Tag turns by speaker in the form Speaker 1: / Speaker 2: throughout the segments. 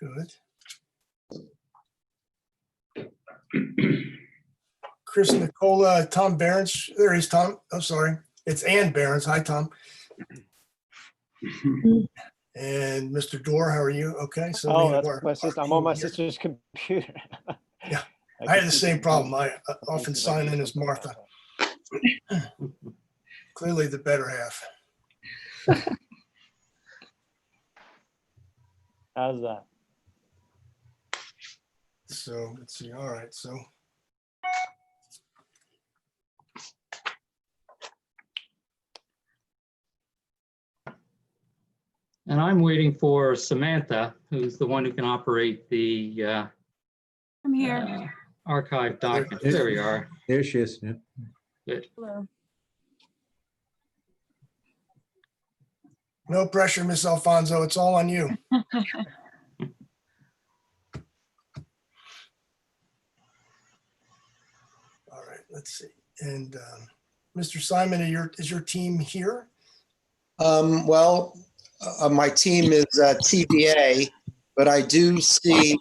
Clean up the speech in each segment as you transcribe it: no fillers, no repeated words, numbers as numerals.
Speaker 1: Good. Chris Nicola, Tom Behrens. There he's Tom. I'm sorry. It's Ann Behrens. Hi, Tom. And Mr. Dorr, how are you? Okay. So
Speaker 2: Oh,
Speaker 1: we have
Speaker 2: that's my sister. I'm on my sister's computer.
Speaker 1: Yeah, I had the same problem. I often sign in as Martha. Clearly the better half.
Speaker 2: How's that?
Speaker 1: So let's see. All right. So
Speaker 3: And I'm waiting for Samantha, who's the one who can operate the
Speaker 4: I'm here.
Speaker 3: archive documents. There we are.
Speaker 5: There she is. Yeah.
Speaker 3: Good.
Speaker 4: Hello.
Speaker 1: no pressure, Miss Alfonso. It's all on you. All right. Let's see. And Mr. Simon, is your team here?
Speaker 6: My team is TBA, but I do see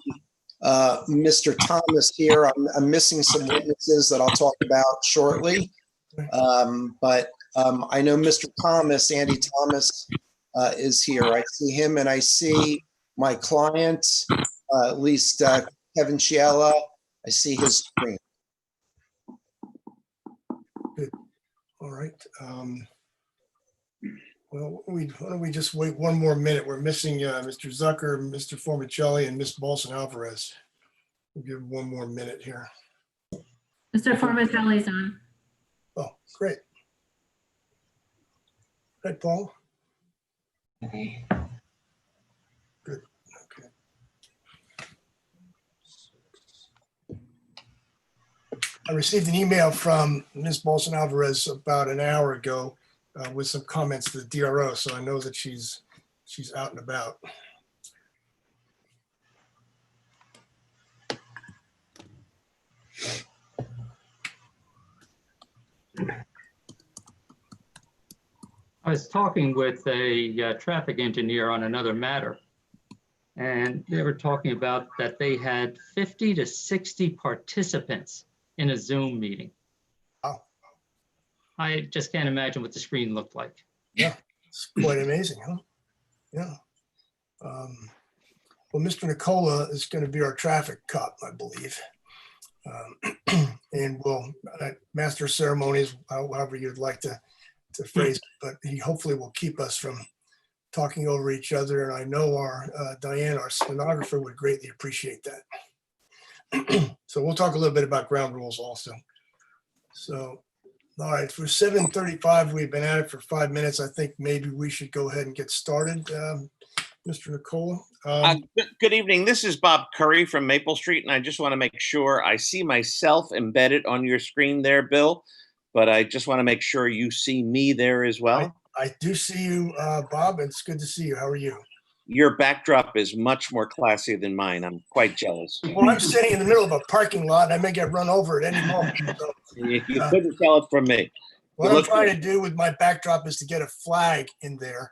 Speaker 6: Mr. Thomas here. I'm missing some witnesses that I'll talk about shortly. But I know Mr. Thomas, Andy Thomas, is here. I see him and I see my client, at least Kevin Chiella. I see his screen.
Speaker 1: Good. All right. Well, why don't we just wait one more minute? We're missing Mr. Zucker, Mr. Formicelli, and Miss Bolson Alvarez. We'll give one more minute here.
Speaker 4: Mr. Formicelli's on.
Speaker 1: Oh, great. Hi, Paul.
Speaker 4: Okay.
Speaker 1: Good. Okay. I received an email from Ms. Bolson Alvarez about an hour ago with some comments to the DRO, so I know that she's out and about.
Speaker 3: I was talking with a traffic engineer on another matter, and they were talking about that they had 50 to 60 participants in a Zoom meeting.
Speaker 1: Oh.
Speaker 3: I just can't imagine what the screen looked like.
Speaker 1: Yeah, it's quite amazing, huh? Yeah. Well, Mr. Nicola is going to be our traffic cop, I believe. And we'll master of ceremonies, however you'd like to phrase it, but he hopefully will keep us from talking over each other. And I know our Diane, our stenographer, would greatly appreciate that. So we'll talk a little bit about ground rules also. So, all right, for 7:35, we've been at it for 5 minutes. I think maybe we should go ahead and get started. Mr. Nicola.
Speaker 7: Good evening. This is Bob Curry from Maple Street, and I just want to make sure I see myself embedded on your screen there, Bill, but I just want to make sure you see me there as well.
Speaker 1: I do see you, Bob. It's good to see you. How are you?
Speaker 7: Your backdrop is much more classy than mine. I'm quite jealous.
Speaker 1: Well, I'm sitting in the middle of a parking lot and I may get run over at any moment. So,
Speaker 7: You couldn't tell it from me.
Speaker 1: what I'm trying to do with my backdrop is to get a flag in there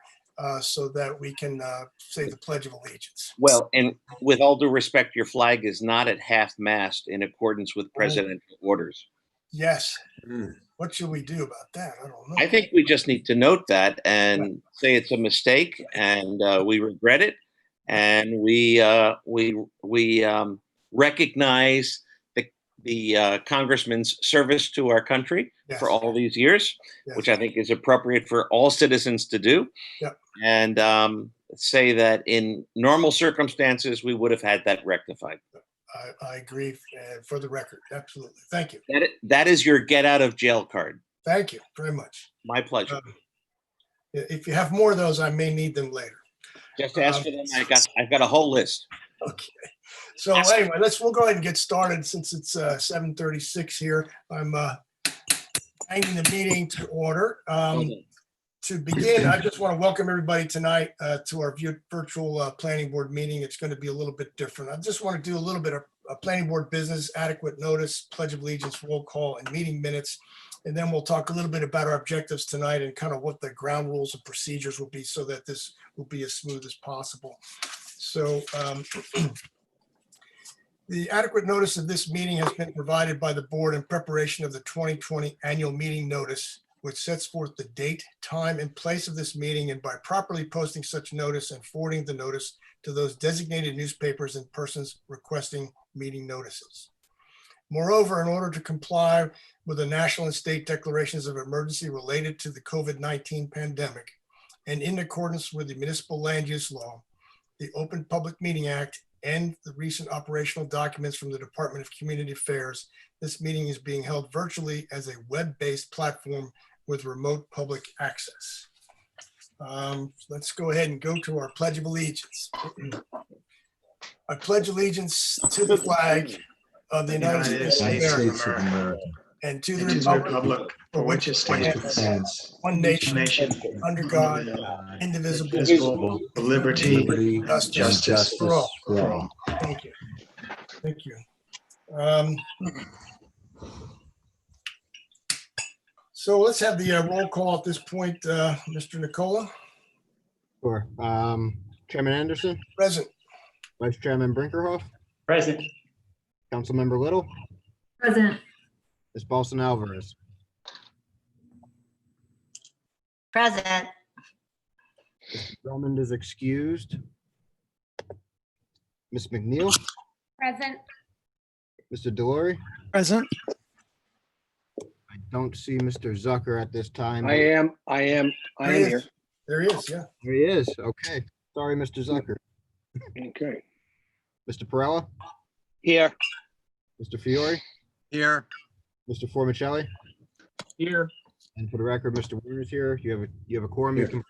Speaker 1: so that we can say the Pledge of Allegiance.
Speaker 7: Well, and with all due respect, your flag is not at half-mast in accordance with presidential orders.
Speaker 1: Yes. What should we do about that? I don't know.
Speaker 7: I think we just need to note that and say it's a mistake, and we regret it, and we recognize the congressman's service to our country for all these years, which I think is appropriate for all citizens to do.
Speaker 1: Yep.
Speaker 7: And say that in normal circumstances we would have had that rectified.
Speaker 1: I agree for the record. Absolutely. Thank you.
Speaker 7: That is your get out of jail card.
Speaker 1: Thank you very much.
Speaker 7: My pleasure.
Speaker 1: If you have more of those, I may need them later.
Speaker 7: Just ask for them. I've got a whole list.
Speaker 1: Okay. So anyway, we'll go ahead and get started since it's 7:36 here. I'm hanging the meeting to order. To begin, I just want to welcome everybody tonight to our virtual planning board meeting. It's going to be a little bit different. I just want to do a little bit of planning board business, adequate notice, Pledge of Allegiance, roll call, and meeting minutes. And then we'll talk a little bit about our objectives tonight and kind of what the ground rules and procedures will be so that this will be as smooth as possible. So the adequate notice of this meeting has been provided by the board in preparation of the 2020 annual meeting notice, which sets forth the date, time, and place of this meeting, and by properly posting such notice and forwarding the notice to those designated newspapers and persons requesting meeting notices. Moreover, in order to comply with the national and state declarations of emergency related to the COVID-19 pandemic, and in accordance with the municipal land use law, the Open Public Meeting Act, and the recent operational documents from the Department of Community Affairs, this meeting is being held virtually as a web-based platform with remote public access. Let's go ahead and go to our Pledge of Allegiance. I pledge allegiance to the flag of the United States of America and to the republic for which it stands, one nation, under God, indivisible, with liberty and justice for all. Thank you. Thank you. So let's have the roll call at this point. Mr. Nicola,
Speaker 5: Sure. Chairman Anderson,
Speaker 1: present.
Speaker 5: Vice Chairman Brinkerhoff,
Speaker 3: Present.
Speaker 5: Councilmember Little,
Speaker 4: Present.
Speaker 5: Ms. Balsan Alvarez,
Speaker 8: Present.
Speaker 5: Mr. Drummond is excused. Ms. McNeil,
Speaker 8: Present.
Speaker 5: Mr. Delory.
Speaker 2: Present.
Speaker 5: I don't see Mr. Zucker at this time.
Speaker 9: I am here.
Speaker 1: There he is, yeah.
Speaker 5: There he is. Okay. Sorry, Mr. Zucker.
Speaker 9: Okay.
Speaker 5: Mr. Perella,
Speaker 9: Here.
Speaker 5: Mr. Fiore,
Speaker 9: Here.
Speaker 5: Mr. Formicelli,
Speaker 3: Here.
Speaker 5: and for the record, Mr. Warner's here. You have a quorum. You can.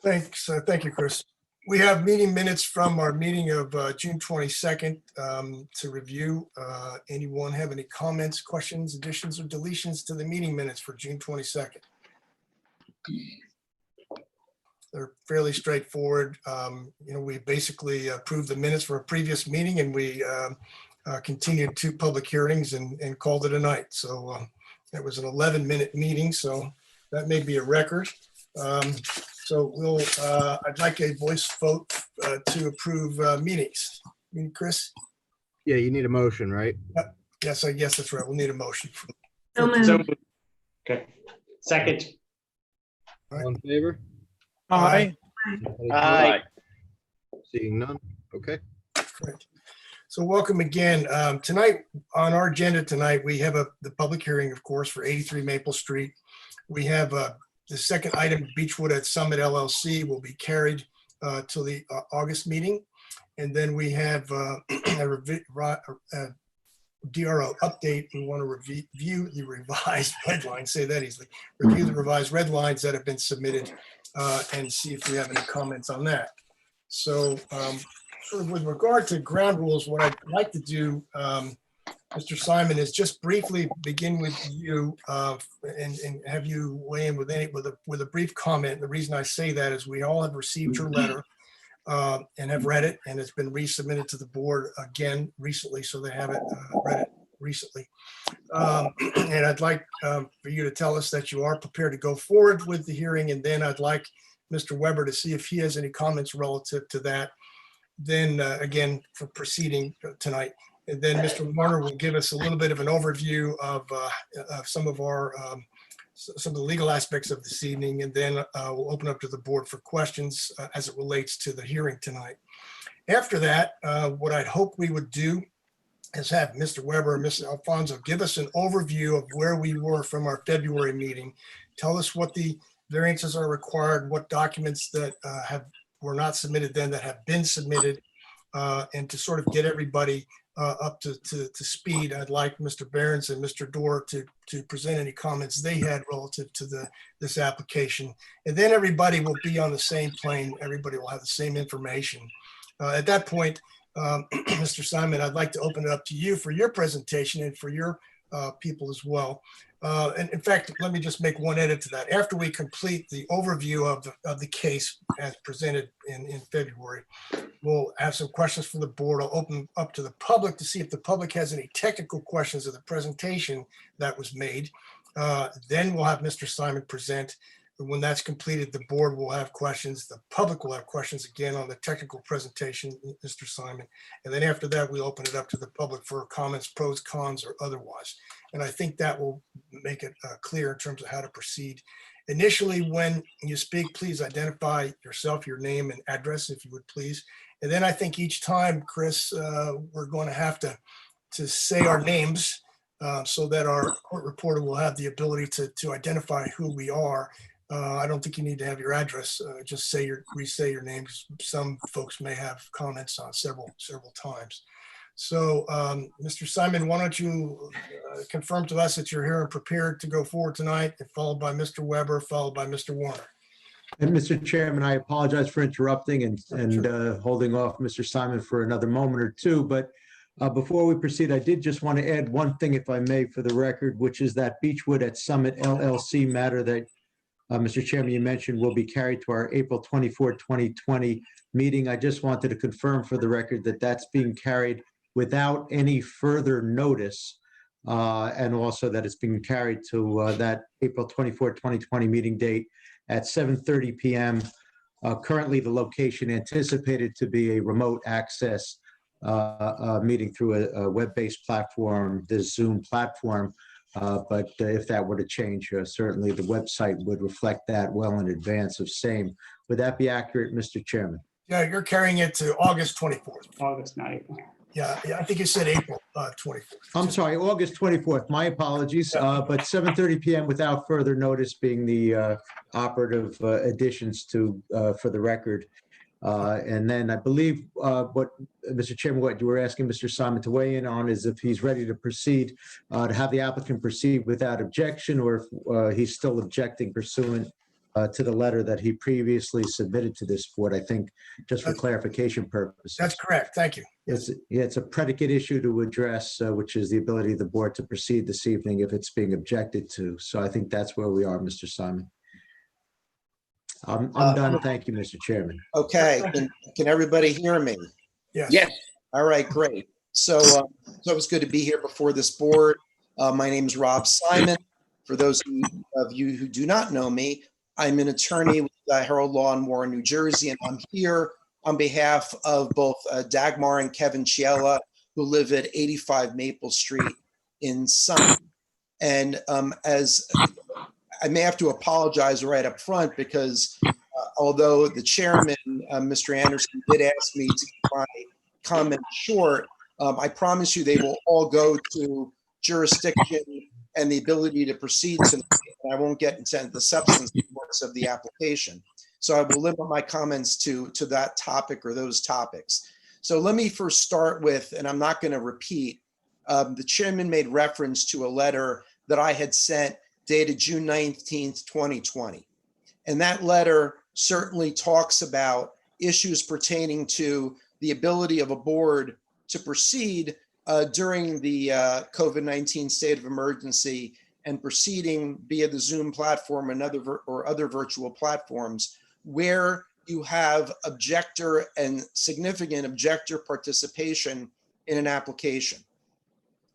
Speaker 1: Thanks. Thank you, Chris. We have meeting minutes from our meeting of June 22nd to review. Anyone have any comments, questions, additions, or deletions to the meeting minutes for June 22nd? They're fairly straightforward. We basically approved the minutes for a previous meeting, and we continued 2 public hearings and called it a night. So it was an 11-minute meeting, so that may be a record. So I'd like a voice vote to approve meetings. Chris?
Speaker 5: Yeah, you need a motion, right?
Speaker 1: Yes, I guess that's right. We'll need a motion.
Speaker 4: So moved.
Speaker 3: Okay. Second.
Speaker 5: All in favor?
Speaker 2: Aye.
Speaker 9: Aye.
Speaker 5: Seeing none. Okay.
Speaker 1: Correct. So welcome again. Tonight, on our agenda tonight, we have the public hearing, of course, for 83 Maple Street. We have the second item, Beechwood at Summit LLC, will be carried till the August meeting. And then we have a DRO update. We want to review the revised red lines, say that easily, review the revised red lines that have been submitted and see if we have any comments on that. So sort of with regard to ground rules, what I'd like to do, Mr. Simon, is just briefly begin with you and have you weigh in with a brief comment. The reason I say that is we all have received your letter and have read it, and it's been resubmitted to the board again recently, so they haven't read it recently. And I'd like for you to tell us that you are prepared to go forward with the hearing, and then I'd like Mr. Weber to see if he has any comments relative to that. Then again, for proceeding tonight. And then Mr. Warner will give us a little bit of an overview of some of the legal aspects of this evening, and then we'll open up to the board for questions as it relates to the hearing tonight. After that, what I'd hope we would do is have Mr. Weber and Mr. Alfonso give us an overview of where we were from our February meeting. Tell us what the variances are required, what documents that were not submitted then that have been submitted, and to sort of get everybody up to speed. I'd like Mr. Behrens and Mr. Dorr to present any comments they had relative to this application. And then everybody will be on the same plane. Everybody will have the same information. At that point, Mr. Simon, I'd like to open it up to you for your presentation and for your people as well. And in fact, let me just make one edit to that. After we complete the overview of the case as presented in February, we'll have some questions from the board. I'll open up to the public to see if the public has any technical questions of the presentation that was made. Then we'll have Mr. Simon present. When that's completed, the board will have questions. The public will have questions again on the technical presentation, Mr. Simon. And then after that, we open it up to the public for comments, pros, cons, or otherwise. And I think that will make it clear in terms of how to proceed. Initially, when you speak, please identify yourself, your name and address, if you would please. And then I think each time, Chris, we're going to have to say our names so that our court reporter will have the ability to identify who we are. I don't think you need to have your address. Just re-say your name, because some folks may have comments on several times. So, Mr. Simon, why don't you confirm to us that you're here and prepared to go forward tonight, and followed by Mr. Weber, followed by Mr. Warner.
Speaker 10: And Mr. Chairman, I apologize for interrupting and holding off Mr. Simon for another moment or two. But before we proceed, I did just want to add one thing, if I may, for the record, which is that Beechwood at Summit LLC matter that Mr. Chairman, you mentioned will be carried to our April 24, 2020 meeting. I just wanted to confirm for the record that that's being carried without any further notice, and also that it's being carried to that April 24, 2020 meeting date at 7:30 p.m. Currently, the location anticipated to be a remote access meeting through a web-based platform, the Zoom platform. But if that were to change, certainly the website would reflect that well in advance of same. Would that be accurate, Mr. Chairman?
Speaker 1: Yeah, you're carrying it to August 24th.
Speaker 11: August 9th.
Speaker 1: Yeah, I think you said April 24th.
Speaker 10: I'm sorry, August 24th. My apologies. But 7:30 p.m. without further notice being the operative additions to for the record. And then I believe what Mr. Chairman, what you were asking Mr. Simon to weigh in on is if he's ready to proceed, to have the applicant proceed without objection, or if he's still objecting pursuant to the letter that he previously submitted to this board, I think, just for clarification purposes.
Speaker 1: That's correct. Thank you.
Speaker 10: It's a predicate issue to address, which is the ability of the board to proceed this evening if it's being objected to. So I think that's where we are, Mr. Simon. I'm done. Thank you, Mr. Chairman.
Speaker 6: Okay, can everybody hear me?
Speaker 1: Yes.
Speaker 9: Yes.
Speaker 6: All right, great. So it was good to be here before this board. My name is Rob Simon. For those of you who do not know me, I'm an attorney with Herald Law in Warren, New Jersey, and I'm here on behalf of both Dagmar and Kevin Chiella, who live at 85 Maple Street in Summit. And as I may have to apologize right up front, because although the chairman, Mr. Anderson, did ask me to keep my comments short, I promise you they will all go to jurisdiction and the ability to proceed tonight. I won't get into the substance of the application. So I will limit my comments to that topic or those topics. So let me first start with, and I'm not going to repeat, the chairman made reference to a letter that I had sent dated June 19th, 2020. And that letter certainly talks about issues pertaining to the ability of a board to proceed during the COVID-19 state of emergency and proceeding via the Zoom platform and other virtual platforms where you have objector and significant objector participation in an application.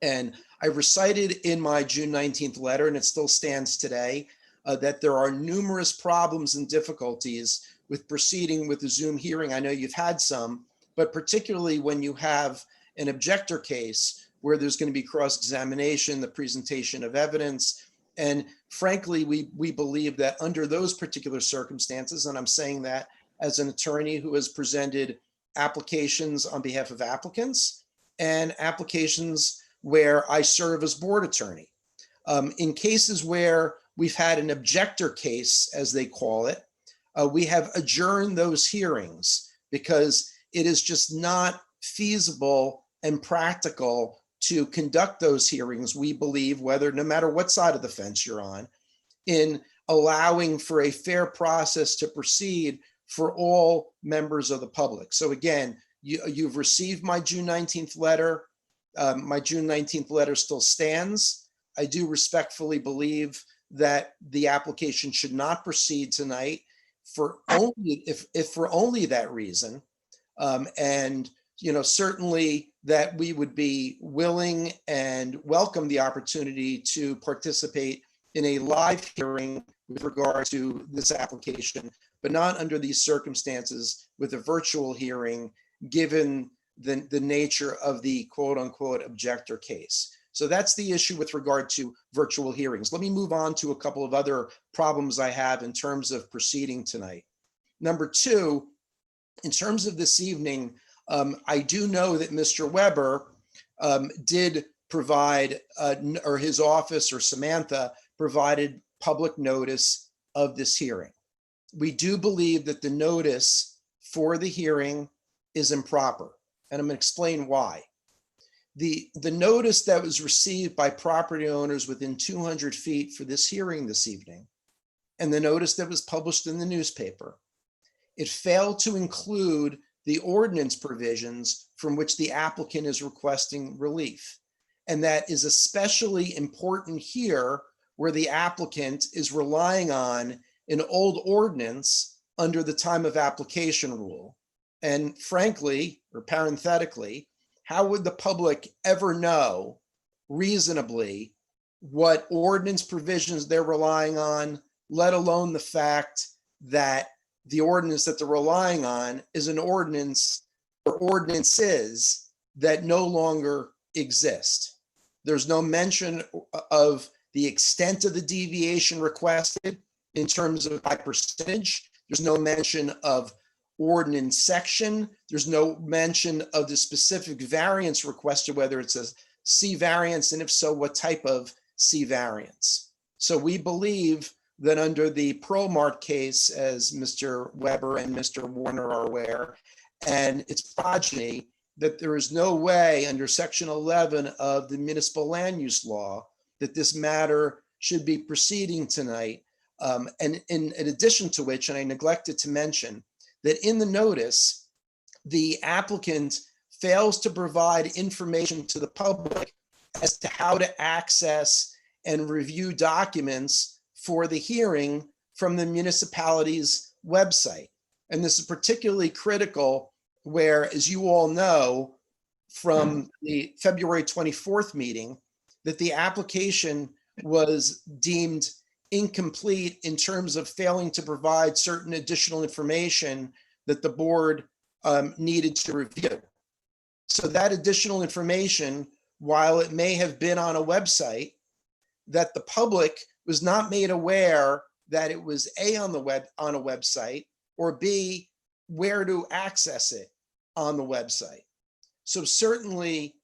Speaker 6: And I recited in my June 19th letter, and it still stands today, that there are numerous problems and difficulties with proceeding with the Zoom hearing. I know you've had some, but particularly when you have an objector case where there's going to be cross-examination, the presentation of evidence. And frankly, we believe that under those particular circumstances, and I'm saying that as an attorney who has presented applications on behalf of applicants and applications where I serve as board attorney. In cases where we've had an objector case, as they call it, we have adjourned those hearings because it is just not feasible and practical to conduct those hearings, we believe, no matter what side of the fence you're on, in allowing for a fair process to proceed for all members of the public. So again, you've received my June 19th letter. My June 19th letter still stands. I do respectfully believe that the application should not proceed tonight for only if for only that reason. And certainly that we would be willing and welcome the opportunity to participate in a live hearing with regard to this application, but not under these circumstances with a virtual hearing, given the nature of the quote unquote objector case. So that's the issue with regard to virtual hearings. Let me move on to a couple of other problems I have in terms of proceeding tonight. Number two, in terms of this evening, I do know that Mr. Weber did provide, or his office or Samantha provided public notice of this hearing. We do believe that the notice for the hearing is improper, and I'm going to explain why. The notice that was received by property owners within 200 feet for this hearing this evening, and the notice that was published in the newspaper, it failed to include the ordinance provisions from which the applicant is requesting relief. And that is especially important here, where the applicant is relying on an old ordinance under the time of application rule. And frankly, or parenthetically, how would the public ever know reasonably what ordinance provisions they're relying on, let alone the fact that the ordinance that they're relying on is an ordinance or ordinances that no longer exist? There's no mention of the extent of the deviation requested in terms of by percentage. There's no mention of ordinance section. There's no mention of the specific variance requested, whether it's a C variance, and if so, what type of C variance. So we believe that under the ProMart case, as Mr. Weber and Mr. Warner are aware, and its progeny, that there is no way under Section 11 of the Municipal Land Use Law that this matter should be proceeding tonight. And in addition to which, and I neglected to mention, that in the notice, the applicant fails to provide information to the public as to how to access and review documents for the hearing from the municipality's website. And this is particularly critical where, as you all know, from the February 24th meeting, that the application was deemed incomplete in terms of failing to provide certain additional information that the board needed to review. So that additional information, while it may have been on a website, that the public was not made aware that it was A, on the web on a website, or B, where to access it on the website. So certainly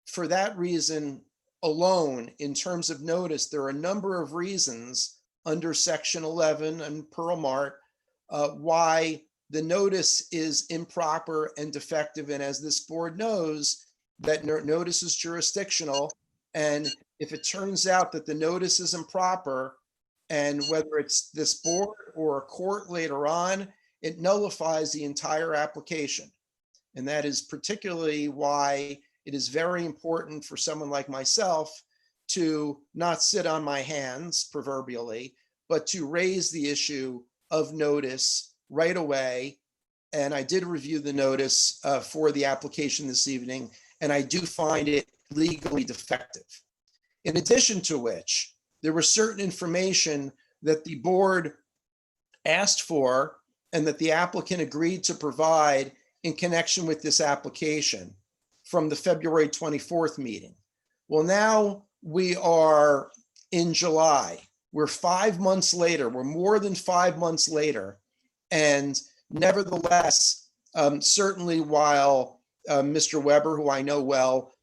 Speaker 6: for that reason alone, in terms of notice, there are a number of reasons under Section 11 and Pearl Mart why the notice is improper and defective. And as this board knows, that notice is jurisdictional. And if it turns out that the notice is improper, and whether it's this board or a court later on, it nullifies the entire application. And that is particularly why it is very important for someone like myself to not sit on my hands, proverbially, but to raise the issue of notice right away. And I did review the notice for the application this evening, and I do find it legally defective. In addition to which, there was certain information that the board asked for and that the applicant agreed to provide in connection with this application from the February 24th meeting. Well, now we are in July. We're 5 months later. We're more than 5 months later. And nevertheless, certainly while Mr. Weber, who I know well,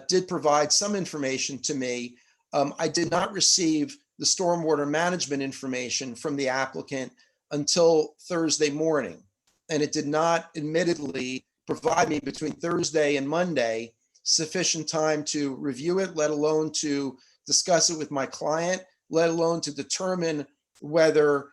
Speaker 6: did provide some information to me, I did not receive the stormwater management information from the applicant until Thursday morning. And it did not admittedly provide me between Thursday and Monday sufficient time to review it, let alone to discuss it with my client, let alone to determine whether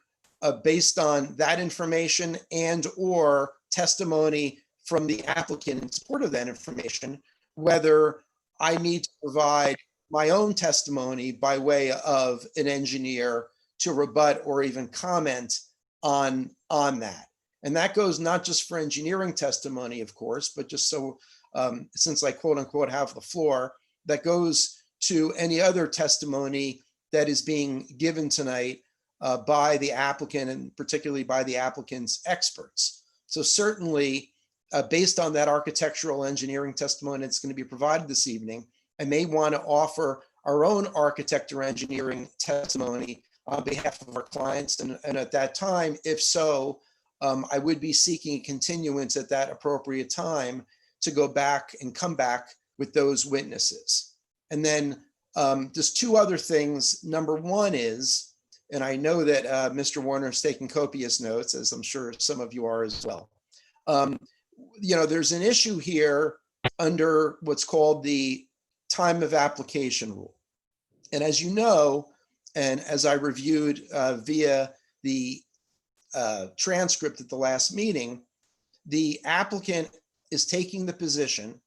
Speaker 6: based on that information and or testimony from the applicant in support of that information, whether I need to provide my own testimony by way of an engineer to rebut or even comment on that. And that goes not just for engineering testimony, of course, but just so since I quote unquote have the floor, that goes to any other testimony that is being given tonight by the applicant and particularly by the applicant's experts. So certainly, based on that architectural engineering testimony that's going to be provided this evening, I may want to offer our own architect or engineering testimony on behalf of our clients. And at that time, if so, I would be seeking a continuance at that appropriate time to go back and come back with those witnesses. And then just two other things. Number one is, and I know that Mr. Warner is taking copious notes, as I'm sure some of you are as well. There's an issue here under what's called the time of application rule. And as you know, and as I reviewed via the transcript at the last meeting, the applicant is taking the position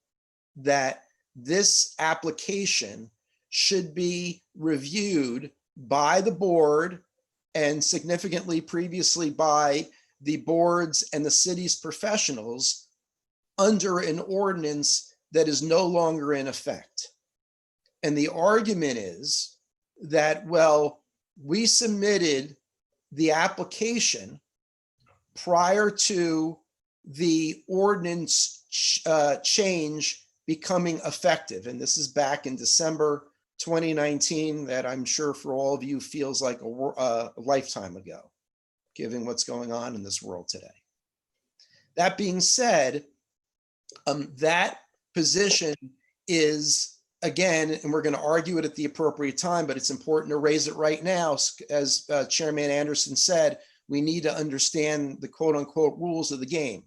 Speaker 6: that this application should be reviewed by the board and significantly previously by the boards and the city's professionals under an ordinance that is no longer in effect. And the argument is that, well, we submitted the application prior to the ordinance change becoming effective. And this is back in December 2019, that I'm sure for all of you feels like a lifetime ago, given what's going on in this world today. That being said, that position is, again, and we're going to argue it at the appropriate time, but it's important to raise it right now. As Chairman Anderson said, we need to understand the quote unquote rules of the game.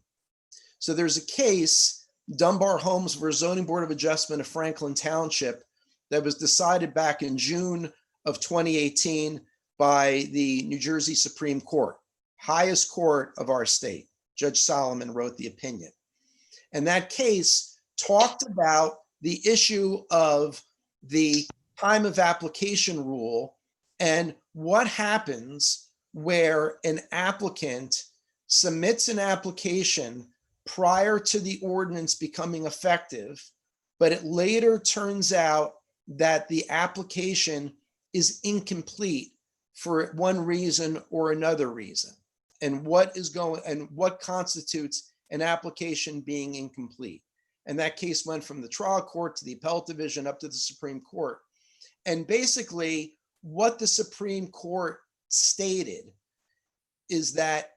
Speaker 6: So there's a case, Dunbar Homes versus Zoning Board of Adjustment of Franklin Township, that was decided back in June of 2018 by the New Jersey Supreme Court, highest court of our state. Judge Solomon wrote the opinion. And that case talked about the issue of the time of application rule and what happens where an applicant submits an application prior to the ordinance becoming effective, but it later turns out that the application is incomplete for one reason or another reason, and what constitutes an application being incomplete. And that case went from the trial court to the appellate division up to the Supreme Court. And basically what the Supreme Court stated is that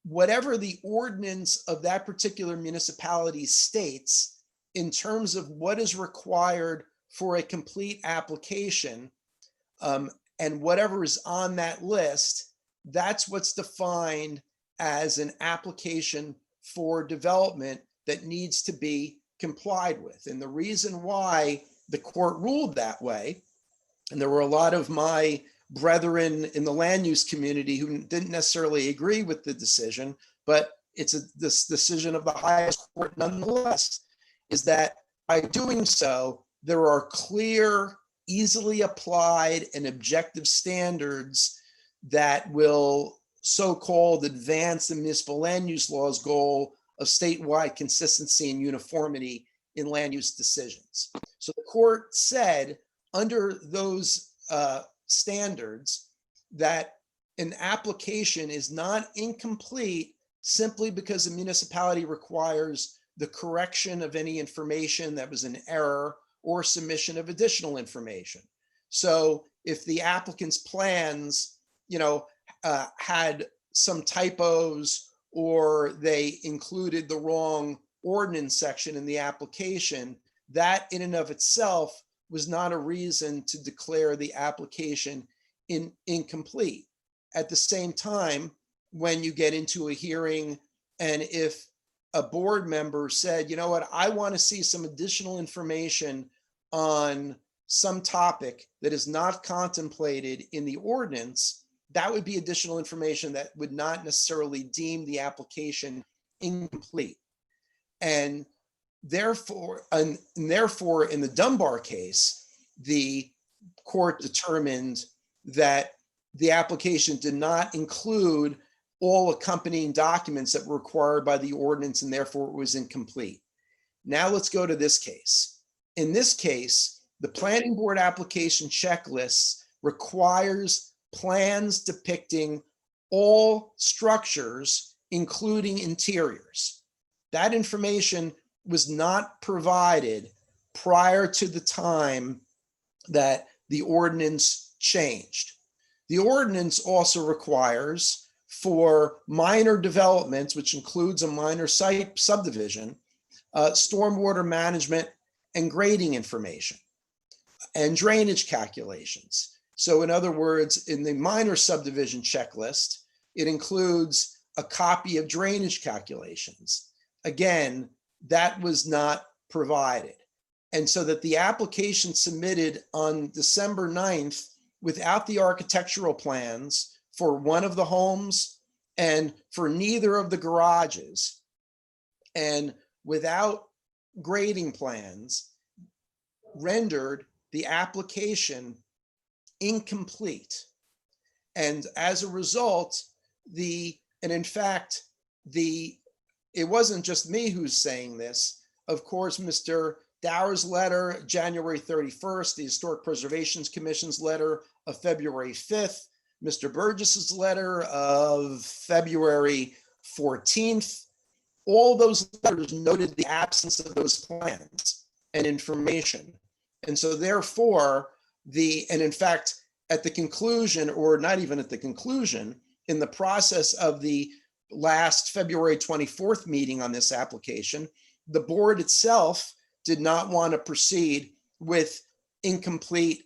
Speaker 6: whatever the ordinance of that particular municipality states in terms of what is required for a complete application, and whatever is on that list, that's what's defined as an application for development that needs to be complied with. And the reason why the court ruled that way, and there were a lot of my brethren in the land use community who didn't necessarily agree with the decision, but it's this decision of the highest court nonetheless, is that by doing so, there are clear, easily applied and objective standards that will so-called advance the municipal land use law's goal of statewide consistency and uniformity in land use decisions. So the court said under those standards that an application is not incomplete simply because a municipality requires the correction of any information that was an error or submission of additional information. So if the applicant's plans, had some typos or they included the wrong ordinance section in the application, that in and of itself was not a reason to declare the application incomplete. At the same time, when you get into a hearing and if a board member said, you know what, I want to see some additional information on some topic that is not contemplated in the ordinance, that would be additional information that would not necessarily deem the application incomplete. And therefore, in the Dunbar case, the court determined that the application did not include all accompanying documents that were required by the ordinance, and therefore it was incomplete. Now let's go to this case. In this case, the planning board application checklist requires plans depicting all structures, including interiors. That information was not provided prior to the time that the ordinance changed. The ordinance also requires for minor developments, which includes a minor site subdivision, stormwater management and grading information and drainage calculations. So in other words, in the minor subdivision checklist, it includes a copy of drainage calculations. Again, that was not provided. And so that the application submitted on December 9th without the architectural plans for one of the homes and for neither of the garages, and without grading plans, rendered the application incomplete. And as a result, and in fact, it wasn't just me who's saying this. Of course, Mr. Dower's letter, January 31st, the Historic Preservation Commission's letter of February 5th, Mr. Burgess's letter of February 14th, all those letters noted the absence of those plans and information. And so therefore, and in fact, at the conclusion, or not even at the conclusion, in the process of the last February 24th meeting on this application, the board itself did not want to proceed with incomplete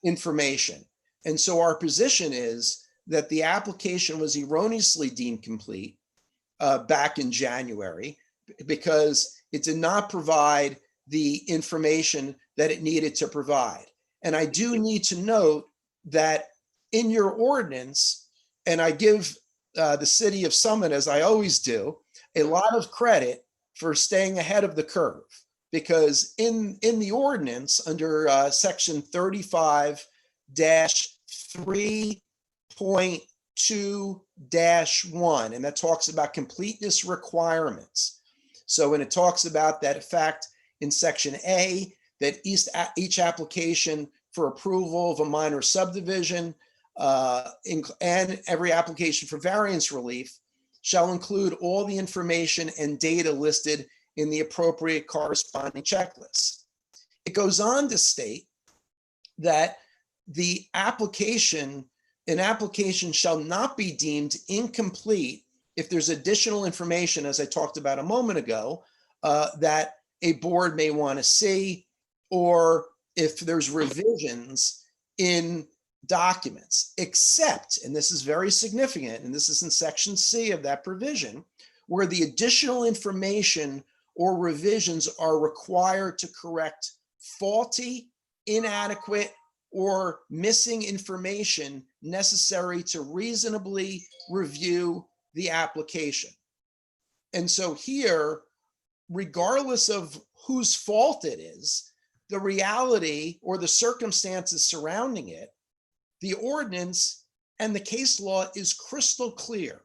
Speaker 6: information. And so our position is that the application was erroneously deemed complete back in January because it did not provide the information that it needed to provide. And I do need to note that in your ordinance, and I give the city of Summit, as I always do, a lot of credit for staying ahead of the curve, because in the ordinance under section 35-3.2-1, and that talks about completeness requirements. So when it talks about that fact in section A, that each application for approval of a minor subdivision and every application for variance relief shall include all the information and data listed in the appropriate corresponding checklist. It goes on to state that an application shall not be deemed incomplete if there's additional information, as I talked about a moment ago, that a board may want to see, or if there's revisions in documents, except, and this is very significant, and this is in section C of that provision, where the additional information or revisions are required to correct faulty, inadequate, or missing information necessary to reasonably review the application. And so here, regardless of whose fault it is, the reality or the circumstances surrounding it, the ordinance and the case law is crystal clear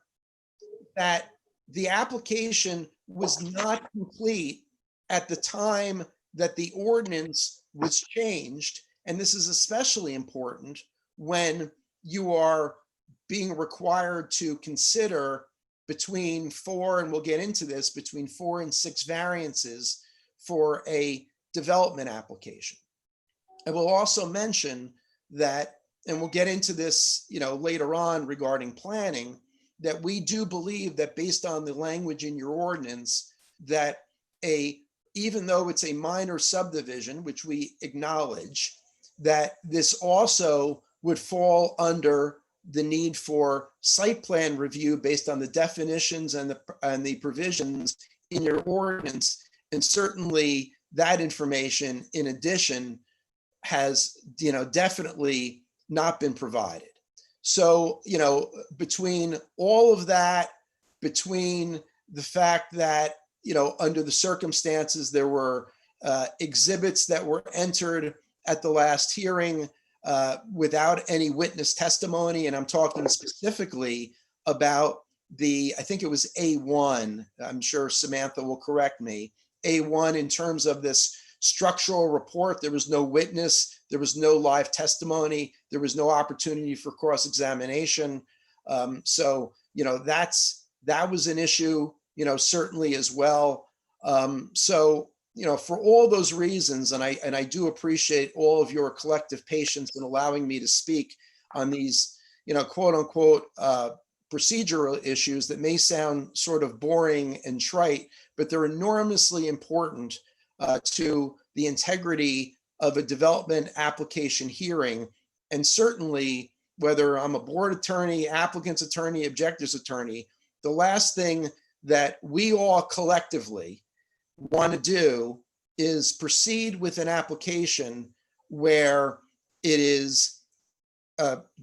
Speaker 6: that the application was not complete at the time that the ordinance was changed. And this is especially important when you are being required to consider between 4, and we'll get into this, between 4 and 6 variances for a development application. I will also mention that, and we'll get into this, later on regarding planning, that we do believe that based on the language in your ordinance, that even though it's a minor subdivision, which we acknowledge, that this also would fall under the need for site plan review based on the definitions and the provisions in your ordinance. And certainly that information, in addition, has, definitely not been provided. So, between all of that, between the fact that, under the circumstances, there were exhibits that were entered at the last hearing without any witness testimony. And I'm talking specifically about I think it was A1, I'm sure Samantha will correct me, A1 in terms of this structural report. There was no witness. There was no live testimony. There was no opportunity for cross-examination. So, that was an issue, certainly as well. So, for all those reasons, and I do appreciate all of your collective patience in allowing me to speak on these, quote unquote, procedural issues that may sound sort of boring and trite, but they're enormously important to the integrity of a development application hearing. And certainly, whether I'm a board attorney, applicant's attorney, objector's attorney, the last thing that we all collectively want to do is proceed with an application where it is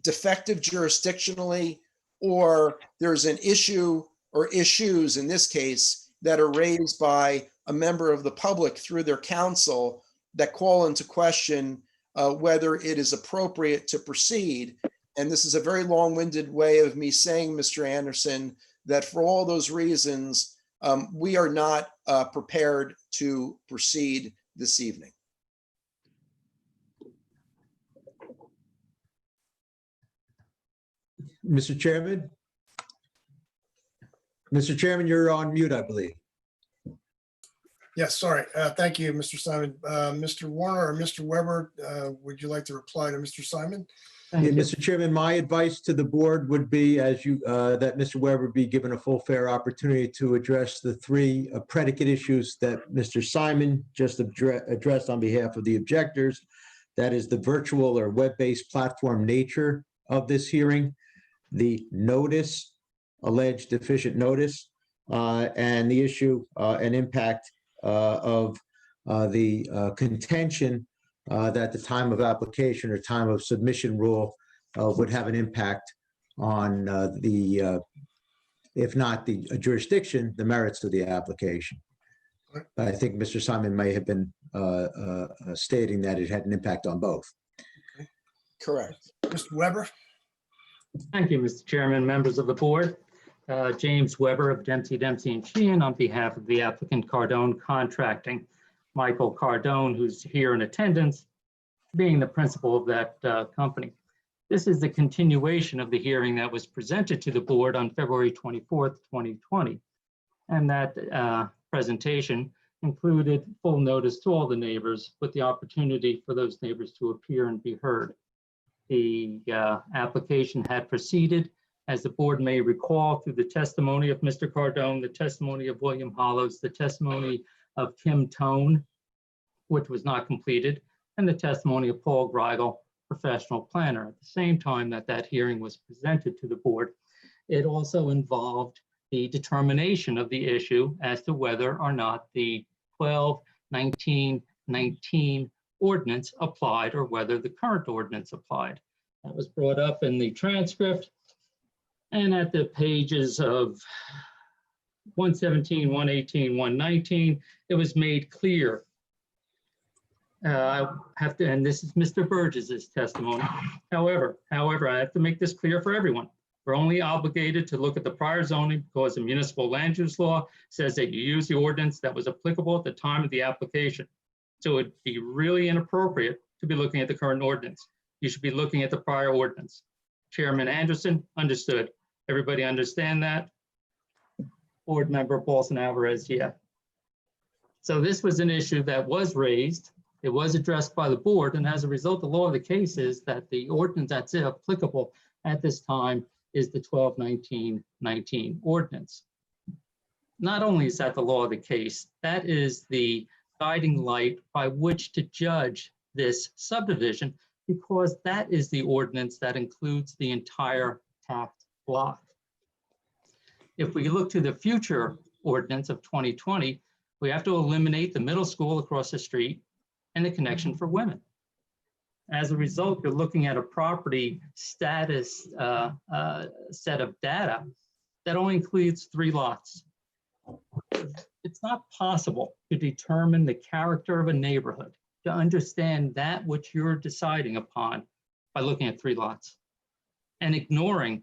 Speaker 6: defective jurisdictionally, or there's an issue or issues in this case that are raised by a member of the public through their counsel that call into question whether it is appropriate to proceed. And this is a very long-winded way of me saying, Mr. Anderson, that for all those reasons, we are not prepared to proceed this evening.
Speaker 10: Mr. Chairman? Mr. Chairman, you're on mute, I believe.
Speaker 1: Yes, sorry. Thank you, Mr. Simon. Mr. Warner or Mr. Weber, would you like to reply to Mr. Simon?
Speaker 10: Yeah, Mr. Chairman, my advice to the board would be that Mr. Weber be given a full, fair opportunity to address the three predicate issues that Mr. Simon just addressed on behalf of the objectors. That is the virtual or web-based platform nature of this hearing, the notice, alleged deficient notice, and the issue and impact of the contention that the time of application or time of submission rule would have an impact on if not the jurisdiction, the merits of the application. I think Mr. Simon may have been stating that it had an impact on both.
Speaker 6: Correct.
Speaker 1: Mr. Weber?
Speaker 3: Thank you, Mr. Chairman, members of the board. James Weber of Dempsey, Dempsey & Sheehan on behalf of the applicant Cardone Contracting. Michael Cardone, who's here in attendance, being the principal of that company. This is the continuation of the hearing that was presented to the board on February 24th, 2020. And that presentation included full notice to all the neighbors with the opportunity for those neighbors to appear and be heard. The application had proceeded, as the board may recall, through the testimony of Mr. Cardone, the testimony of William Hollows, the testimony of Kim Tone, which was not completed, and the testimony of Paul Greigel, professional planner. At the same time that that hearing was presented to the board, it also involved the determination of the issue as to whether or not the 12-19-19 ordinance applied or whether the current ordinance applied. That was brought up in the transcript and at the pages of 117, 118, 119, it was made clear. I have to, and this is Mr. Burgess's testimony. However, I have to make this clear for everyone. We're only obligated to look at the prior zoning because the municipal land use law says that you use the ordinance that was applicable at the time of the application. So it'd be really inappropriate to be looking at the current ordinance. You should be looking at the prior ordinance. Chairman Anderson, understood. Everybody understand that? Board member Paulson Alvarez, yeah. So this was an issue that was raised. It was addressed by the board, and as a result, the law of the case is that the ordinance that's applicable at this time is the 12-19-19 ordinance. Not only is that the law of the case, that is the guiding light by which to judge this subdivision, because that is the ordinance that includes the entire tax block. If we look to the future ordinance of 2020, we have to eliminate the middle school across the street and the connection for women. As a result, you're looking at a property status set of data that only includes 3 lots. It's not possible to determine the character of a neighborhood, to understand that which you're deciding upon by looking at 3 lots and ignoring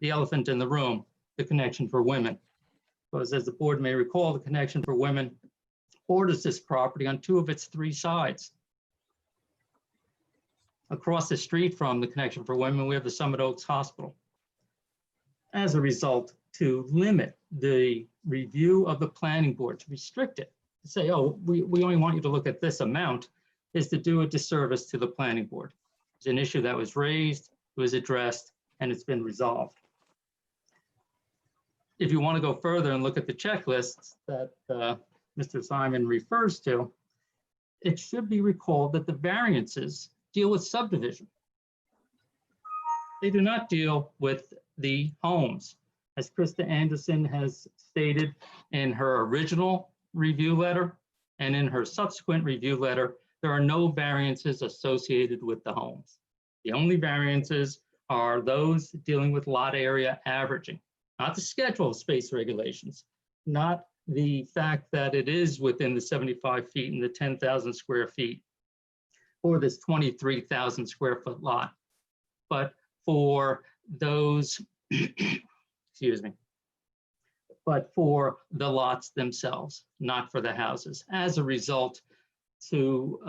Speaker 3: the elephant in the room, the connection for women. Because as the board may recall, the connection for women borders this property on 2 of its 3 sides. Across the street from the Connection for Women, we have the Summit Oaks Hospital. As a result, to limit the review of the planning board, to restrict it, to say, oh, we only want you to look at this amount, is to do a disservice to the planning board. It's an issue that was raised, it was addressed, and it's been resolved. If you want to go further and look at the checklists that Mr. Simon refers to, it should be recalled that the variances deal with subdivision. They do not deal with the homes. As Krista Anderson has stated in her original review letter and in her subsequent review letter, there are no variances associated with the homes. The only variances are those dealing with lot area averaging, not the schedule of space regulations, not the fact that it is within the 75 feet and the 10,000 square feet or this 23,000 square foot lot, but for those, excuse me, but for the lots themselves, not for the houses. As a result, to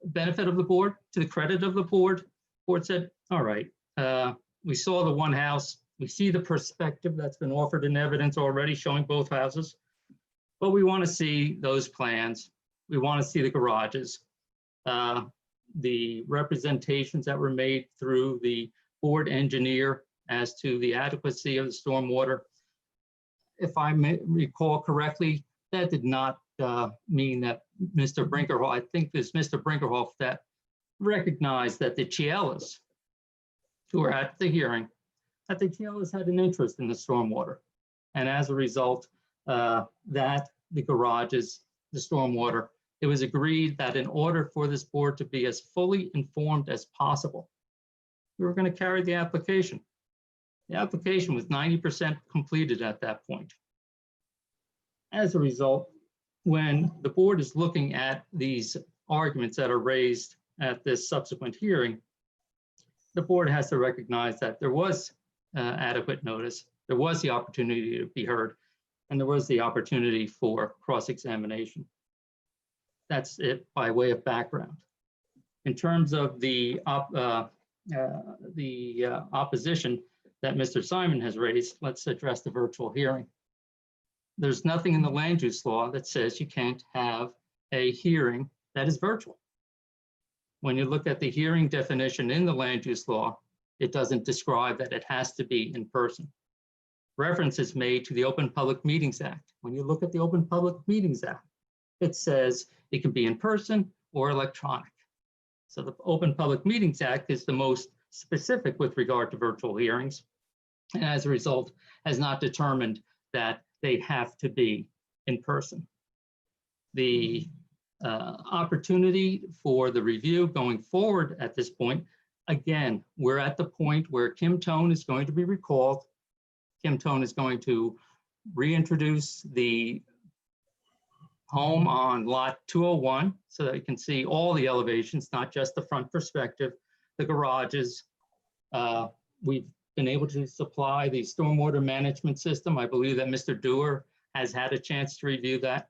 Speaker 3: benefit of the board, to the credit of the board said, all right, we saw the one house, we see the perspective that's been offered in evidence already showing both houses, but we want to see those plans. We want to see the garages, the representations that were made through the board engineer as to the adequacy of the stormwater. If I may recall correctly, that did not mean that Mr. Brinkerhoff, I think it's Mr. Brinkerhoff that recognized that the Chiellas, who were at the hearing, that the Chiellas had an interest in the stormwater. And as a result, that the garages, the stormwater, it was agreed that in order for this board to be as fully informed as possible, we were going to carry the application. The application was 90% completed at that point. As a result, when the board is looking at these arguments that are raised at this subsequent hearing, the board has to recognize that there was adequate notice, there was the opportunity to be heard, and there was the opportunity for cross-examination. That's it by way of background. In terms of the opposition that Mr. Simon has raised, let's address the virtual hearing. There's nothing in the land use law that says you can't have a hearing that is virtual. When you look at the hearing definition in the land use law, it doesn't describe that it has to be in person. Reference is made to the Open Public Meetings Act. When you look at the Open Public Meetings Act, it says it can be in person or electronic. So the Open Public Meetings Act is the most specific with regard to virtual hearings, and as a result, has not determined that they have to be in person. The opportunity for the review going forward at this point, again, we're at the point where Kim Tone is going to be recalled. Kim Tone is going to reintroduce the home on lot 201 so that you can see all the elevations, not just the front perspective, the garages. We've been able to supply the stormwater management system. I believe that Mr. Dewar has had a chance to review that.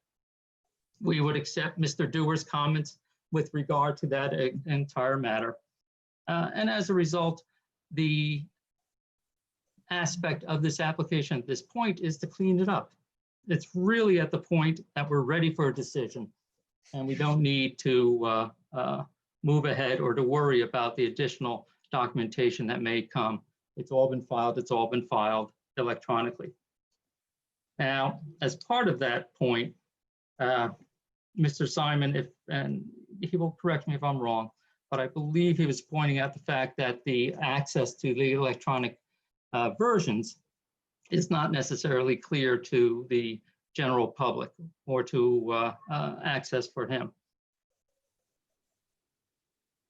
Speaker 3: We would accept Mr. Dewar's comments with regard to that entire matter. And as a result, the aspect of this application at this point is to clean it up. It's really at the point that we're ready for a decision, and we don't need to move ahead or to worry about the additional documentation that may come. It's all been filed electronically. Now, as part of that point, Mr. Simon, and he will correct me if I'm wrong, but I believe he was pointing out the fact that the access to the electronic versions is not necessarily clear to the general public or to access for him.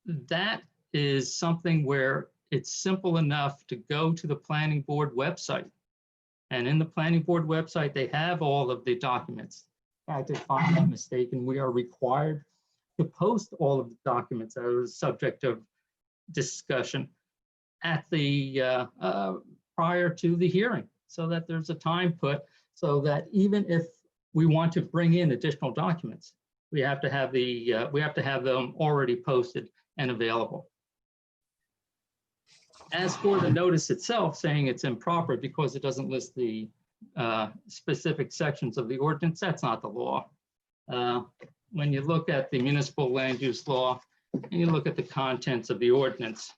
Speaker 3: That is something where it's simple enough to go to the planning board website. And in the planning board website, they have all of the documents. In fact, if I'm not mistaken, we are required to post all of the documents that are the subject of discussion at the prior to the hearing, so that there's a time put, so that even if we want to bring in additional documents, we have to have them already posted and available. As for the notice itself saying it's improper because it doesn't list the specific sections of the ordinance, that's not the law. When you look at the municipal land use law and you look at the contents of the ordinance,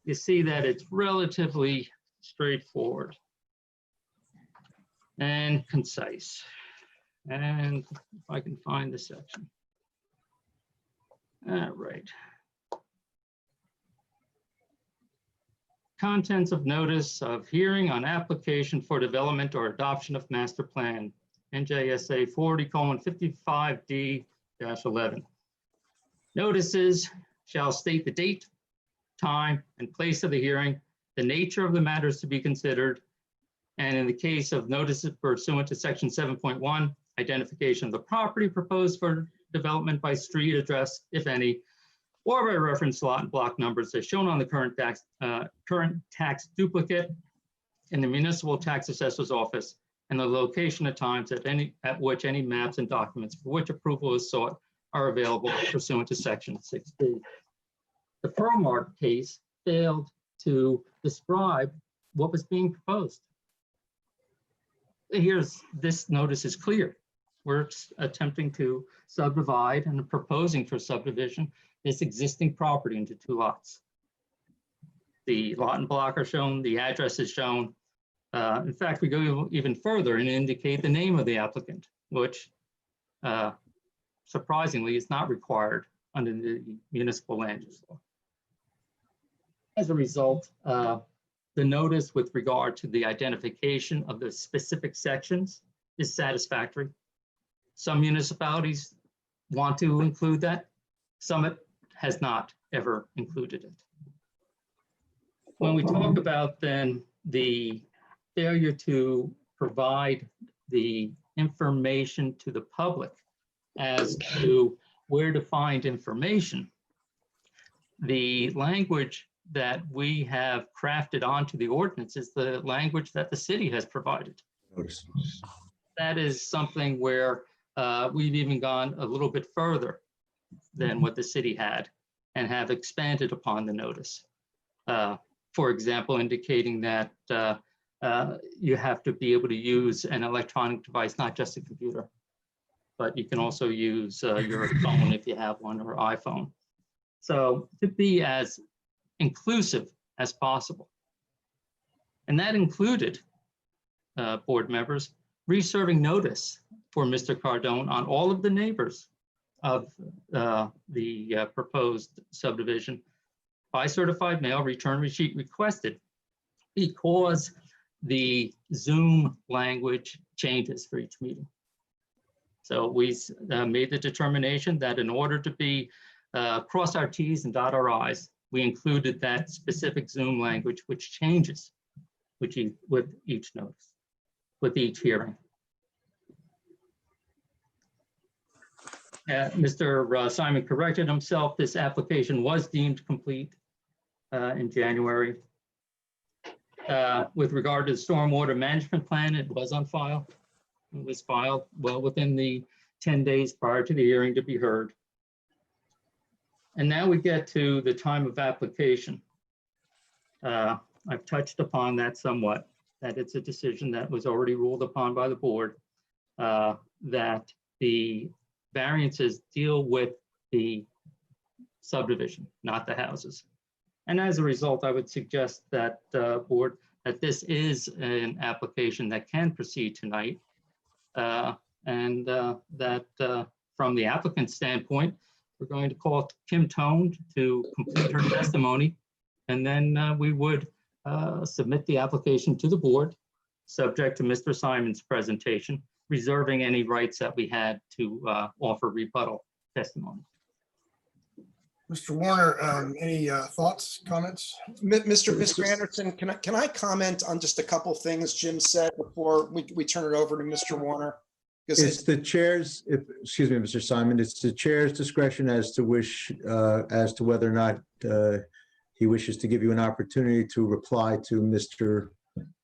Speaker 3: you see that it's relatively straightforward and concise. And if I can find the section. All right. Contents of notice of hearing on application for development or adoption of master plan, NJSA 40:55D-11. Notices shall state the date, time, and place of the hearing, the nature of the matters to be considered, and in the case of notices pursuant to section 7.1, identification of the property proposed for development by street address, if any, or by reference lot and block numbers as shown on the current tax duplicate in the municipal tax assessor's office, and the location of times at which any maps and documents for which approval is sought are available pursuant to section 6B. The Pearlmark case failed to describe what was being proposed. This notice is clear. We're attempting to subdivide and proposing for subdivision this existing property into 2 lots. The lot and block are shown, the address is shown. In fact, we go even further and indicate the name of the applicant, which surprisingly is not required under the municipal land use law. As a result, the notice with regard to the identification of the specific sections is satisfactory. Some municipalities want to include that. Some has not ever included it. When we talk about then the failure to provide the information to the public as to where to find information, the language that we have crafted onto the ordinance is the language that the city has provided. That is something where we've even gone a little bit further than what the city had and have expanded upon the notice. For example, indicating that you have to be able to use an electronic device, not just a computer, but you can also use your phone if you have one, or iPhone. So to be as inclusive as possible. And that included, board members, reserving notice for Mr. Cardone on all of the neighbors of the proposed subdivision by certified mail, return receipt requested, because the Zoom language changes for each meeting. So we made the determination that in order to be cross our T's and dot our I's, we included that specific Zoom language, which changes with each notice, with each hearing. Mr. Simon corrected himself. This application was deemed complete in January. With regard to the stormwater management plan, it was on file. It was filed well within the 10 days prior to the hearing to be heard. And now we get to the time of application. I've touched upon that somewhat, that it's a decision that was already ruled upon by the board, that the variances deal with the subdivision, not the houses. And as a result, I would suggest that board, that this is an application that can proceed tonight. And that from the applicant's standpoint, we're going to call Kim Tone to complete her testimony. And then we would submit the application to the board, subject to Mr. Simon's presentation, reserving any rights that we had to offer rebuttal testimony.
Speaker 1: Mr. Warner, any thoughts, comments?
Speaker 6: Mr. Anderson, can I comment on just a couple things Jim said before we turn it over to Mr. Warner?
Speaker 10: It's the chair's, excuse me, Mr. Simon, it's the chair's discretion as to whether or not he wishes to give you an opportunity to reply to Mr.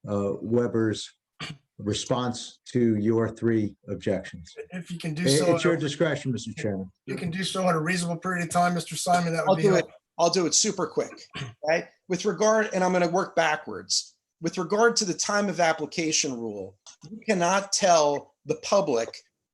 Speaker 10: Weber's response to your 3 objections.
Speaker 1: If you can do so,
Speaker 10: It's your discretion, Mr. Chairman.
Speaker 1: you can do so in a reasonable period of time, Mr. Simon, that
Speaker 6: I'll
Speaker 1: would be
Speaker 6: do it.
Speaker 1: helpful.
Speaker 6: I'll do it super quick. Okay. With regard, and I'm going to work backwards. With regard to the time of application rule, you cannot tell the public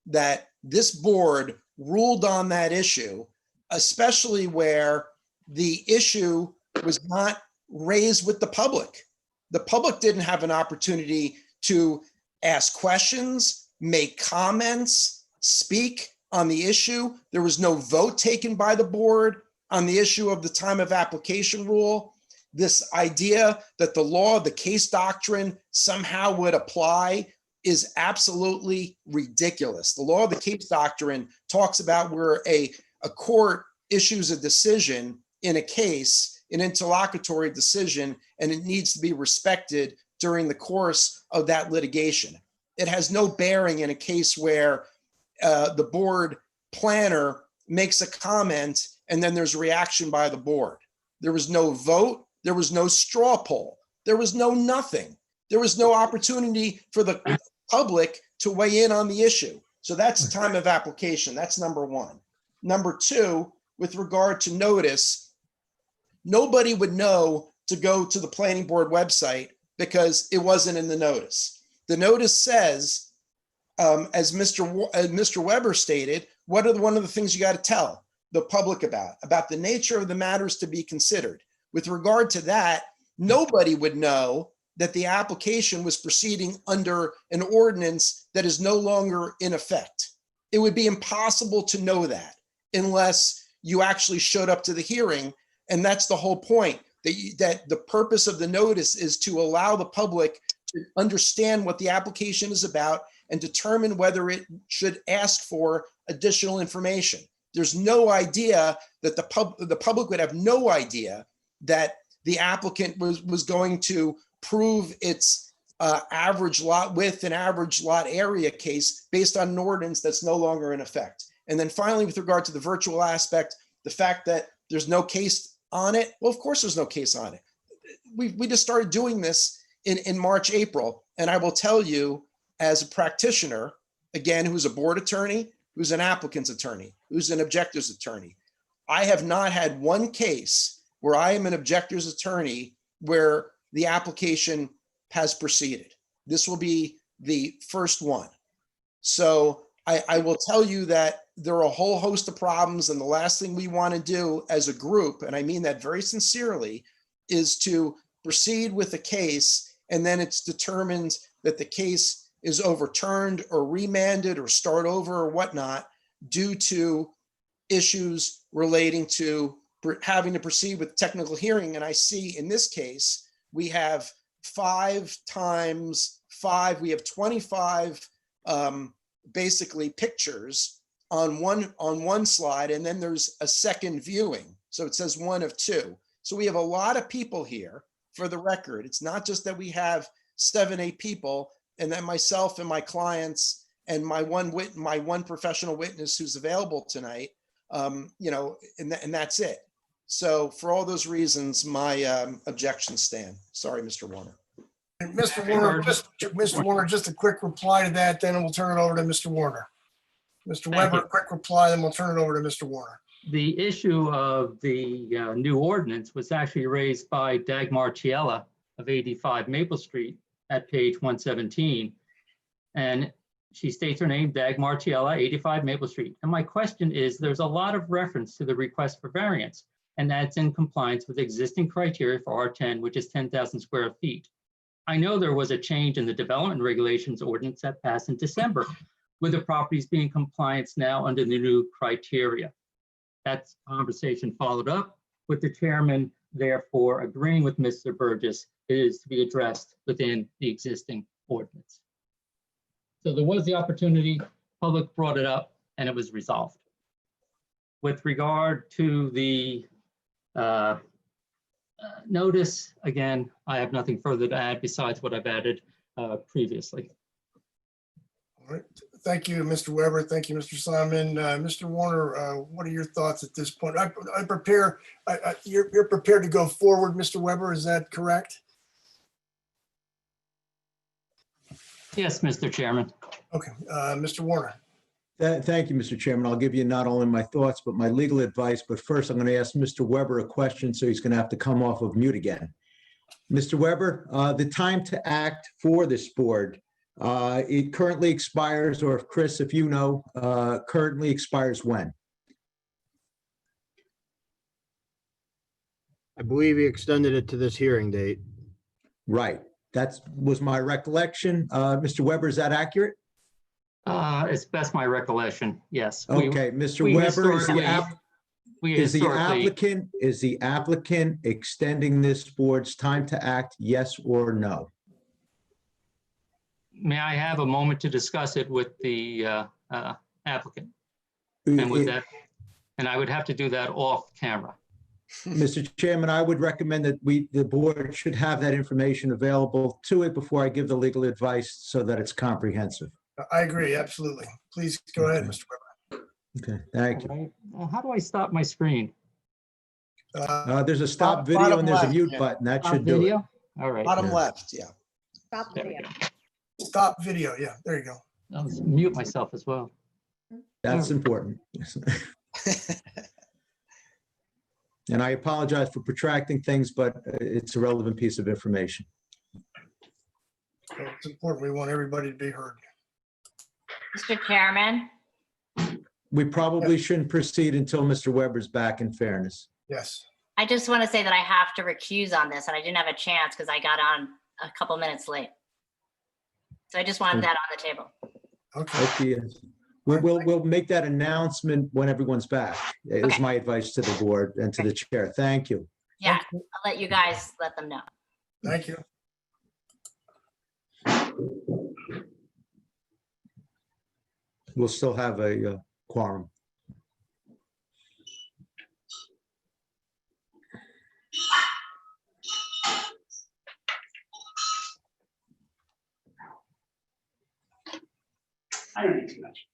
Speaker 6: that this board ruled on that issue, especially where the issue was not raised with the public. The public didn't have an opportunity to ask questions, make comments, speak on the issue. There was no vote taken by the board on the issue of the time of application rule. This idea that the law, the case doctrine somehow would apply is absolutely ridiculous. The law of the case doctrine talks about where a court issues a decision in a case, an interlocutory decision, and it needs to be respected during the course of that litigation. It has no bearing in a case where the board planner makes a comment and then there's reaction by the board. There was no vote. There was no straw poll. There was no nothing. There was no opportunity for the public to weigh in on the issue. So that's time of application. That's number 1. Number 2, with regard to notice, nobody would know to go to the planning board website because it wasn't in the notice. The notice says, as Mr. Weber stated, what are one of the things you got to tell the public about the nature of the matters to be considered. With regard to that, nobody would know that the application was proceeding under an ordinance that is no longer in effect. It would be impossible to know that unless you actually showed up to the hearing. And that's the whole point, that the purpose of the notice is to allow the public to understand what the application is about and determine whether it should ask for additional information. There's no idea that the public would have no idea that the applicant was going to prove its average lot width and average lot area case based on an ordinance that's no longer in effect. And then finally, with regard to the virtual aspect, the fact that there's no case on it, well, of course there's no case on it. We just started doing this in March, April. And I will tell you, as a practitioner, again, who's a board attorney, who's an applicant's attorney, who's an objector's attorney, I have not had one case where I am an objector's attorney where the application has proceeded. This will be the first one. So I will tell you that there are a whole host of problems, and the last thing we want to do as a group, and I mean that very sincerely, is to proceed with a case and then it's determined that the case is overturned or remanded or start over or whatnot due to issues relating to having to proceed with technical hearing. And I see in this case, we have 5 times 5, we have 25 basically pictures on one slide, and then there's a second viewing. So it says 1 of 2. So we have a lot of people here. For the record, it's not just that we have 7, 8 people, and then myself and my clients and my one professional witness who's available tonight, and that's it. So for all those reasons, my objections stand. Sorry, Mr. Warner.
Speaker 1: And Mr. Warner, just a quick reply to that, then we'll turn it over to Mr. Warner. Mr. Weber, a quick reply, then we'll turn it over to Mr. Warner.
Speaker 3: The issue of the new ordinance was actually raised by Dagmar Chiella of 85 Maple Street at page 117. And she states her name, Dagmar Chiella, 85 Maple Street. And my question is, there's a lot of reference to the request for variance, and that's in compliance with existing criteria for R10, which is 10,000 square feet. I know there was a change in the development regulations ordinance that passed in December, with the properties being in compliance now under the new criteria. That conversation followed up with the chairman, therefore agreeing with Mr. Burgess, it is to be addressed within the existing ordinance. So there was the opportunity, public brought it up, and it was resolved. With regard to the notice, again, I have nothing further to add besides what I've added previously.
Speaker 1: All right. Thank you, Mr. Weber. Thank you, Mr. Simon. Mr. Warner, what are your thoughts at this point? You're prepared to go forward, Mr. Weber, is that correct?
Speaker 3: Yes, Mr. Chairman.
Speaker 1: Okay, Mr. Warner.
Speaker 10: Thank you, Mr. Chairman. I'll give you not only my thoughts, but my legal advice. But first, I'm going to ask Mr. Weber a question, so he's going to have to come off of mute again. Mr. Weber, the time to act for this board, it currently expires, or if Chris, if you know, currently expires when?
Speaker 5: I believe he extended it to this hearing date.
Speaker 10: Right. That was my recollection. Mr. Weber, is that accurate?
Speaker 3: It's best my recollection, yes. We-
Speaker 10: Okay, Mr.
Speaker 3: we
Speaker 10: Weber, is
Speaker 3: historically- we
Speaker 10: is the
Speaker 3: historically-
Speaker 10: applicant extending this board's time to act, yes or no?
Speaker 3: May I have a moment to discuss it with the applicant? And with that, and I would have to do that off camera.
Speaker 10: Mr. Chairman, I would recommend that the board should have that information available to it before I give the legal advice so that it's comprehensive.
Speaker 1: I agree, absolutely. Please go ahead, Mr.
Speaker 10: Okay, thank you.
Speaker 3: All right. How do I stop my screen?
Speaker 1: Weber.
Speaker 10: There's a stop video
Speaker 6: Bottom
Speaker 10: and there's a
Speaker 6: left,
Speaker 10: mute
Speaker 6: yeah.
Speaker 10: button. That
Speaker 3: Stop
Speaker 10: should do it.
Speaker 3: video? All right.
Speaker 6: Bottom
Speaker 10: Yeah.
Speaker 6: left, yeah.
Speaker 8: Stop
Speaker 3: There we
Speaker 8: video.
Speaker 3: go.
Speaker 1: Stop video, yeah, there you go.
Speaker 3: I'll mute myself as well.
Speaker 10: That's important. And I apologize for protracting things, but it's a relevant piece of information.
Speaker 1: So it's important, we want everybody to be heard.
Speaker 8: Mr. Chairman,
Speaker 10: We probably shouldn't proceed until Mr. Weber's back, in fairness.
Speaker 1: Yes.
Speaker 8: I just want to say that I have to recuse on this, and I didn't have a chance because I got on a couple minutes late. So I just wanted that on the table.
Speaker 1: Okay,
Speaker 10: Okay. We'll make that announcement when everyone's back. It was my advice to the board and to the chair. Thank you.
Speaker 8: Yeah, I'll let you guys let them know.
Speaker 1: thank you.
Speaker 10: We'll still have a quorum.
Speaker 9: I don't need too much.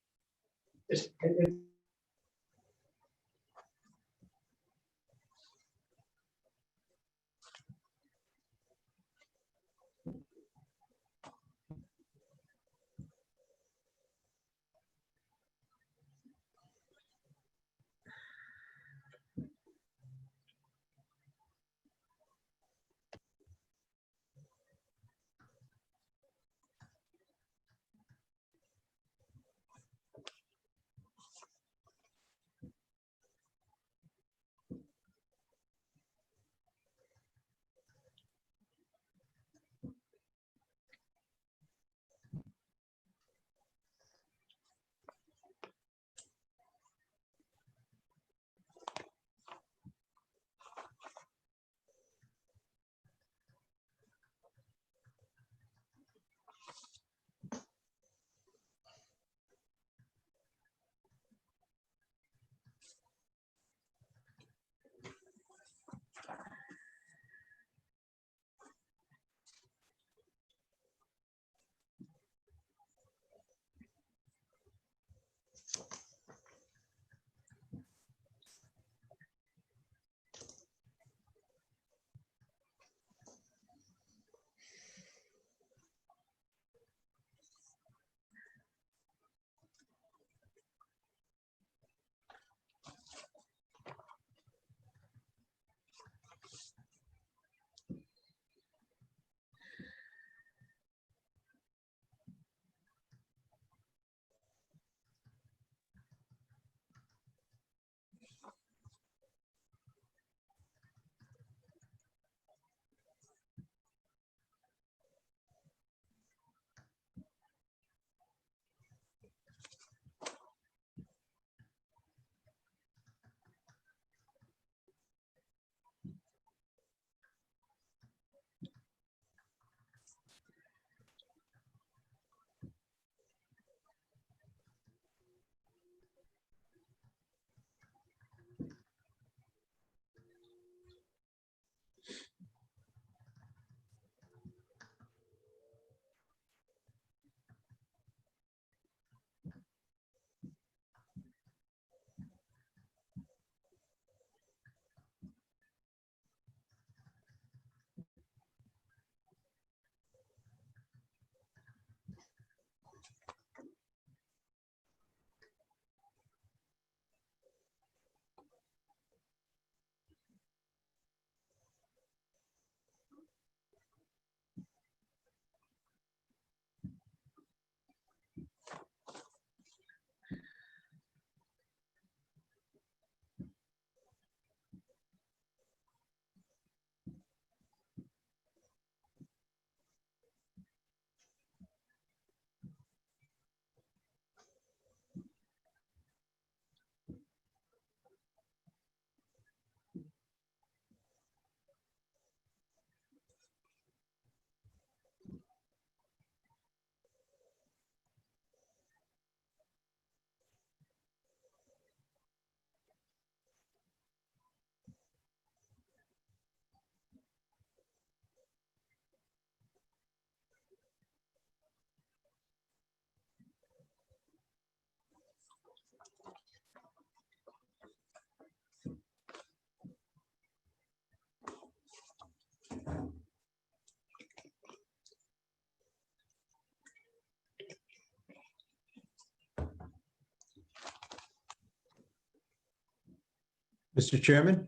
Speaker 10: Mr. Chairman?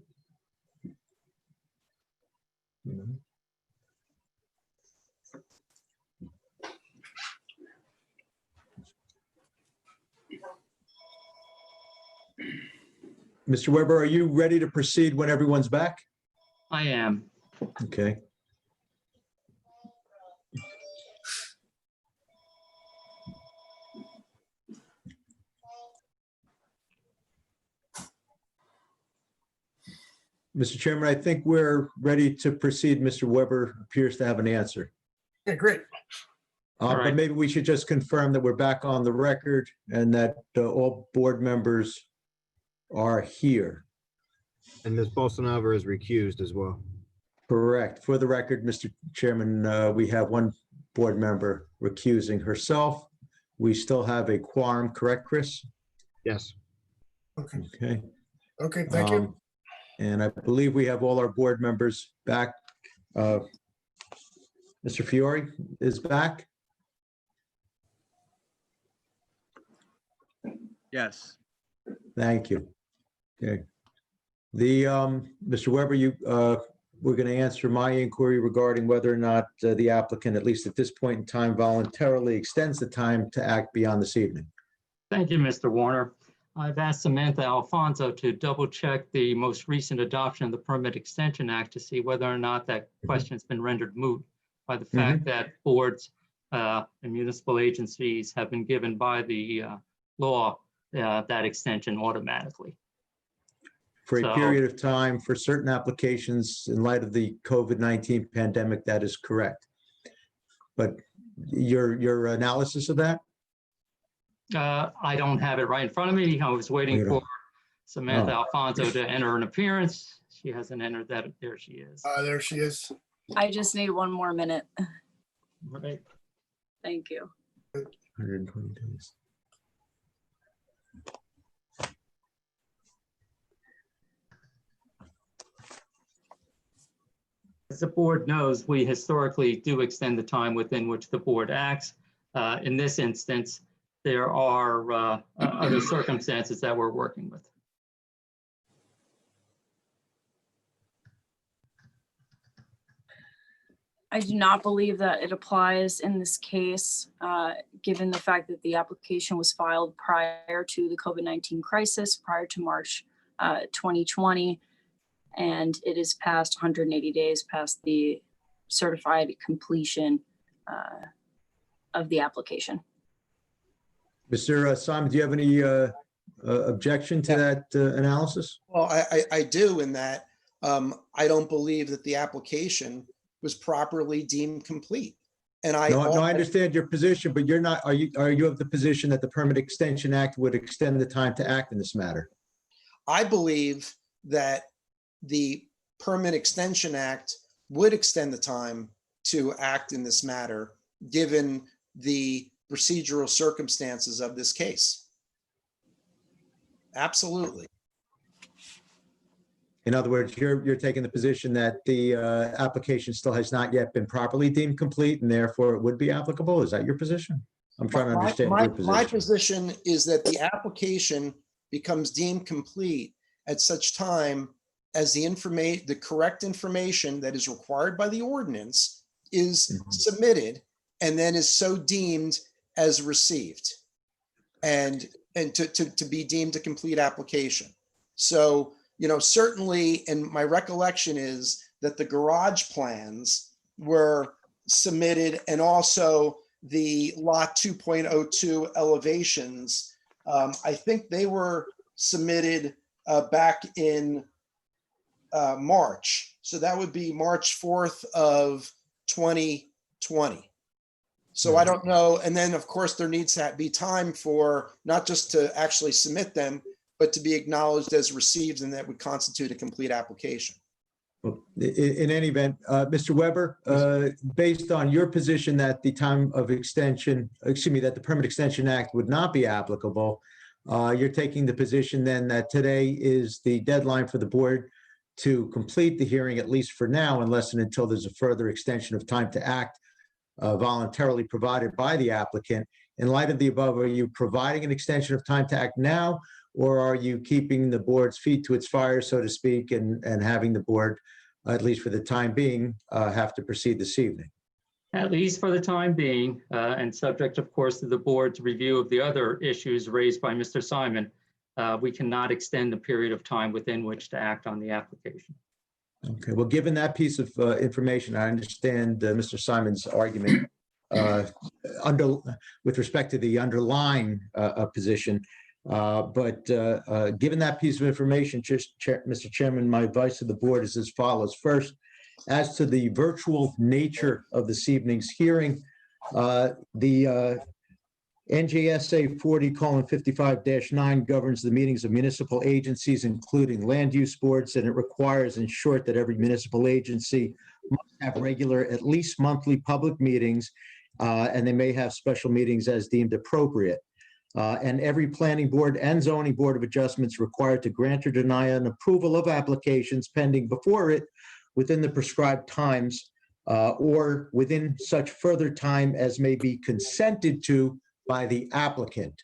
Speaker 10: Mr. Weber, are you ready to proceed when everyone's back?
Speaker 3: I am.
Speaker 10: Okay. Mr. Chairman, I think we're ready to proceed. Mr. Weber appears to have an answer.
Speaker 1: Okay, great.
Speaker 3: All right.
Speaker 10: But maybe we should just confirm that we're back on the record and that all board members are here.
Speaker 5: And Ms. Bolsonaro is recused as well.
Speaker 10: Correct. For the record, Mr. Chairman, we have one board member recusing herself. We still have a quorum, correct, Chris?
Speaker 5: Yes.
Speaker 1: Okay,
Speaker 10: Okay.
Speaker 1: okay, thank you.
Speaker 10: And I believe we have all our board members back. Mr. Fiore is back.
Speaker 9: Yes.
Speaker 10: Thank you. Okay. Mr. Weber, we're going to answer my inquiry regarding whether or not the applicant, at least at this point in time, voluntarily extends the time to act beyond this evening.
Speaker 3: Thank you, Mr. Warner. I've asked Samantha Alfonso to double check the most recent adoption of the Permit Extension Act to see whether or not that question has been rendered moot by the fact that boards and municipal agencies have been given by the law that extension automatically.
Speaker 10: For a
Speaker 3: So-
Speaker 10: period of time, for certain applications in light of the COVID-19 pandemic, that is correct. But your analysis of that?
Speaker 3: I don't have it right in front of me. I was waiting
Speaker 10: You don't?
Speaker 3: for Samantha
Speaker 10: Oh.
Speaker 3: Alfonso to enter an appearance. She hasn't entered that. There she is.
Speaker 1: There she is.
Speaker 11: I just need one more minute.
Speaker 3: Right.
Speaker 11: Thank you.
Speaker 10: 120 days.
Speaker 3: As the board knows, we historically do extend the time within which the board acts. In this instance, there are other circumstances that we're working with.
Speaker 11: I do not believe that it applies in this case, given the fact that the application was filed prior to the COVID-19 crisis, prior to March 2020, and it is past 180 days past the certified completion of the application.
Speaker 10: Mr. Simon, do you have any objection to that analysis?
Speaker 6: Well, I do in that I don't believe that the application was properly deemed complete. And I
Speaker 10: No, I understand your position, but you're not, are you of the position that the Permit Extension Act would extend the time to act in this matter?
Speaker 6: I believe that the Permit Extension Act would extend the time to act in this matter, given the procedural circumstances of this case. Absolutely.
Speaker 10: In other words, you're taking the position that the application still has not yet been properly deemed complete and therefore it would be applicable? Is that your position? I'm trying to understand your position.
Speaker 6: My position is that the application becomes deemed complete at such time as the correct information that is required by the ordinance is submitted and then is so deemed as received and to be deemed a complete application. So, certainly, and my recollection is that the garage plans were submitted and also the lot 2.02 elevations. I think they were submitted back in March. So that would be March 4th of 2020. So I don't know. And then of course there needs to be time for not just to actually submit them, but to be acknowledged as received, and that would constitute a complete application.
Speaker 10: Well, in any event, Mr. Weber, based on your position that the time of extension, that the Permit Extension Act would not be applicable, you're taking the position then that today is the deadline for the board to complete the hearing, at least for now, unless and until there's a further extension of time to act voluntarily provided by the applicant. in light of the above, are you providing an extension of time to act now, or are you keeping the board's feet to its fire, so to speak, and having the board, at least for the time being, have to proceed this evening?
Speaker 3: At least for the time being, and subject, of course, to the board's review of the other issues raised by Mr. Simon, we cannot extend the period of time within which to act on the application.
Speaker 10: Okay, well, given that piece of information, I understand Mr. Simon's argument with respect to the underlying position. But given that piece of information, Mr. Chairman, my advice to the board is as follows. First, as to the virtual nature of this evening's hearing, the NJSA 40:55-9 governs the meetings of municipal agencies, including land use boards, and it requires, in short, that every municipal agency must have regular, at least monthly public meetings, and they may have special meetings as deemed appropriate. And every planning board and zoning board of adjustments required to grant or deny an approval of applications pending before it within the prescribed times or within such further time as may be consented to by the applicant.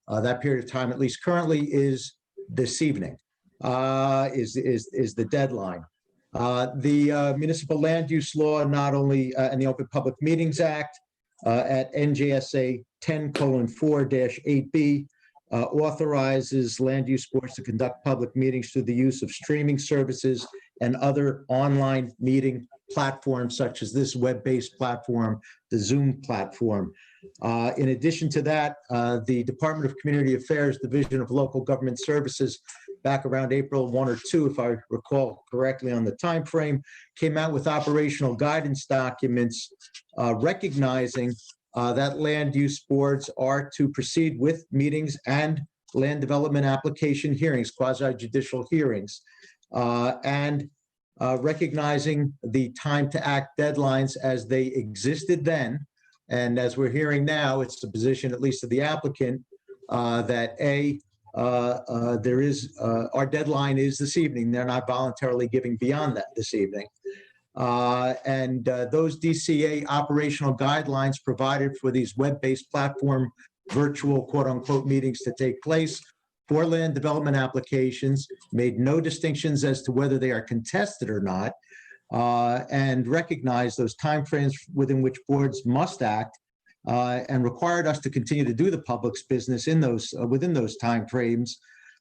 Speaker 10: That period of time, at least currently, is this evening, is the deadline. The Municipal Land Use Law, not only, and the Open Public Meetings Act at NJSA 10:4-8B authorizes land use boards to conduct public meetings through the use of streaming services and other online meeting platforms such as this web-based platform, the Zoom platform. In addition to that, the Department of Community Affairs Division of Local Government Services, back around April 1 or 2, if I recall correctly on the time frame, came out with operational guidance documents recognizing that land use boards are to proceed with meetings and land development application hearings, quasi-judicial hearings, and recognizing the time to act deadlines as they existed then. And as we're hearing now, it's the position, at least of the applicant, that there is, our deadline is this evening. They're not voluntarily giving beyond that this evening. And those DCA operational guidelines provided for these web-based platform virtual quote-unquote meetings to take place for land development applications, made no distinctions as to whether they are contested or not, and recognized those timeframes within which boards must act, and required us to continue to do the public's business in those within those timeframes,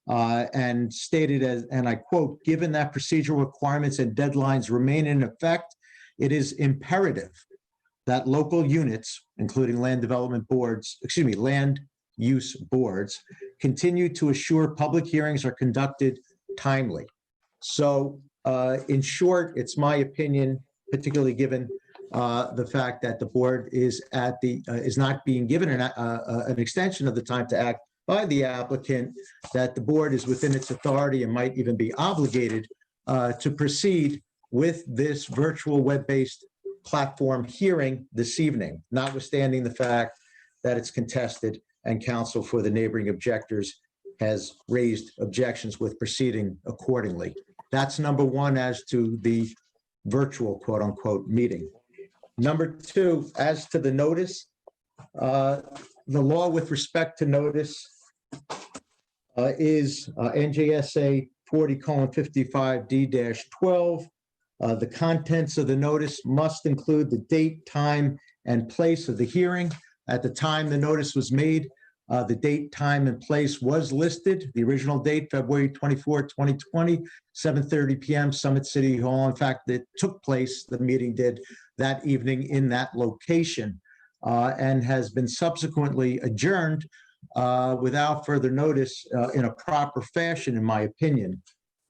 Speaker 10: and stated as, and I quote, "Given that procedural requirements and deadlines remain in effect, it is imperative that local units, including land development boards, land use boards, continue to assure public hearings are conducted timely." So in short, it's my opinion, particularly given the fact that the board is not being given an extension of the time to act by the applicant, that the board is within its authority and might even be obligated to proceed with this virtual web-based platform hearing this evening, notwithstanding the fact that it's contested and counsel for the neighboring objectors has raised objections with proceeding accordingly. That's number one as to the virtual quote-unquote meeting. Number two, as to the notice, the law with respect to notice is NJSA 40:55D-12. The contents of the notice must include the date, time, and place of the hearing. At the time the notice was made, the date, time, and place was listed. The original date, February 24, 2020, 7:30 p.m., Summit City Hall. In fact, it took place, the meeting did, that evening in that location, and has been subsequently adjourned without further notice in a proper fashion, in my opinion.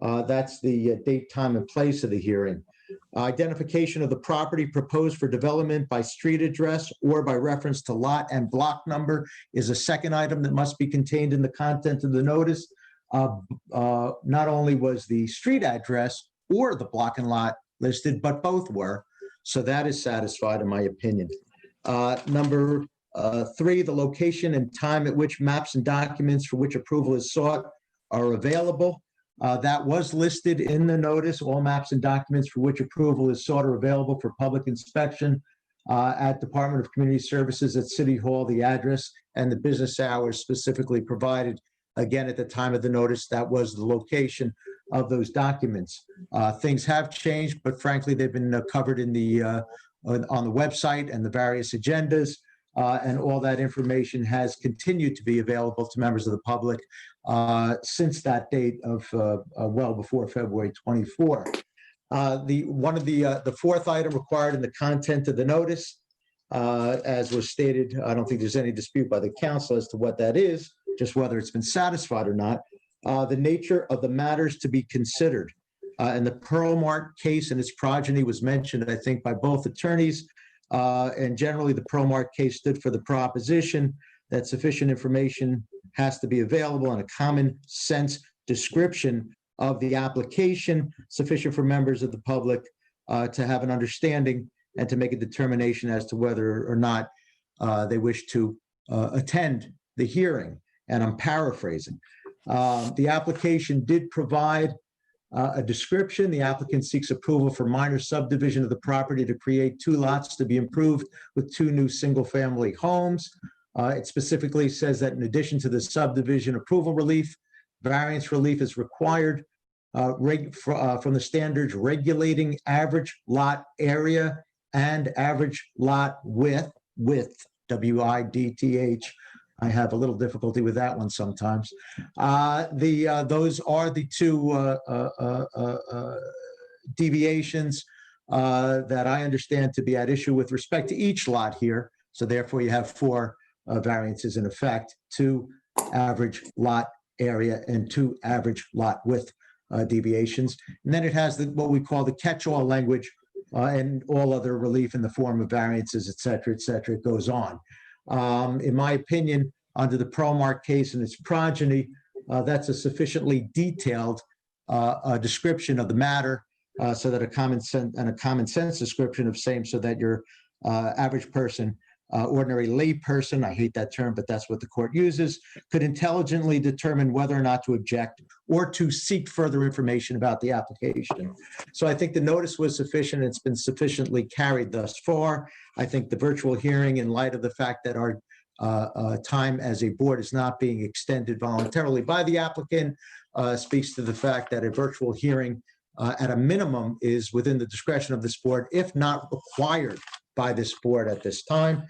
Speaker 10: That's the date, time, and place of the hearing. Identification of the property proposed for development by street address or by reference to lot and block number is a second item that must be contained in the content of the notice. Not only was the street address or the block and lot listed, but both were. So that is satisfied, in my opinion. Number three, the location and time at which maps and documents for which approval is sought are available. That was listed in the notice. All maps and documents for which approval is sought are available for public inspection at Department of Community Services at City Hall, the address and the business hours specifically provided. Again, at the time of the notice, that was the location of those documents. Things have changed, but frankly, they've been covered in the on the website and the various agendas, and all that information has continued to be available to members of the public since that date of well before February 24. The fourth item required in the content of the notice, as was stated, I don't think there's any dispute by the council as to what that is, just whether it's been satisfied or not. The nature of the matters to be considered. And the Pearlmark case and its progeny was mentioned, I think, by both attorneys. And generally, the Pearlmark case stood for the proposition that sufficient information has to be available and a common sense description of the application, sufficient for members of the public to have an understanding and to make a determination as to whether or not they wish to attend the hearing. And I'm paraphrasing. The application did provide a description. The applicant seeks approval for minor subdivision of the property to create 2 lots to be improved with 2 new single-family homes. It specifically says that in addition to the subdivision approval relief, variance relief is required from the standards regulating average lot area and average lot width, W-I-D-T-H. I have a little difficulty with that one sometimes. Those are the 2 deviations that I understand to be at issue with respect to each lot here. So therefore, you have 4 variances in effect: 2 average lot area and 2 average lot width deviations. And then it has what we call the catch-all language and all other relief in the form of variances, et cetera, it goes on. In my opinion, under the Pearlmark case and its progeny, that's a sufficiently detailed description of the matter, so that a common sense description of same, so that your average person, ordinary lay person, I hate that term, but that's what the court uses, could intelligently determine whether or not to object or to seek further information about the application. So I think the notice was sufficient. It's been sufficiently carried thus far. I think the virtual hearing, in light of the fact that our time as a board is not being extended voluntarily by the applicant, speaks to the fact that a virtual hearing at a minimum is within the discretion of this board, if not required by this board at this time.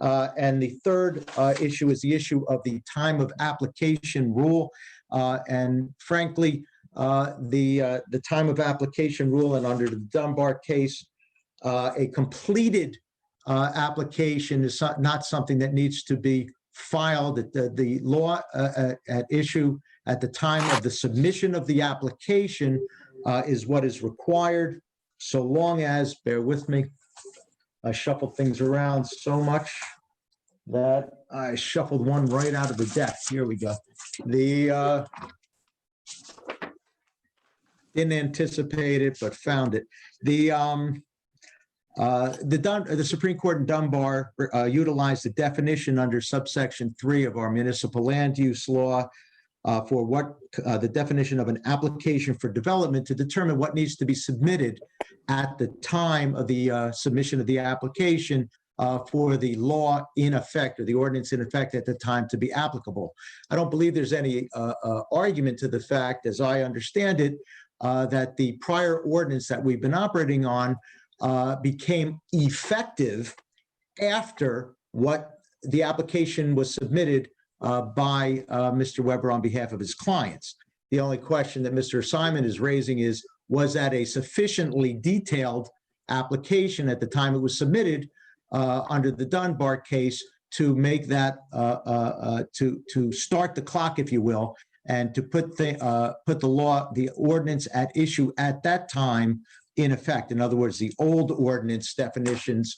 Speaker 10: And the third issue is the issue of the time of application rule. And frankly, the time of application rule, and under the Dunbar case, a completed application is not something that needs to be filed. The law at issue at the time of the submission of the application is what is required, so long as, bear with me, I shuffled things around so much that I shuffled one right out of the deck. Here we go. Didn't anticipate it, but found it. The Supreme Court in Dunbar utilized the definition under subsection 3 of our municipal land use law for what the definition of an application for development to determine what needs to be submitted at the time of the submission of the application for the law in effect, or the ordinance in effect at the time, to be applicable. I don't believe there's any argument to the fact, as I understand it, that the prior ordinance that we've been operating on became effective after what the application was submitted by Mr. Weber on behalf of his clients. The only question that Mr. Simon is raising is, was that a sufficiently detailed application at the time it was submitted under the Dunbar case to make that, to start the clock, if you will, and to put the ordinance at issue at that time in effect. In other words, the old ordinance definitions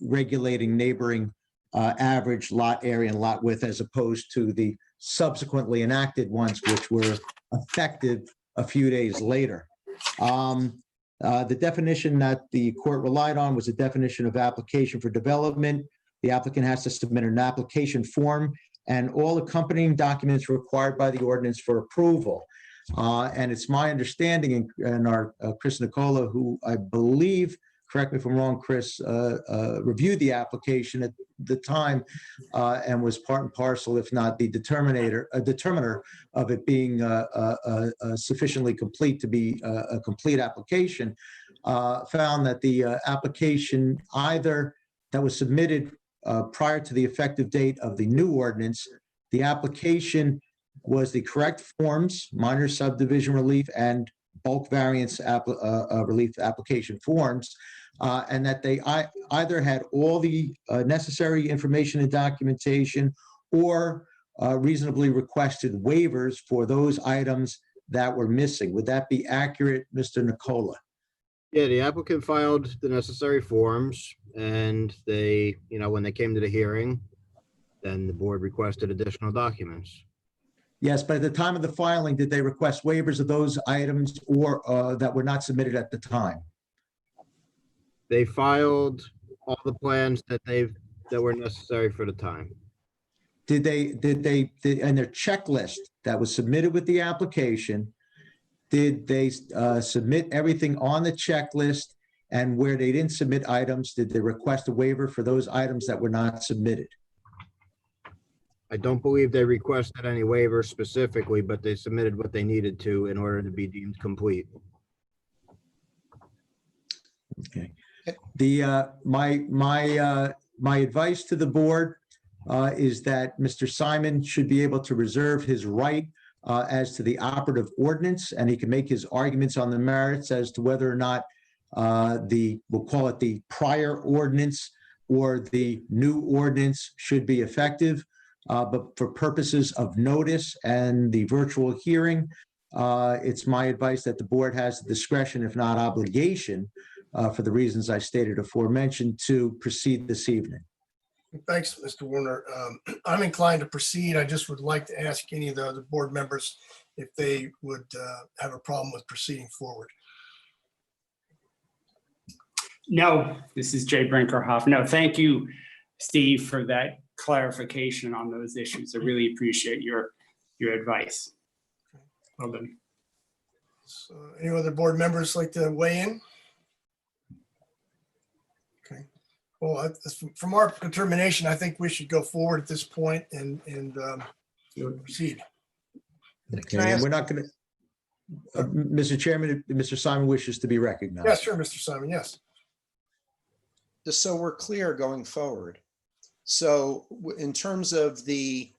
Speaker 10: regulating neighboring average lot area and lot width, as opposed to the subsequently enacted ones, which were effective a few days later. The definition that the court relied on was a definition of application for development. The applicant has to submit an application form and all accompanying documents required by the ordinance for approval. And it's my understanding, and our Chris Nicola, who I believe, correct me if I'm wrong, Chris, reviewed the application at the time and was part and parcel, if not the determiner of it being sufficiently complete to be a complete application, found that the application either that was submitted prior to the effective date of the new ordinance, the application was the correct forms, minor subdivision relief and bulk variance relief application forms, and that they either had all the necessary information and documentation or reasonably requested waivers for those items that were missing. Would that be accurate, Mr. Nicola?
Speaker 5: Yeah, the applicant filed the necessary forms and they, when they came to the hearing, then the board requested additional documents.
Speaker 10: Yes, but at the time of the filing, did they request waivers of those items or that were not submitted at the time?
Speaker 5: They filed all the plans that were necessary for the time.
Speaker 10: Did they, in their checklist that was submitted with the application, did they submit everything on the checklist? And where they didn't submit items, did they request a waiver for those items that were not submitted?
Speaker 5: I don't believe they requested any waiver specifically, but they submitted what they needed to in order to be deemed complete.
Speaker 10: Okay. My advice to the board is that Mr. Simon should be able to reserve his right as to the operative ordinance, and he can make his arguments on the merits as to whether or not we'll call it the prior ordinance or the new ordinance should be effective. But for purposes of notice and the virtual hearing, it's my advice that the board has the discretion, if not obligation, for the reasons I stated aforementioned, to proceed this evening.
Speaker 1: Thanks, Mr. Warner. I'm inclined to proceed. I just would like to ask any of the other board members if they would have a problem with proceeding forward.
Speaker 12: No, this is Jay Brinkerhoff. No, thank you, Steve, for that clarification on those issues. I really appreciate your advice. Well done.
Speaker 1: So any other board members like to weigh in? Okay. Well, from our determination, I think we should go forward at this point and proceed.
Speaker 10: Okay, and we're not going to, Mr. Chairman, Mr. Simon wishes to be recognized.
Speaker 1: Yes, sure, Mr. Simon, yes.
Speaker 6: Just so we're clear going forward. So in terms of the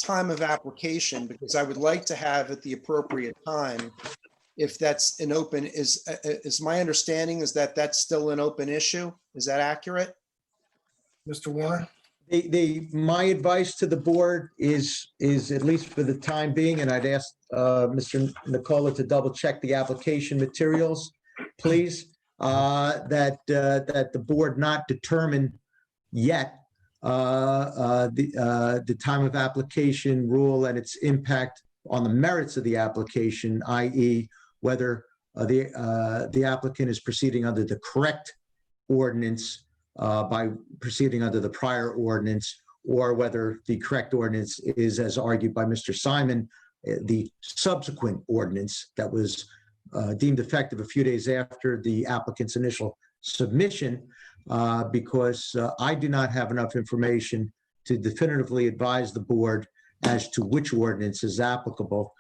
Speaker 6: time of application, because I would like to have at the appropriate time, if that's an open, is my understanding is that that's still an open issue? Is that accurate? Mr. Warner?
Speaker 10: My advice to the board is at least for the time being, and I'd ask Mr. Nicola to double check the application materials, please, that the board not determine yet the time of application rule and its impact on the merits of the application, i.e. whether the applicant is proceeding under the correct ordinance by proceeding under the prior ordinance, or whether the correct ordinance is, as argued by Mr. Simon, the subsequent ordinance that was deemed effective a few days after the applicant's initial submission, because I do not have enough information to definitively advise the board as to which ordinance is applicable,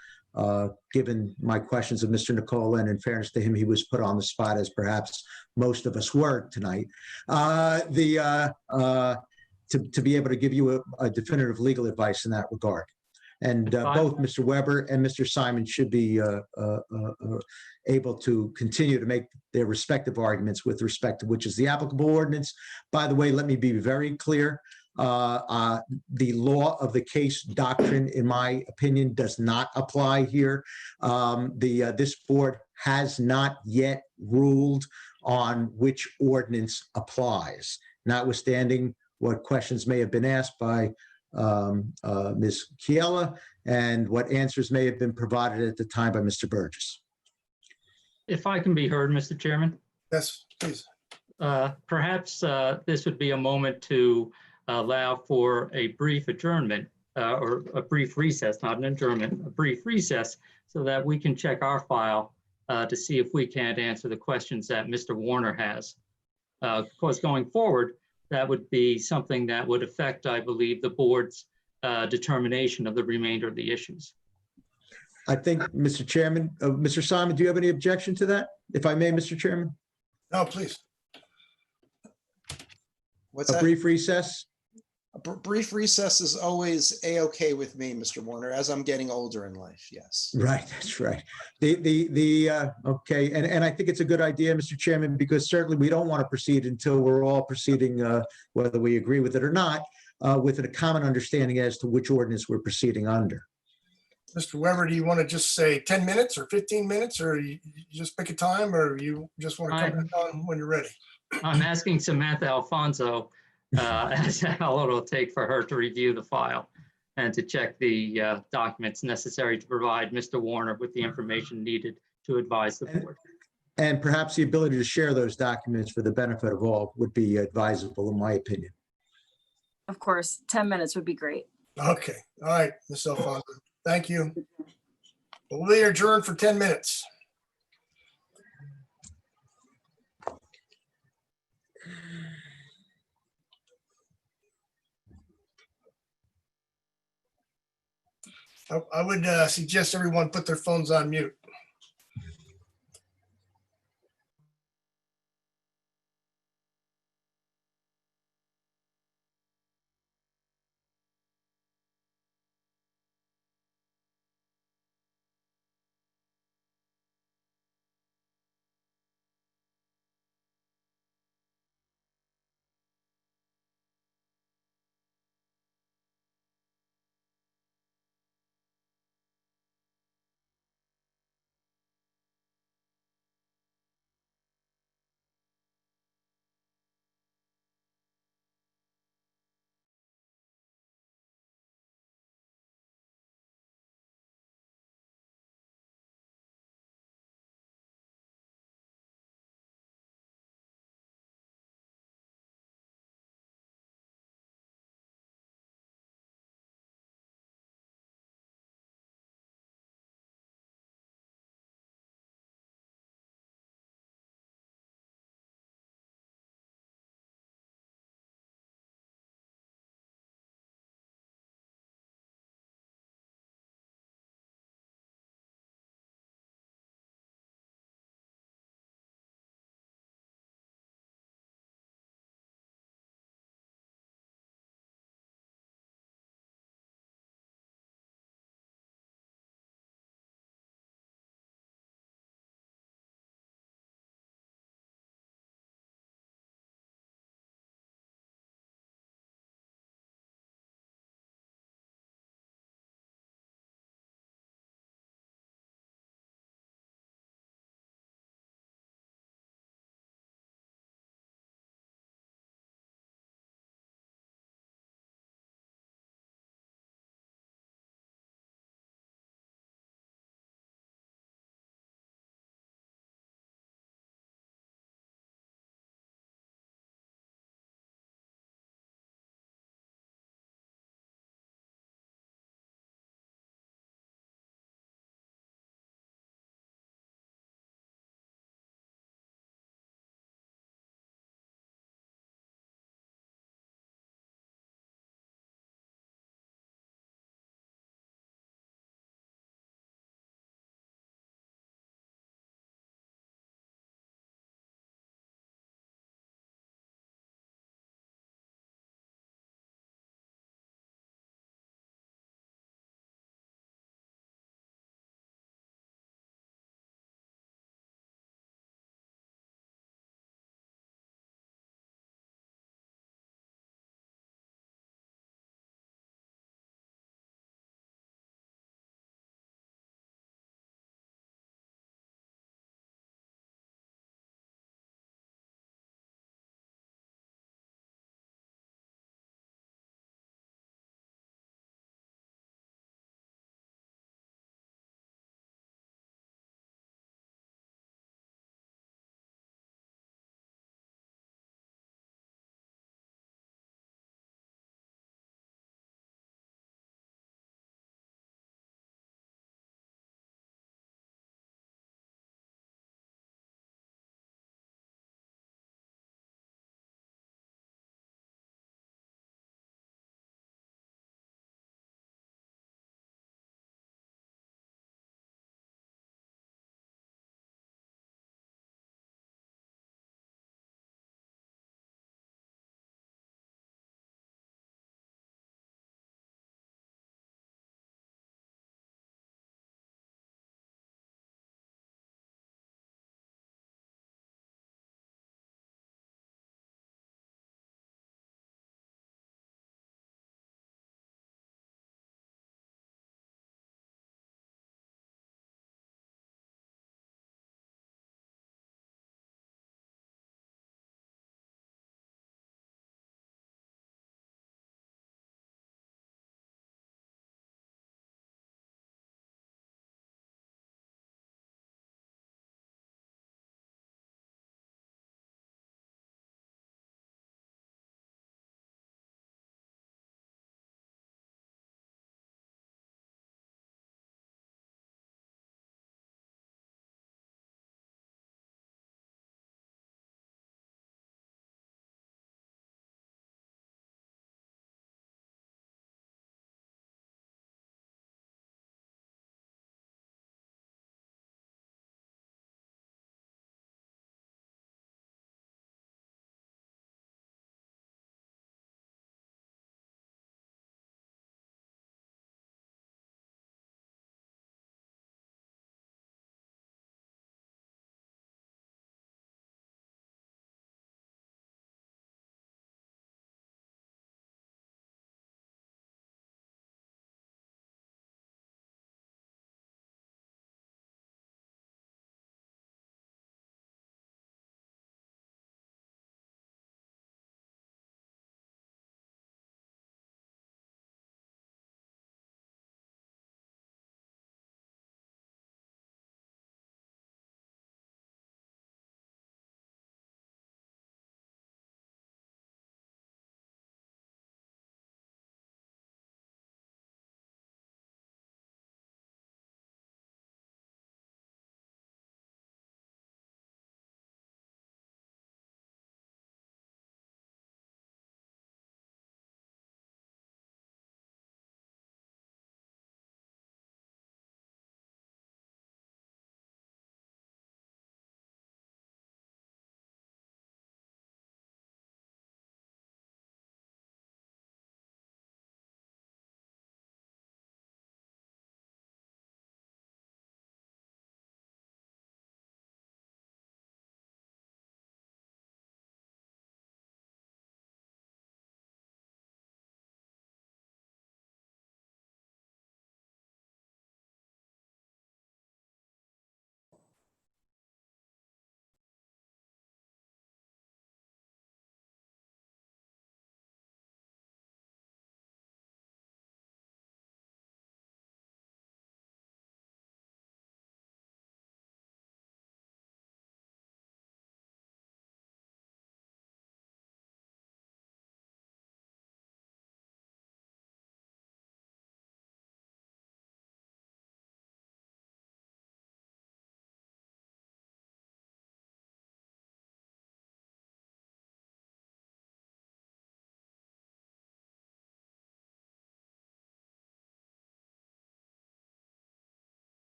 Speaker 10: given my questions of Mr. Nicola, and in fairness to him, he was put on the spot, as perhaps most of us were tonight, to be able to give you a definitive legal advice in that regard. And both Mr. Weber and Mr. Simon should be able to continue to make their respective arguments with respect to which is the applicable ordinance. By the way, let me be very clear. The law of the case doctrine, in my opinion, does not apply here. This board has not yet ruled on which ordinance applies, notwithstanding what questions may have been asked by Ms. Kiela and what answers may have been provided at the time by Mr. Burgess.
Speaker 3: If I can be heard, Mr. Chairman?
Speaker 1: Yes, please.
Speaker 3: Perhaps this would be a moment to allow for a brief adjournment or a brief recess, not an adjournment, a brief recess, so that we can check our file to see if we can't answer the questions that Mr. Warner has Because going forward, that would be something that would affect, I believe, the board's determination of the remainder of the issues.
Speaker 10: I think, Mr. Chairman, Mr. Simon, do you have any objection to that? If I may, Mr. Chairman,
Speaker 1: No, please.
Speaker 6: What's
Speaker 10: a
Speaker 6: that?
Speaker 10: brief recess?
Speaker 6: A brief recess is always a-okay with me, Mr. Warner, as I'm getting older in life, yes.
Speaker 10: Right, that's right. Okay, and I think it's a good idea, Mr. Chairman, because certainly we don't want to proceed until we're all proceeding, whether we agree with it or not, with a common understanding as to which ordinance we're proceeding under.
Speaker 1: Mr. Weber, do you want to just say 10 minutes or 15 minutes, or you just pick a time, or you just want to come back on when you're ready?
Speaker 3: I'm asking Samantha Alfonso as to how long it'll take for her to review the file and to check the documents necessary to provide Mr. Warner with the information needed to advise the board.
Speaker 10: And perhaps the ability to share those documents for the benefit of all would be advisable, in my opinion.
Speaker 11: Of course, 10 minutes would be great.
Speaker 1: Okay, all right, Ms. Alfonso, thank you. We'll be adjourned for 10 minutes. I would suggest everyone put their phones on mute.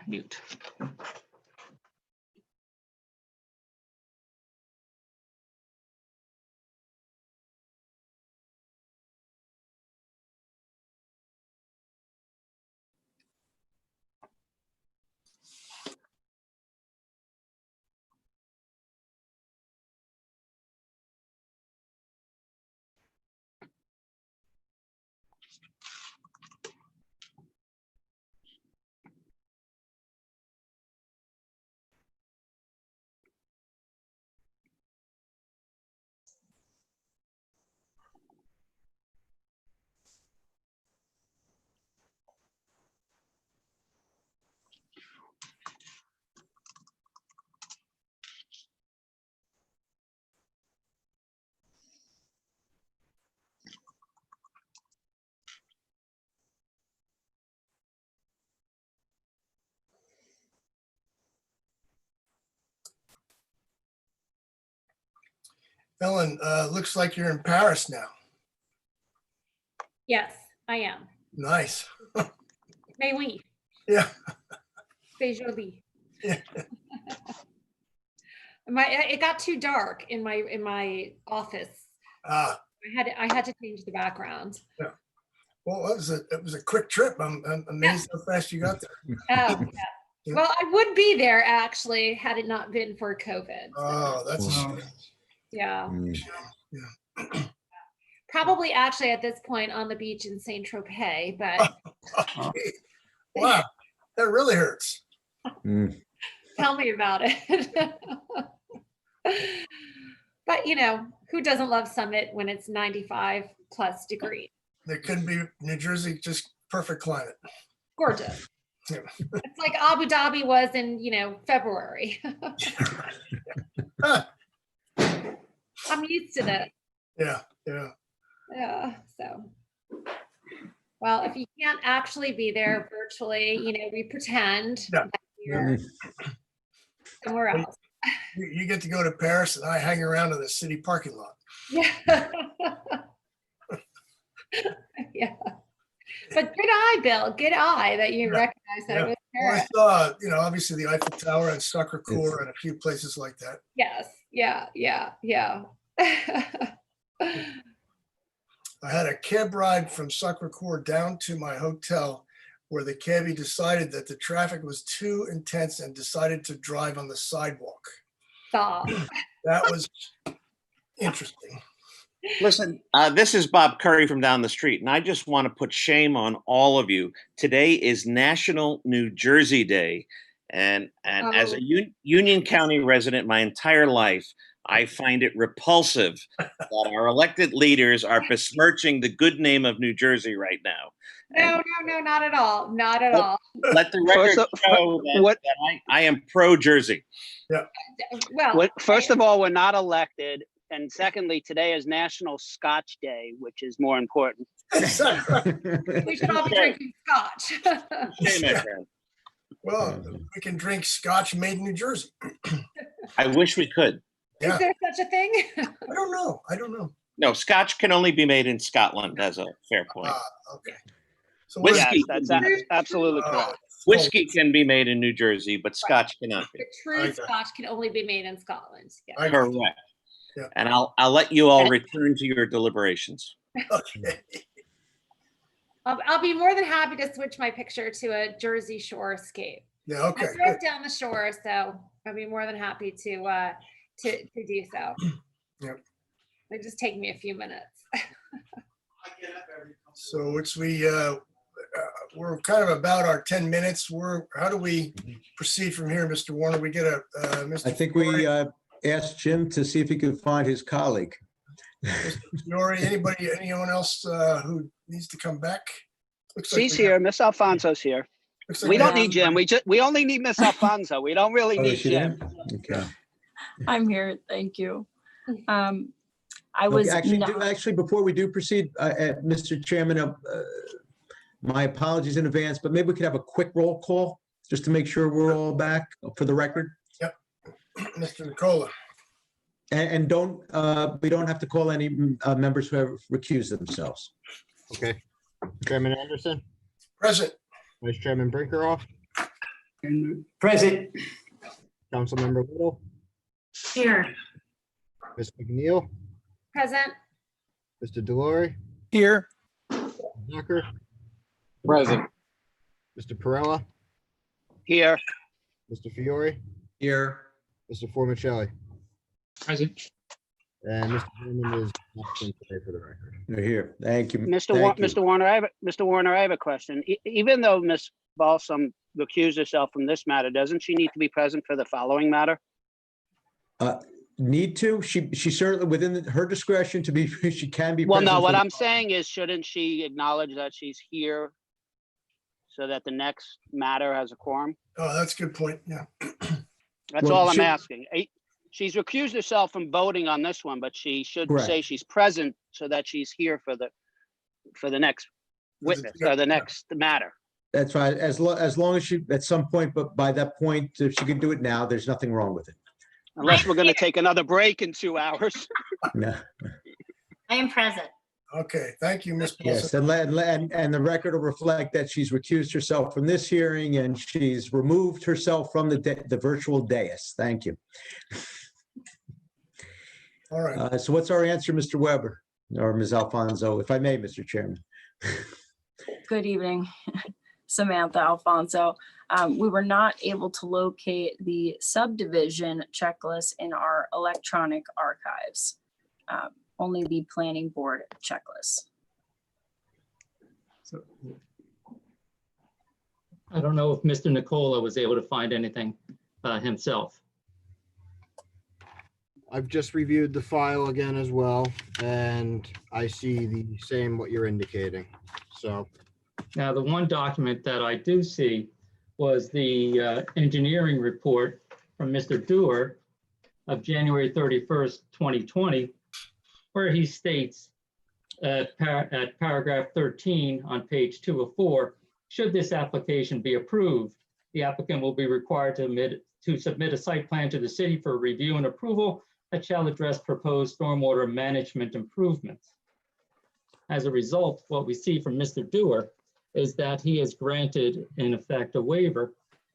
Speaker 13: mute.
Speaker 1: Ellen, looks like you're in Paris now.
Speaker 14: Yes, I am.
Speaker 1: Nice.
Speaker 14: Mais oui,
Speaker 1: Yeah.
Speaker 14: c'est joli.
Speaker 1: Yeah.
Speaker 14: It got too dark in my office.
Speaker 1: Ah,
Speaker 14: I had to change the background.
Speaker 1: yeah. Well, it was a quick trip. I'm amazed how fast you got there.
Speaker 14: Yeah. Well, I would be there actually had it not been for COVID.
Speaker 1: Oh, that's a shame.
Speaker 14: Yeah.
Speaker 1: Yeah.
Speaker 14: Probably actually at this point on the beach in Saint Tropez, but
Speaker 1: Okay. Wow, that really hurts.
Speaker 14: tell me about it. But you know, who doesn't love Summit when it's 95 plus degrees?
Speaker 1: There couldn't be New Jersey, just perfect climate.
Speaker 14: Gorgeous.
Speaker 1: Yeah.
Speaker 14: It's like Abu Dhabi was in, February. I'm used to this.
Speaker 1: Yeah, yeah.
Speaker 14: Yeah, so. Well, if you can't actually be there virtually, we pretend
Speaker 1: Yeah.
Speaker 14: that you're somewhere else.
Speaker 1: You get to go to Paris and I hang around in the city parking lot.
Speaker 14: Yeah. Yeah. But good eye, Bill. Good eye that you
Speaker 1: Yeah.
Speaker 14: recognize that
Speaker 1: Yeah.
Speaker 14: it was
Speaker 1: Well, I
Speaker 14: Paris.
Speaker 1: saw, obviously the Eiffel Tower and Sacre Coeur and a few places like that.
Speaker 14: Yes. Yeah.
Speaker 1: I had a cab ride from Sacre Coeur down to my hotel where the cabbie decided that the traffic was too intense and decided to drive on the sidewalk.
Speaker 14: Stop.
Speaker 1: That was interesting.
Speaker 7: Listen, this is Bob Curry from down the street, and I just want to put shame on all of you. Today is National New Jersey Day, and as a Union County resident my entire life, I find it repulsive that our elected leaders are besmirching the good name of New Jersey right now.
Speaker 14: No, not at all. Not at all.
Speaker 7: Let the record show that I am pro-Jersey.
Speaker 1: Yeah.
Speaker 14: Well,
Speaker 9: First of all, we're not elected. And secondly, today is National Scotch Day, which is more important.
Speaker 14: we should all be drinking Scotch.
Speaker 7: Shame, my friend.
Speaker 1: Well, we can drink Scotch made in New Jersey.
Speaker 7: I wish we could.
Speaker 1: Yeah.
Speaker 14: Is there such a thing?
Speaker 1: I don't know.
Speaker 7: No, Scotch can only be made in Scotland. That's a fair point.
Speaker 1: Okay. So
Speaker 7: Whiskey,
Speaker 9: Yes, that's absolutely correct.
Speaker 7: whiskey can be made in New Jersey, but Scotch cannot be.
Speaker 14: The true Scotch can only be made in Scotland. Yeah.
Speaker 7: Correct.
Speaker 1: Yeah.
Speaker 7: And I'll let you all return to your deliberations.
Speaker 1: Okay.
Speaker 14: I'll be more than happy to switch my picture to a Jersey Shore escape.
Speaker 1: Yeah. Okay.
Speaker 14: I drove down the shore, so I'll be more than happy to do so.
Speaker 1: Yep.
Speaker 14: It just take me a few minutes.
Speaker 1: So we're kind of about our 10 minutes. How do we proceed from here, Mr. Warner? We get Mr.
Speaker 10: I think we asked Jim to see if he could find his colleague.
Speaker 1: Mr. Fiore, anyone else who needs to come back?
Speaker 9: She's here. Miss Alfonso's here. We don't need Jim. We only need Miss Alfonso. We don't really need Jim.
Speaker 10: Okay.
Speaker 11: I'm here. Thank you. I was
Speaker 10: actually, before we do proceed, Mr. Chairman, my apologies in advance, but maybe we could have a quick roll call just to make sure we're all back for the record.
Speaker 1: Yep. Mr. Nicola.
Speaker 10: And we don't have to call any members who have recused themselves.
Speaker 5: Okay. Chairman Anderson,
Speaker 1: Present.
Speaker 5: Vice Chairman Brinkerhoff,
Speaker 12: And present.
Speaker 5: Councilmember Little,
Speaker 4: Here.
Speaker 5: Ms. McNeil,
Speaker 14: Present.
Speaker 5: Mr. Delory,
Speaker 2: Here.
Speaker 5: Zucker,
Speaker 2: Present.
Speaker 5: Mr. Perella,
Speaker 9: Here.
Speaker 5: Mr. Fiore,
Speaker 10: Here.
Speaker 5: Mr. Formicelli,
Speaker 2: Present.
Speaker 5: and Mr. Herman is absent today for the record.
Speaker 10: They're here. Thank you.
Speaker 9: Mr. Warner, I have a question. Even though Ms. Balsam recused herself from this matter, doesn't she need to be present for the following matter?
Speaker 10: Need to? She certainly within her discretion to be. She can be.
Speaker 9: Well, no,
Speaker 10: present
Speaker 9: what
Speaker 10: for the-
Speaker 9: I'm saying is, shouldn't she acknowledge that she's here so that the next matter has a quorum?
Speaker 1: Oh, that's a good point. Yeah.
Speaker 9: That's
Speaker 10: Well,
Speaker 9: all I'm
Speaker 10: she-
Speaker 9: asking. She's recused herself from voting on this one, but she should
Speaker 10: Correct.
Speaker 9: say she's present so that she's here for the next witness or the next matter.
Speaker 10: That's right. As long as she at some point, but by that point, if she can do it now, there's nothing wrong with it.
Speaker 9: Unless we're going to take another break in 2 hours.
Speaker 10: No.
Speaker 8: I am present.
Speaker 1: Okay, thank you, Ms.
Speaker 10: Yes,
Speaker 1: Paulson.
Speaker 10: and the record will reflect that she's recused herself from this hearing and she's removed herself from the virtual dais. Thank you.
Speaker 1: All right.
Speaker 10: So what's our answer, Mr. Weber or Ms. Alfonso, if I may, Mr. Chairman?
Speaker 11: Good evening, Samantha Alfonso. We were not able to locate the subdivision checklist in our electronic archives. Only the planning board checklist.
Speaker 3: So I don't know if Mr. Nicola was able to find anything himself.
Speaker 5: I've just reviewed the file again as well, and I see the same what you're indicating. So,
Speaker 3: Now, the one document that I do see was the engineering report from Mr. Dewar of January 31st, 2020, where he states at paragraph 13 on page 2 of 4, should this application be approved, the applicant will be required to submit a site plan to the city for review and approval that shall address proposed stormwater management improvements. As a result, what we see from Mr. Dewar is that he has granted, in effect, a waiver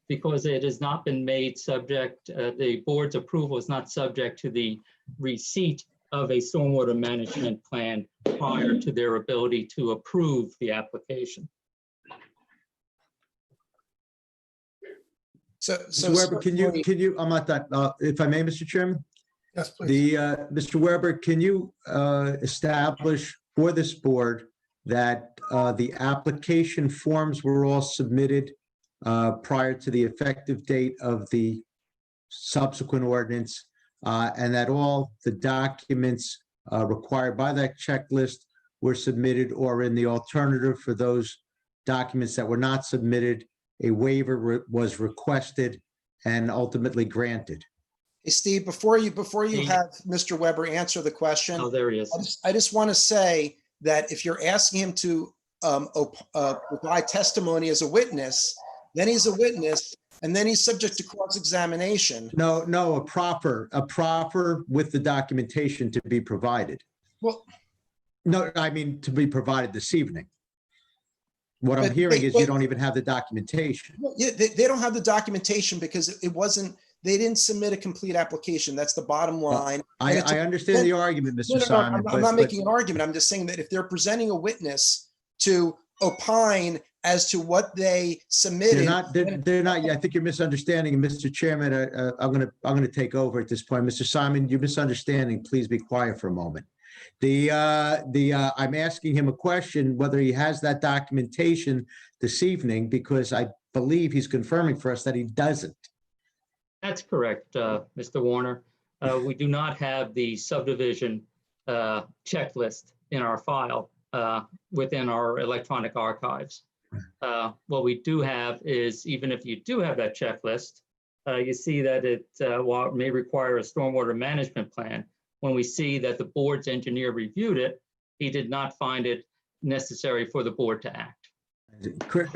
Speaker 3: because it has not been made subject, the board's approval is not subject to the receipt of a stormwater management plan prior to their ability to approve the application.
Speaker 6: So
Speaker 10: Mr. Weber, can you, I'm not that, if I may, Mr. Chairman?
Speaker 1: Yes, please.
Speaker 10: Mr. Weber, can you establish for this board that the application forms were all submitted prior to the effective date of the subsequent ordinance, and that all the documents required by that checklist were submitted, or in the alternative for those documents that were not submitted, a waiver was requested and ultimately granted?
Speaker 6: Hey, Steve, before you have Mr. Weber answer the question,
Speaker 3: Oh, there he is.
Speaker 6: I just want to say that if you're asking him to provide testimony as a witness, then he's a witness, and then he's subject to cross-examination.
Speaker 10: No, a proper with the documentation to be provided.
Speaker 6: Well,
Speaker 10: No, I mean, to be provided this evening. What I'm
Speaker 6: But-
Speaker 10: hearing is you
Speaker 6: but-
Speaker 10: don't even have the documentation.
Speaker 6: yeah, they don't have the documentation because they didn't submit a complete application. That's the bottom line. And it's
Speaker 10: I understand the argument,
Speaker 6: No,
Speaker 10: Mr.
Speaker 6: no, no,
Speaker 10: Simon.
Speaker 6: I'm not making an argument. I'm just saying that if they're presenting a witness to opine as to what they submitted.
Speaker 10: They're not, I think you're misunderstanding, and Mr. Chairman, I'm gonna take over at this point. Mr. Simon, you're misunderstanding. Please be quiet for a moment. I'm asking him a question, whether he has that documentation this evening, because I believe he's confirming for us that he doesn't.
Speaker 3: That's correct, Mr. Warner. We do not have the subdivision checklist in our file within our electronic archives. What we do have is, even if you do have that checklist, you see that while it may require a stormwater management plan, when we see that the board's engineer reviewed it, he did not find it necessary for the board to act.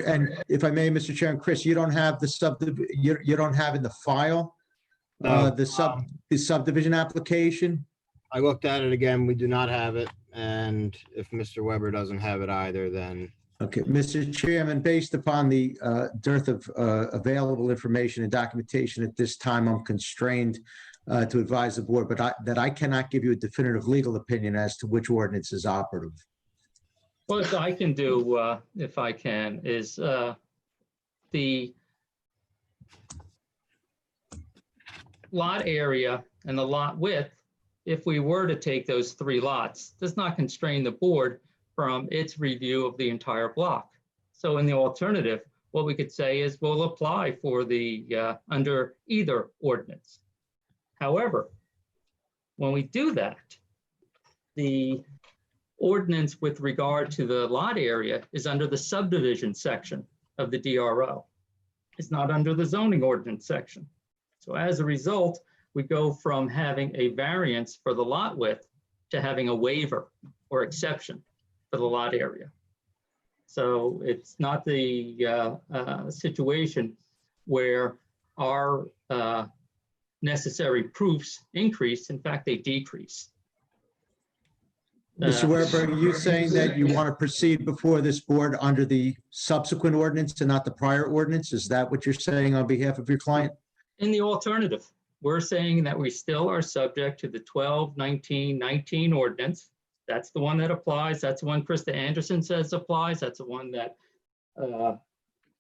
Speaker 10: And if I may, Mr. Chairman, Chris, you don't have you don't have in the file
Speaker 5: No.
Speaker 10: the subdivision application?
Speaker 5: I looked at it again. We do not have it. And if Mr. Weber doesn't have it either, then
Speaker 10: Okay, Mr. Chairman, based upon the dearth of available information and documentation at this time, I'm constrained to advise the board, but that I cannot give you a definitive legal opinion as to which ordinance is operative.
Speaker 3: What I can do, if I can, is the lot area and the lot width, if we were to take those 3 lots, does not constrain the board from its review of the entire block. So in the alternative, what we could say is we'll apply for the under either ordinance. However, when we do that, the ordinance with regard to the lot area is under the subdivision section of the DRO. It's not under the zoning ordinance section. So as a result, we go from having a variance for the lot width to having a waiver or exception for the lot area. So it's not the situation where our necessary proofs increase. In fact, they decrease.
Speaker 10: Mr. Weber, are you saying that you want to proceed before this board under the subsequent ordinance and not the prior ordinance? Is that what you're saying on behalf of your client?
Speaker 3: In the alternative, we're saying that we still are subject to the 12-19-19 ordinance. That's the one that applies. That's the one Krista Anderson says applies. That's the one that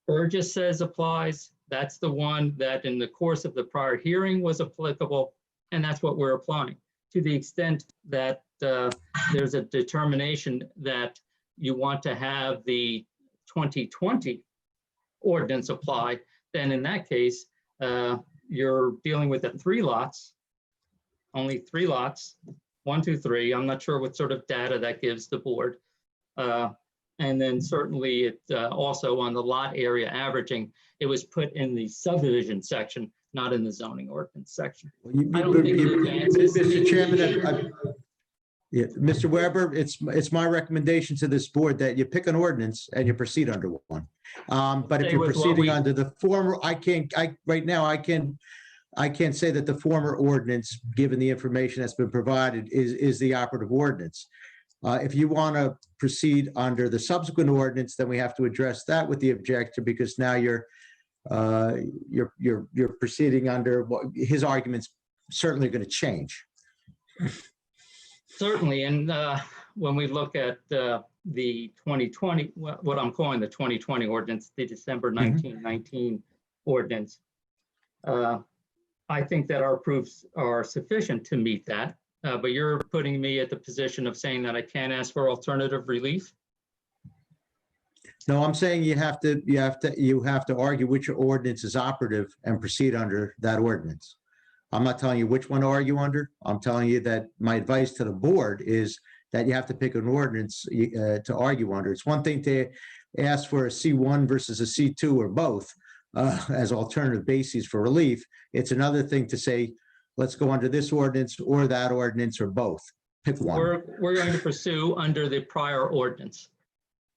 Speaker 3: Burgess says applies. That's the one that in the course of the prior hearing was applicable, and that's what we're applying. To the extent that there's a determination that you want to have the 2020 ordinance apply, then in that case, you're dealing with the 3 lots, only 3 lots, 1, 2, 3. I'm not sure what sort of data that gives the board. And then certainly it also on the lot area averaging, it was put in the subdivision section, not in the zoning ordinance section. I don't think it advances.
Speaker 10: Mr. Chairman, yeah, Mr. Weber, it's my recommendation to this board that you pick an ordinance and you proceed under one. But if you're proceeding under the former, right now, I can't say that the former ordinance, given the information that's been provided, is the operative ordinance. If you want to proceed under the subsequent ordinance, then we have to address that with the objector, because now you're proceeding under what his argument's certainly going to change.
Speaker 3: Certainly, and when we look at the 2020, what I'm calling the 2020 ordinance, the December 1919 ordinance, I think that our proofs are sufficient to meet that. But you're putting me at the position of saying that I can't ask for alternative relief.
Speaker 10: No, I'm saying you have to argue which ordinance is operative and proceed under that ordinance. I'm not telling you which one to argue under. I'm telling you that my advice to the board is that you have to pick an ordinance to argue under. It's one thing to ask for a C1 versus a C2 or both as alternative bases for relief. It's another thing to say, let's go under this ordinance or that ordinance or both. Pick one.
Speaker 3: We're going to pursue under the prior ordinance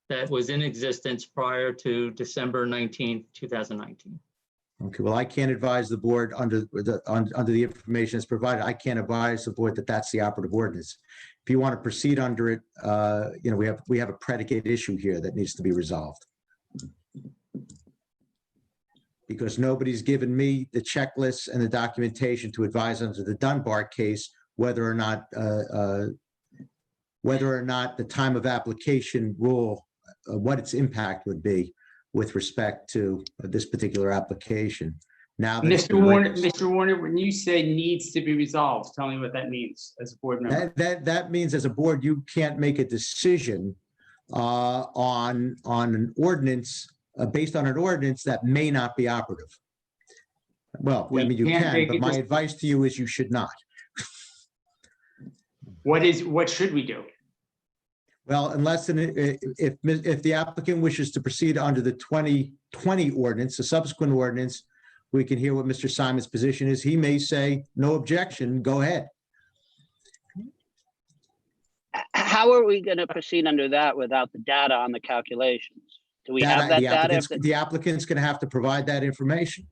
Speaker 3: that was in existence prior to December 19th, 2019.
Speaker 10: Okay, well, I can't advise the board under the information that's provided. I can't advise the board that that's the operative ordinance. If you want to proceed under it, we have a predicate issue here that needs to be resolved. Because nobody's given me the checklists and the documentation to advise under the Dunbar case whether or not the time of application rule, what its impact would be with respect to this particular application. Now,
Speaker 12: Mr. Warner, when you say needs to be resolved, tell me what that means as a board member.
Speaker 10: That means as a board, you can't make a decision on an ordinance based on an ordinance that may not be operative. Well, I mean, you can, but my advice to you is you should not.
Speaker 12: What should we do?
Speaker 10: Well, unless if the applicant wishes to proceed under the 2020 ordinance, the subsequent ordinance, we can hear what Mr. Simon's position is. He may say, no objection, go ahead.
Speaker 9: How are we going to proceed under that without the data on the calculations? Do we have that data?
Speaker 10: The applicant's going to have to provide that information.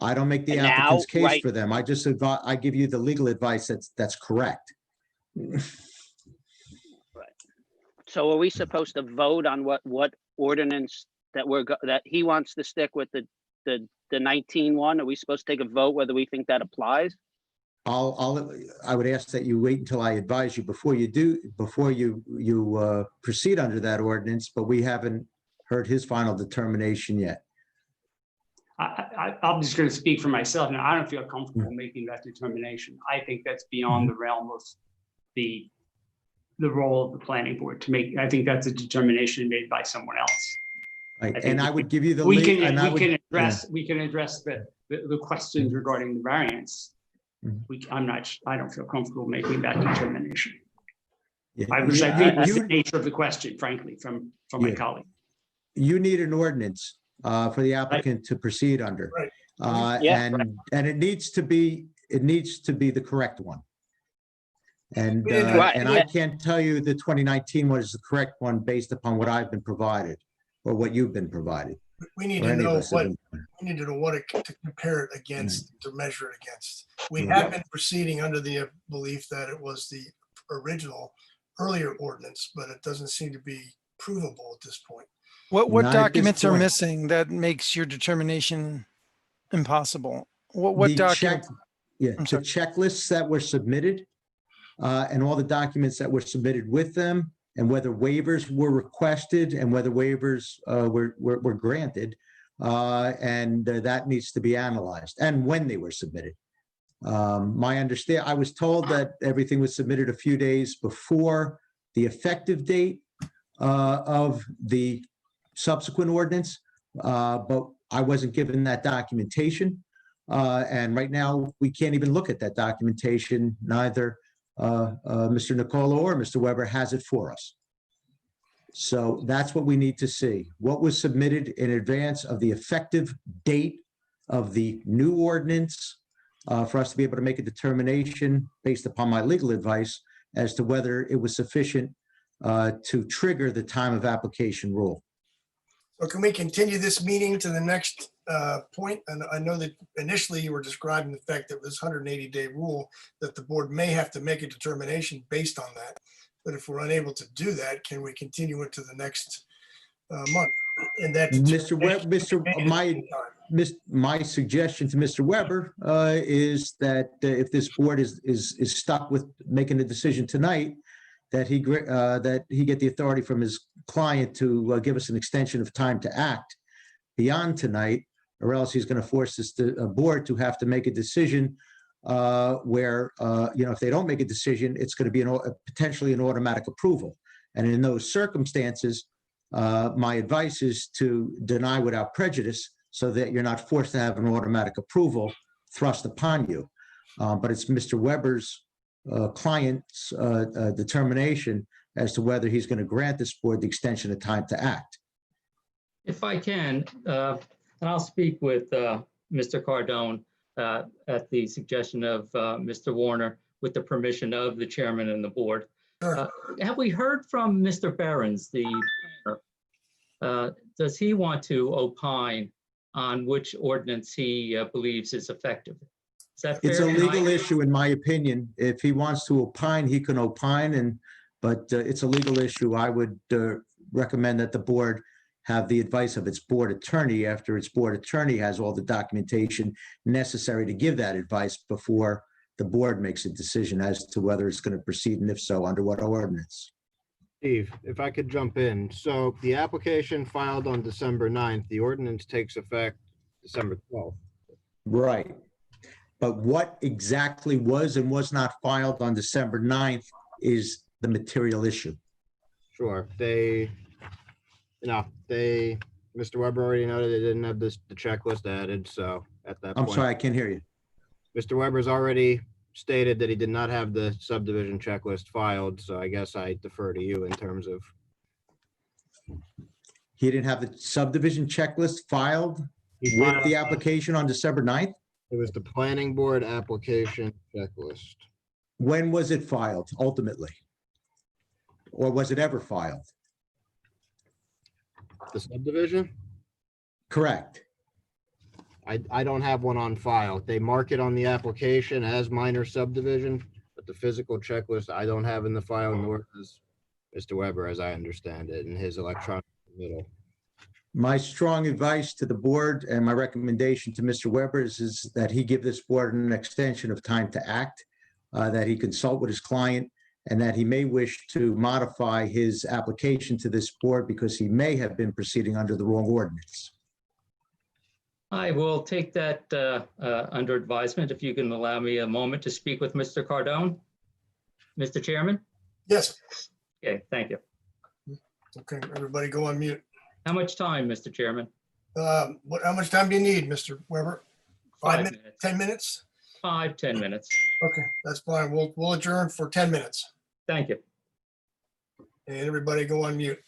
Speaker 10: I don't make the applicant's case for them. I just I give you the legal advice that's correct.
Speaker 9: So are we supposed to vote on what ordinance that that he wants to stick with the 19 one? Are we supposed to take a vote whether we think that applies?
Speaker 10: I would ask that you wait until I advise you before you proceed under that ordinance, but we haven't heard his final determination yet.
Speaker 12: I'm just going to speak for myself. Now, I don't feel comfortable making that determination. I think that's beyond the realm of the role of the planning board to make. I think that's a determination made by someone else.
Speaker 10: Right. And I would give you the
Speaker 12: we
Speaker 10: lead.
Speaker 12: can address the questions regarding the variance. I don't feel comfortable making that determination.
Speaker 10: Yeah.
Speaker 12: Which I think was the nature of the question, frankly, from my colleague.
Speaker 10: You need an ordinance for the applicant to proceed under.
Speaker 1: Right.
Speaker 10: And it needs to be the correct one. And I can't tell you the 2019 one is the correct one based upon what I've been provided or what you've been provided.
Speaker 1: We need to know what to compare it against, to measure it against. We have been proceeding under the belief that it was the original earlier ordinance, but it doesn't seem to be provable at this point.
Speaker 13: What documents are missing that makes your determination impossible? What document?
Speaker 10: The checklists that were submitted and all the documents that were submitted with them, and whether waivers were requested and whether waivers were granted, and that needs to be analyzed, and when they were submitted. I was told that everything was submitted a few days before the effective date of the subsequent ordinance, but I wasn't given that documentation. And right now, we can't even look at that documentation. Neither Mr. Nicola or Mr. Weber has it for us. So that's what we need to see. What was submitted in advance of the effective date of the new ordinance for us to be able to make a determination based upon my legal advice as to whether it was sufficient to trigger the time of application rule.
Speaker 1: So can we continue this meeting to the next point? And I know that initially you were describing the fact that this 180-day rule that the board may have to make a determination based on that. But if we're unable to do that, can we continue into the next month? And that
Speaker 10: my suggestion to Mr. Weber is that if this board is stuck with making a decision tonight, that he get the authority from his client to give us an extension of time to act beyond tonight, or else he's going to force this board to have to make a decision where, if they don't make a decision, it's going to be potentially an automatic approval. And in those circumstances, my advice is to deny without prejudice so that you're not forced to have an automatic approval thrust upon you. But it's Mr. Weber's client's determination as to whether he's going to grant this board the extension of time to act.
Speaker 3: If I can, and I'll speak with Mr. Cardone at the suggestion of Mr. Warner with the permission of the chairman and the board. Have we heard from Mr. Behrens, does he want to opine on which ordinance he believes is effective? Is that fair?
Speaker 10: It's a legal issue, in my opinion. If he wants to opine, he can opine, but it's a legal issue. I would recommend that the board have the advice of its board attorney after its board attorney has all the documentation necessary to give that advice before the board makes a decision as to whether it's going to proceed, and if so, under what ordinance.
Speaker 5: Steve, if I could jump in. So the application filed on December 9th, the ordinance takes effect December 12th.
Speaker 10: Right. But what exactly was and was not filed on December 9th is the material issue.
Speaker 5: Sure. Mr. Weber already noted they didn't have the checklist added, so at that point.
Speaker 10: I'm sorry, I can't hear you.
Speaker 5: Mr. Weber's already stated that he did not have the subdivision checklist filed, so I guess I defer to you in terms of.
Speaker 10: He didn't have the subdivision checklist filed with the application on December 9th?
Speaker 5: It was the planning board application checklist.
Speaker 10: When was it filed ultimately? Or was it ever filed?
Speaker 5: The subdivision?
Speaker 10: Correct.
Speaker 5: I don't have one on file. They mark it on the application as minor subdivision, but the physical checklist I don't have in the file, nor does Mr. Weber, as I understand it, in his electronic middle.
Speaker 10: My strong advice to the board and my recommendation to Mr. Weber is that he give this board an extension of time to act, that he consult with his client, and that he may wish to modify his application to this board because he may have been proceeding under the wrong ordinance.
Speaker 3: I will take that under advisement. If you can allow me a moment to speak with Mr. Cardone. Mr. Chairman?
Speaker 1: Yes.
Speaker 3: Okay, thank you.
Speaker 1: Okay, everybody go on mute.
Speaker 3: How much time, Mr. Chairman?
Speaker 1: How much time do you need, Mr. Weber? 5 minutes, 10 minutes?
Speaker 3: 5-10 minutes.
Speaker 1: Okay, that's fine. We'll adjourn for 10 minutes.
Speaker 3: Thank you.
Speaker 1: And everybody go on mute.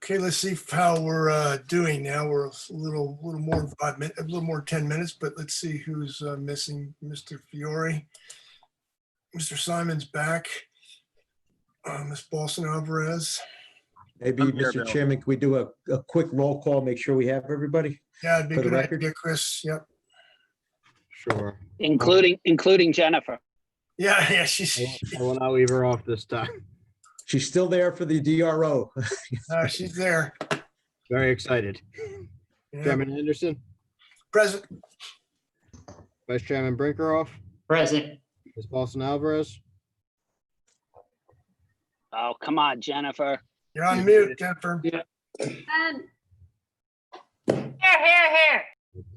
Speaker 1: Okay, let's see how we're doing now. We're a little more than 5 minutes, a little more than 10 minutes, but let's see who's missing. Mr. Fiore. Mr. Simon's back. Ms. Boston Alvarez.
Speaker 10: Maybe,
Speaker 2: I'm here,
Speaker 10: Mr.
Speaker 2: Bill.
Speaker 10: Chairman, can we do a quick roll call, make sure we have everybody?
Speaker 1: Yeah, it'd be a
Speaker 10: For the
Speaker 1: good
Speaker 10: record?
Speaker 1: idea, Chris. Yep.
Speaker 5: Sure.
Speaker 9: Including Jennifer.
Speaker 1: Yeah,
Speaker 5: I will not leave her off this time.
Speaker 10: She's still there for the DRO.
Speaker 1: she's there.
Speaker 5: Very excited.
Speaker 1: Yeah.
Speaker 5: Chairman Anderson,
Speaker 1: Present.
Speaker 5: Vice Chairman Brinkerhoff,
Speaker 12: Present.
Speaker 5: Ms. Paulson Alvarez.
Speaker 9: Oh, come on, Jennifer.
Speaker 1: You're on mute, Jennifer.
Speaker 14: And
Speaker 8: Here.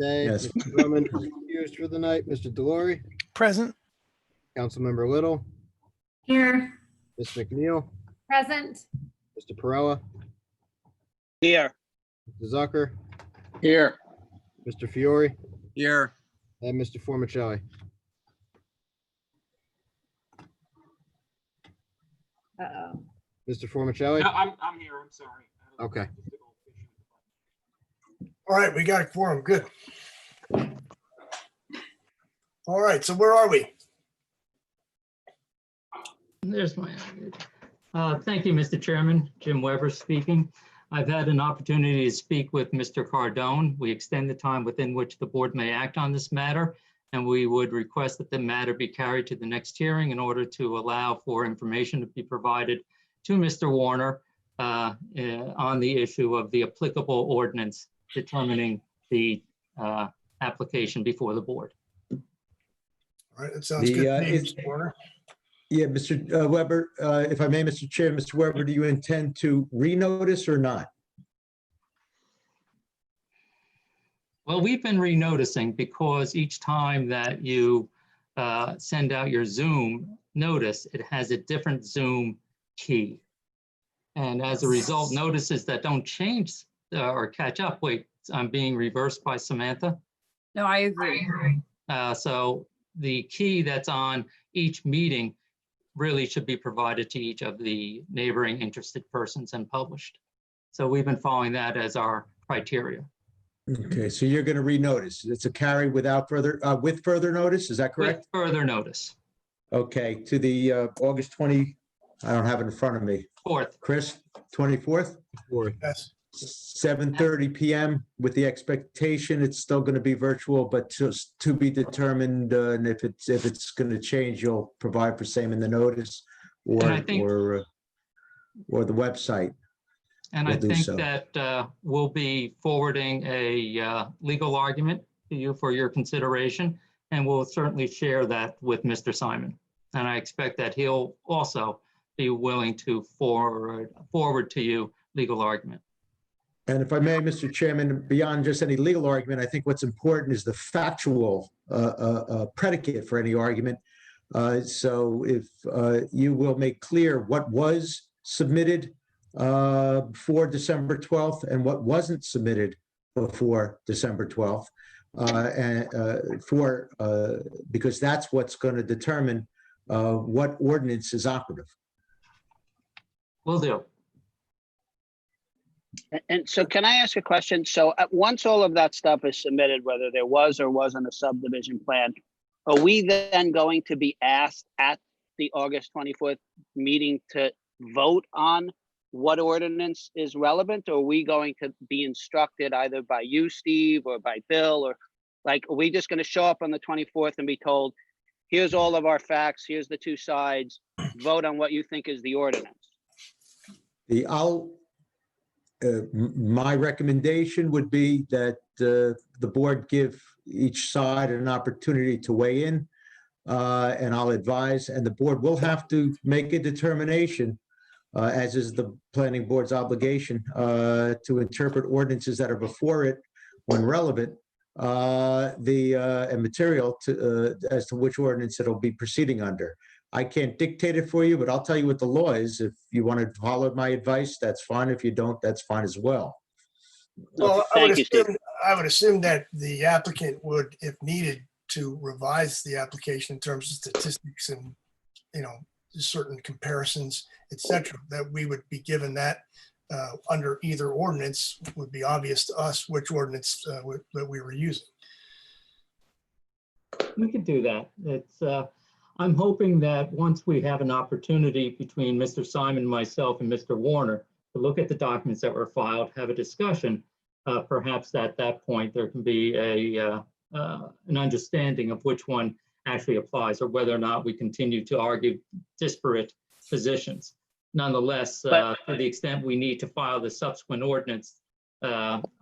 Speaker 5: Okay.
Speaker 10: Yes.
Speaker 5: Mr. Drummond is excused for the night. Mr. Delory,
Speaker 13: Present.
Speaker 5: Councilmember Little,
Speaker 14: here,
Speaker 5: Ms. McNeil,
Speaker 14: present,
Speaker 5: Mr. Perella,
Speaker 9: Here.
Speaker 5: Mr. Zucker,
Speaker 2: Here.
Speaker 5: Mr. Fiore,
Speaker 2: Here.
Speaker 5: and Mr. Formicelli.
Speaker 14: uh-oh.
Speaker 5: Mr. Formicelli?
Speaker 2: I'm here. I'm sorry.
Speaker 5: Okay.
Speaker 1: All right, we got a quorum. Good. All right, so where are we?
Speaker 3: There's my, thank you, Mr. Chairman. Jim Weber speaking. I've had an opportunity to speak with Mr. Cardone. We extend the time within which the board may act on this matter, and we would request that the matter be carried to the next hearing in order to allow for information to be provided to Mr. Warner on the issue of the applicable ordinance determining the application before the board.
Speaker 1: All right, that sounds good to me, Mr. Warner.
Speaker 10: Yeah, Mr. Weber, if I may, Mr. Chair, Mr. Weber, do you intend to renotice or not?
Speaker 3: Well, we've been renoticing because each time that you send out your Zoom notice, it has a different Zoom key. And as a result, notices that don't change or catch up, wait, I'm being reversed by Samantha.
Speaker 11: No, I agree.
Speaker 3: So the key that's on each meeting really should be provided to each of the neighboring interested persons and published. So we've been following that as our criteria.
Speaker 10: Okay, so you're going to renotice. It's a carry without further, with further notice, is that correct?
Speaker 3: With further notice.
Speaker 10: Okay, to the August 20, I don't have it in front of me.
Speaker 3: 4th.
Speaker 10: Chris, 24th?
Speaker 1: Yes.
Speaker 10: 7:30 PM with the expectation it's still going to be virtual, but just to be determined. And if it's going to change, you'll provide for same in the notice or
Speaker 3: And I think-
Speaker 10: or the website.
Speaker 3: And
Speaker 10: We'll
Speaker 3: I
Speaker 10: do
Speaker 3: think
Speaker 10: so.
Speaker 3: that we'll be forwarding a legal argument to you for your consideration, and we'll certainly share that with Mr. Simon. And I expect that he'll also be willing to forward to you legal argument.
Speaker 10: And if I may, Mr. Chairman, beyond just any legal argument, I think what's important is the factual predicate for any argument. So if you will make clear what was submitted before December 12th and what wasn't submitted before December 12th, because that's what's going to determine what ordinance is operative.
Speaker 3: Will do.
Speaker 9: And so can I ask a question? So once all of that stuff is submitted, whether there was or wasn't a subdivision plan, are we then going to be asked at the August 24th meeting to vote on what ordinance is relevant? Or are we going to be instructed either by you, Steve, or by Bill? Or like, are we just going to show up on the 24th and be told, here's all of our facts, here's the two sides, vote on what you think is the ordinance?
Speaker 10: My recommendation would be that the board give each side an opportunity to weigh in, and I'll advise, and the board will have to make a determination, as is the planning board's obligation, to interpret ordinances that are before it when relevant, and material as to which ordinance it'll be proceeding under. I can't dictate it for you, but I'll tell you what the law is. If you want to follow my advice, that's fine. If you don't, that's fine as well.
Speaker 1: Well,
Speaker 9: Thank you, Steve.
Speaker 1: I would assume that the applicant would, if needed, to revise the application in terms of statistics and, certain comparisons, et cetera, that we would be given that under either ordinance, would be obvious to us which ordinance that we were using.
Speaker 3: We could do that. It's, I'm hoping that once we have an opportunity between Mr. Simon, myself, and Mr. Warner to look at the documents that were filed, have a discussion, perhaps at that point there can be an understanding of which one actually applies, or whether or not we continue to argue disparate positions. Nonetheless, to the extent we need to file the subsequent ordinance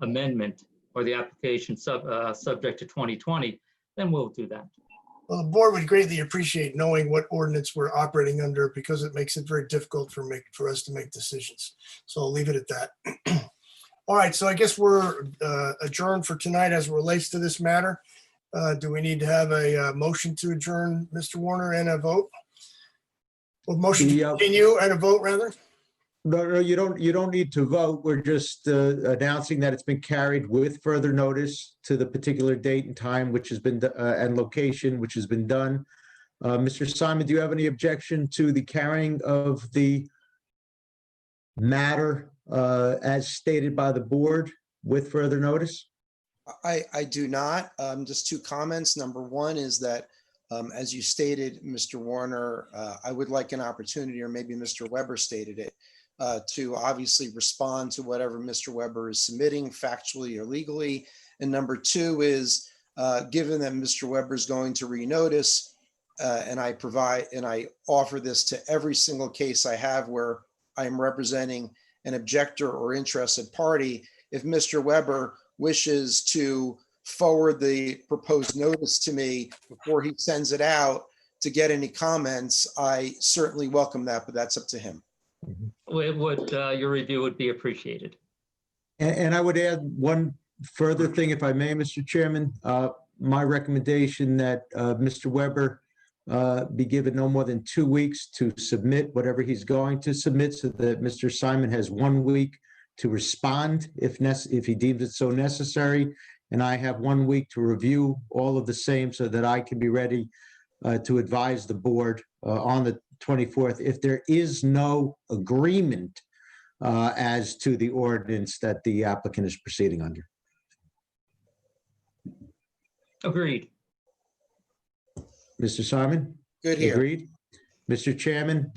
Speaker 3: amendment or the application subject to 2020, then we'll do that.
Speaker 1: Well, the board would greatly appreciate knowing what ordinance we're operating under, because it makes it very difficult for us to make decisions. So I'll leave it at that. All right, so I guess we're adjourned for tonight as it relates to this matter. Do we need to have a motion to adjourn, Mr. Warner, and a vote? Well, motion to continue and a vote, rather?
Speaker 10: No, you don't need to vote. We're just announcing that it's been carried with further notice to the particular date and time, which has been, and location, which has been done. Mr. Simon, do you have any objection to the carrying of the matter as stated by the board with further notice?
Speaker 6: I do not. Just two comments. Number one is that, as you stated, Mr. Warner, I would like an opportunity, or maybe Mr. Weber stated it, to obviously respond to whatever Mr. Weber is submitting factually or legally. And number two is, given that Mr. Weber is going to renotice, and I offer this to every single case I have where I am representing an objector or interested party, if Mr. Weber wishes to forward the proposed notice to me before he sends it out to get any comments, I certainly welcome that, but that's up to him.
Speaker 3: It would, your review would be appreciated.
Speaker 10: And I would add one further thing, if I may, Mr. Chairman. My recommendation that Mr. Weber be given no more than 2 weeks to submit whatever he's going to submit, so that Mr. Simon has 1 week to respond if he deems it so necessary. And I have 1 week to review all of the same, so that I can be ready to advise the board on the 24th if there is no agreement as to the ordinance that the applicant is proceeding under.
Speaker 3: Agreed.
Speaker 10: Mr. Simon?
Speaker 6: Good here.
Speaker 10: Agreed. Mr. Chairman,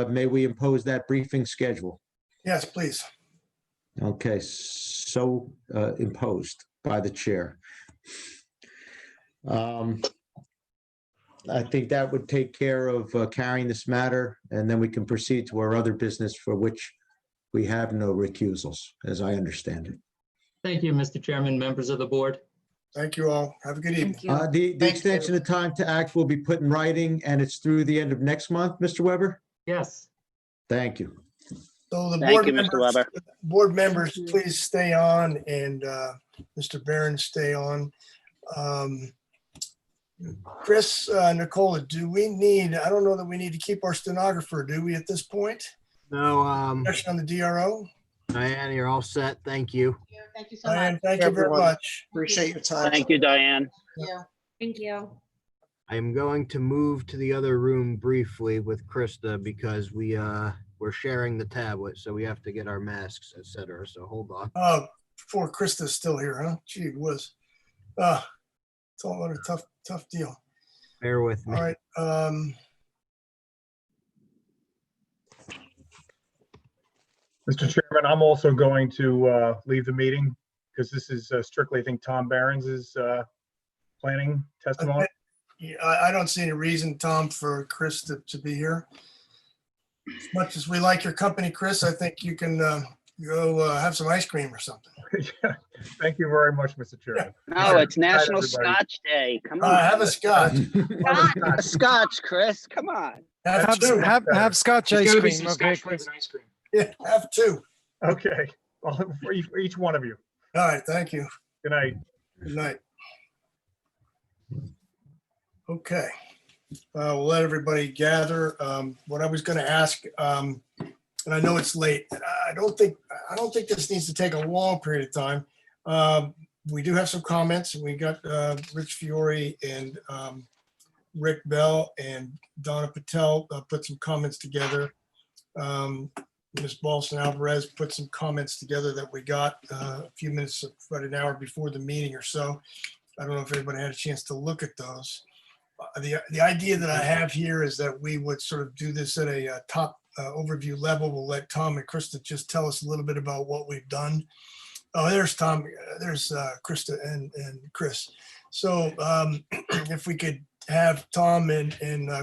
Speaker 10: may we impose that briefing schedule?
Speaker 1: Yes, please.
Speaker 10: Okay, so imposed by the chair. I think that would take care of carrying this matter, and then we can proceed to our other business for which we have no recusals, as I understand it.
Speaker 3: Thank you, Mr. Chairman, members of the board.
Speaker 1: Thank you all. Have a good evening.
Speaker 11: Thank you.
Speaker 10: The extension of time to act will be put in writing, and it's through the end of next month, Mr. Weber?
Speaker 3: Yes.
Speaker 10: Thank you.
Speaker 1: So the
Speaker 9: Thank you, Mr. Weber.
Speaker 1: board members, please stay on, and Mr. Barron, stay on. Chris, Nicola, do we need, I don't know that we need to keep our stenographer, do we, at this point?
Speaker 5: No,
Speaker 1: Question on the DRO?
Speaker 5: Diane, you're all set. Thank you.
Speaker 14: Thank you so
Speaker 1: Diane,
Speaker 14: much.
Speaker 1: thank you very
Speaker 6: Everyone.
Speaker 1: much.
Speaker 6: Appreciate your time.
Speaker 9: Thank you, Diane.
Speaker 14: Thank you.
Speaker 5: I am going to move to the other room briefly with Krista because we're sharing the tablet, so we have to get our masks, etc. So hold on.
Speaker 1: Oh, poor Krista's still here, huh? Gee whiz. It's all a tough deal.
Speaker 5: Bear with me.
Speaker 1: All right.
Speaker 15: Mr. Chairman, I'm also going to leave the meeting because this is strictly, I think, Tom Behrens' planning testimony.
Speaker 1: I don't see any reason, Tom, for Chris to be here. As much as we like your company, Chris, I think you can go have some ice cream or something.
Speaker 15: Yeah. Thank you very much, Mr. Chairman.
Speaker 9: No, it's National
Speaker 15: everybody.
Speaker 9: Scotch Day. Come on.
Speaker 1: Have a scotch.
Speaker 9: A Scotch, Chris. Come on.
Speaker 1: Have two.
Speaker 13: Have Scotch
Speaker 2: There's
Speaker 13: ice
Speaker 2: gotta be
Speaker 13: cream,
Speaker 2: some
Speaker 13: okay,
Speaker 2: Scotch
Speaker 13: Chris?
Speaker 2: flavored ice cream.
Speaker 1: Yeah, have two.
Speaker 15: Okay, well, for each one of you.
Speaker 1: All right, thank you.
Speaker 15: Good night.
Speaker 1: Good night. Okay, we'll let everybody gather. What I was going to ask, and I know it's late. I don't think this needs to take a long period of time. We do have some comments, and we got Rich Fiore and Rick Bell and Donna Patel put some comments together. Ms. Balston Alvarez put some comments together that we got a few minutes, about an hour before the meeting or so. I don't know if everybody had a chance to look at those. The idea that I have here is that we would sort of do this at a top overview level. We'll let Tom and Krista just tell us a little bit about what we've done. Oh, there's Tom, there's Krista and Chris. So if we could have Tom and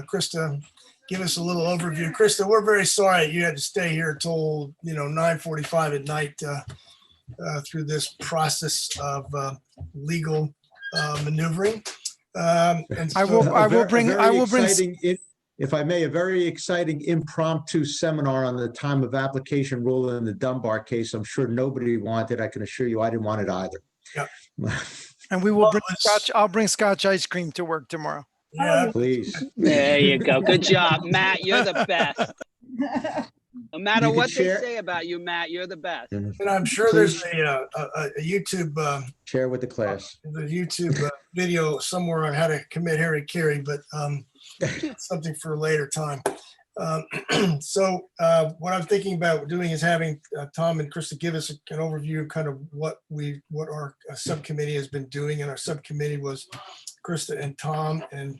Speaker 1: Krista give us a little overview. Krista, we're very sorry you had to stay here till 9:45 at night through this process of legal maneuvering. And
Speaker 13: I will bring,
Speaker 10: If I may, a very exciting impromptu seminar on the time of application rule in the Dunbar case. I'm sure nobody wanted. I can assure you I didn't want it either.
Speaker 1: Yep.
Speaker 13: And we will bring Scotch. I'll bring Scotch ice cream to work tomorrow.
Speaker 1: Yeah,
Speaker 10: please.
Speaker 9: There you go. Good job, Matt. You're the best. No matter
Speaker 10: You can
Speaker 9: what they
Speaker 10: share-
Speaker 9: say about you, Matt, you're the best.
Speaker 1: and I'm sure there's a YouTube
Speaker 10: Share with the class.
Speaker 1: the YouTube video somewhere on how to commit hara-kiri, but something for a later time. So what I'm thinking about doing is having Tom and Krista give us an overview of kind of what our subcommittee has been doing. And our subcommittee was Krista and Tom and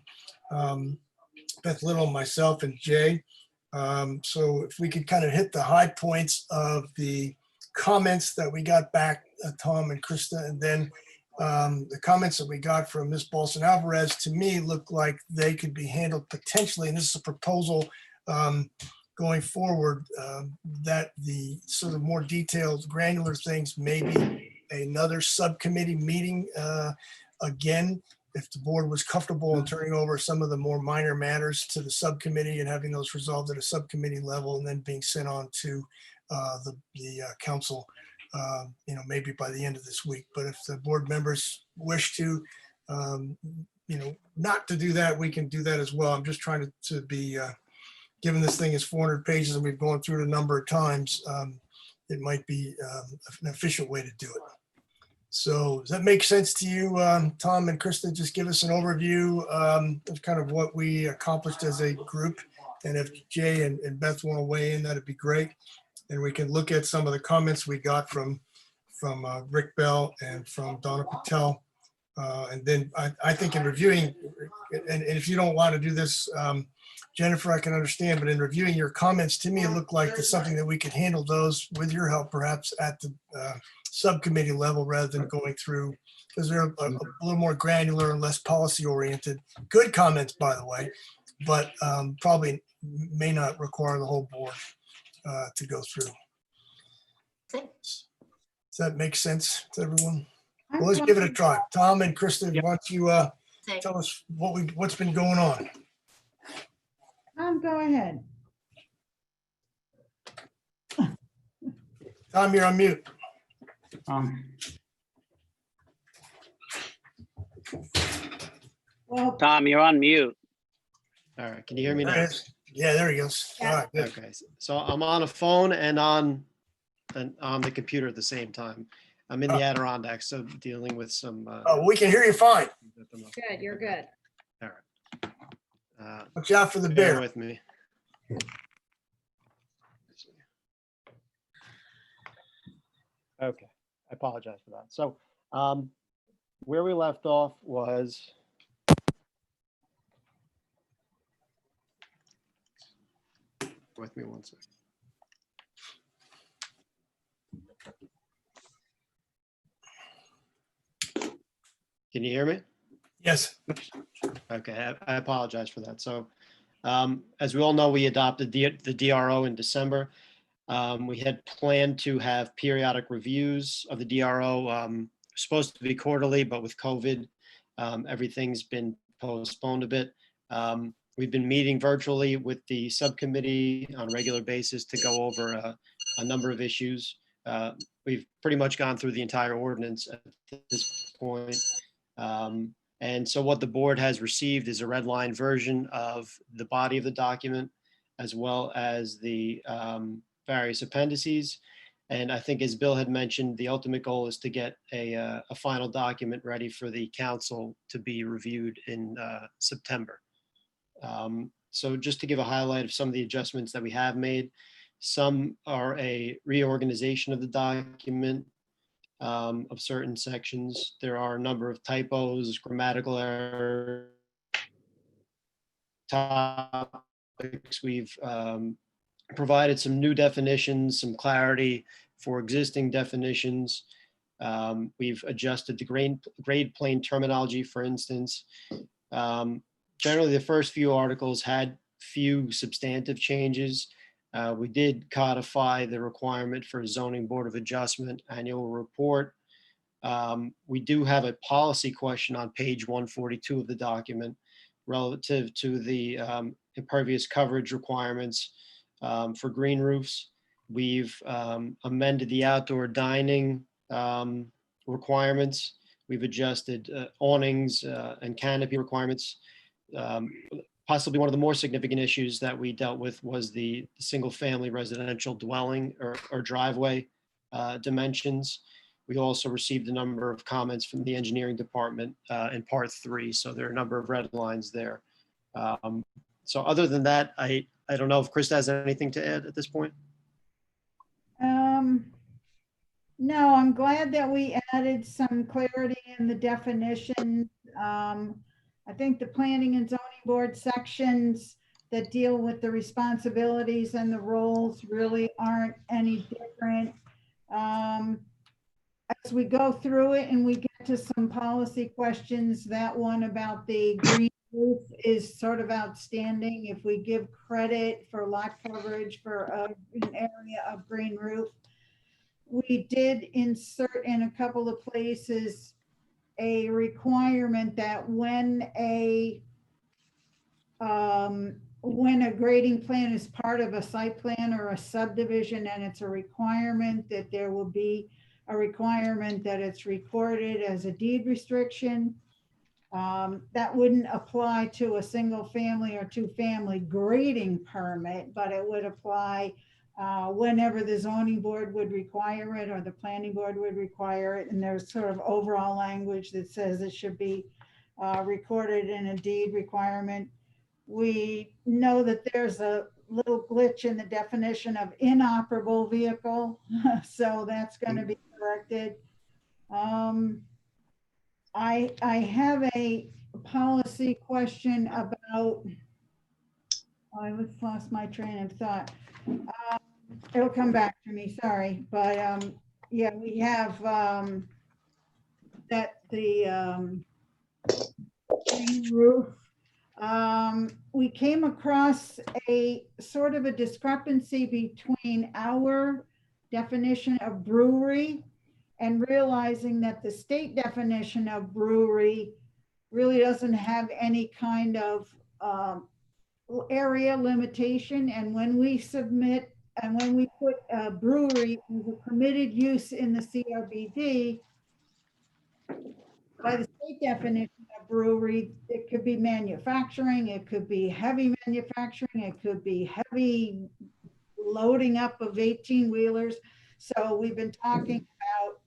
Speaker 1: Beth Little, myself, and Jay. So if we could kind of hit the high points of the comments that we got back, Tom and Krista, and then the comments that we got from Ms. Balston Alvarez, to me, look like they could be handled potentially, and this is a proposal going forward, that the sort of more detailed, granular things, maybe another subcommittee meeting again, if the board was comfortable in turning over some of the more minor matters to the subcommittee and having those resolved at a subcommittee level and then being sent on to the council, maybe by the end of this week. But if the board members wish to, not to do that, we can do that as well. I'm just trying to be, given this thing is 400 pages and we've gone through it a number of times, it might be an efficient way to do it. So does that make sense to you, Tom and Krista? Just give us an overview of kind of what we accomplished as a group. And if Jay and Beth want to weigh in, that'd be great. And we can look at some of the comments we got from Rick Bell and from Donna Patel. And then I think in reviewing, and if you don't want to do this, Jennifer, I can understand, but in reviewing your comments, to me, it looked like there's something that we could handle those with your help, perhaps at the subcommittee level rather than going through, because they're a little more granular and less policy oriented. Good comments, by the way, but probably may not require the whole board to go through. Does that make sense to everyone? Well, let's give it a try. Tom and Kristen, why don't you tell us what's been going on?
Speaker 16: Go ahead.
Speaker 1: Tom, you're on mute.
Speaker 16: Well,
Speaker 9: Tom, you're on mute.
Speaker 17: All right, can you hear me
Speaker 1: There
Speaker 17: now?
Speaker 1: it is. Yeah, there he goes. All right, good.
Speaker 17: Okay, so I'm on a phone and on the computer at the same time. I'm in the Adirondacks, so dealing with some.
Speaker 1: Oh, we can hear you fine.
Speaker 14: Good, you're good.
Speaker 17: All right.
Speaker 1: Watch out for the
Speaker 17: Bear
Speaker 1: bear.
Speaker 17: with me. Okay, I apologize for that. So where we left off was with me one second. Can you hear me?
Speaker 1: Yes.
Speaker 17: Okay, I apologize for that. So as we all know, we adopted the DRO in December. We had planned to have periodic reviews of the DRO, supposed to be quarterly, but with COVID, everything's been postponed a bit. We've been meeting virtually with the subcommittee on a regular basis to go over a number of issues. We've pretty much gone through the entire ordinance at this point. And so what the board has received is a red line version of the body of the document, as well as the various appendices. And I think, as Bill had mentioned, the ultimate goal is to get a final document ready for the council to be reviewed in September. So just to give a highlight of some of the adjustments that we have made. Some are a reorganization of the document of certain sections. There are a number of typos, grammatical errors, topics. We've provided some new definitions, some clarity for existing definitions. We've adjusted the grade plane terminology, for instance. Generally, the first few articles had few substantive changes. We did codify the requirement for a zoning board of adjustment annual report. We do have a policy question on page 142 of the document relative to the impervious coverage requirements for green roofs. We've amended the outdoor dining requirements. We've adjusted awnings and canopy requirements. Possibly one of the more significant issues that we dealt with was the single-family residential dwelling or driveway dimensions. We also received a number of comments from the engineering department in part 3, so there are a number of red lines there. So other than that, I don't know if Krista has anything to add at this point.
Speaker 16: No, I'm glad that we added some clarity in the definitions. I think the planning and zoning board sections that deal with the responsibilities and the roles really aren't any different. As we go through it and we get to some policy questions, that one about the green roof is sort of outstanding. If we give credit for lot coverage for an area of green roof, we did insert in a couple of places a requirement that when a grading plan is part of a site plan or a subdivision, and it's a requirement that there will be a requirement that it's recorded as a deed restriction. That wouldn't apply to a single family or 2-family grading permit, but it would apply whenever the zoning board would require it or the planning board would require it. And there's sort of overall language that says it should be recorded in a deed requirement. We know that there's a little glitch in the definition of inoperable vehicle, so that's going to be corrected. I have a policy question about, I lost my train of thought. It'll come back to me, sorry. But yeah, we have that the green roof. We came across a sort of a discrepancy between our definition of brewery and realizing that the state definition of brewery really doesn't have any kind of area limitation. And when we submit and when we put a brewery as a permitted use in the CRBD, by the state definition of brewery, it could be manufacturing, it could be heavy manufacturing, it could be heavy loading up of 18-wheelers. So we've been talking about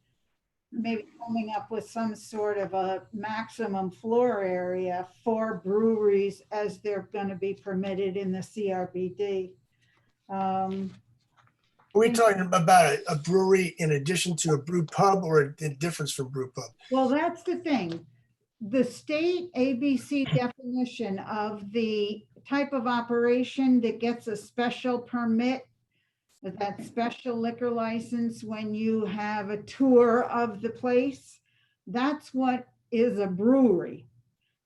Speaker 16: maybe coming up with some sort of a maximum floor area for breweries as they're going to be permitted in the CRBD.
Speaker 1: Are we talking about a brewery in addition to a brew pub or a difference from brew pub?
Speaker 16: Well, that's the thing. The state ABC definition of the type of operation that gets a special permit, that special liquor license when you have a tour of the place, that's what is a brewery.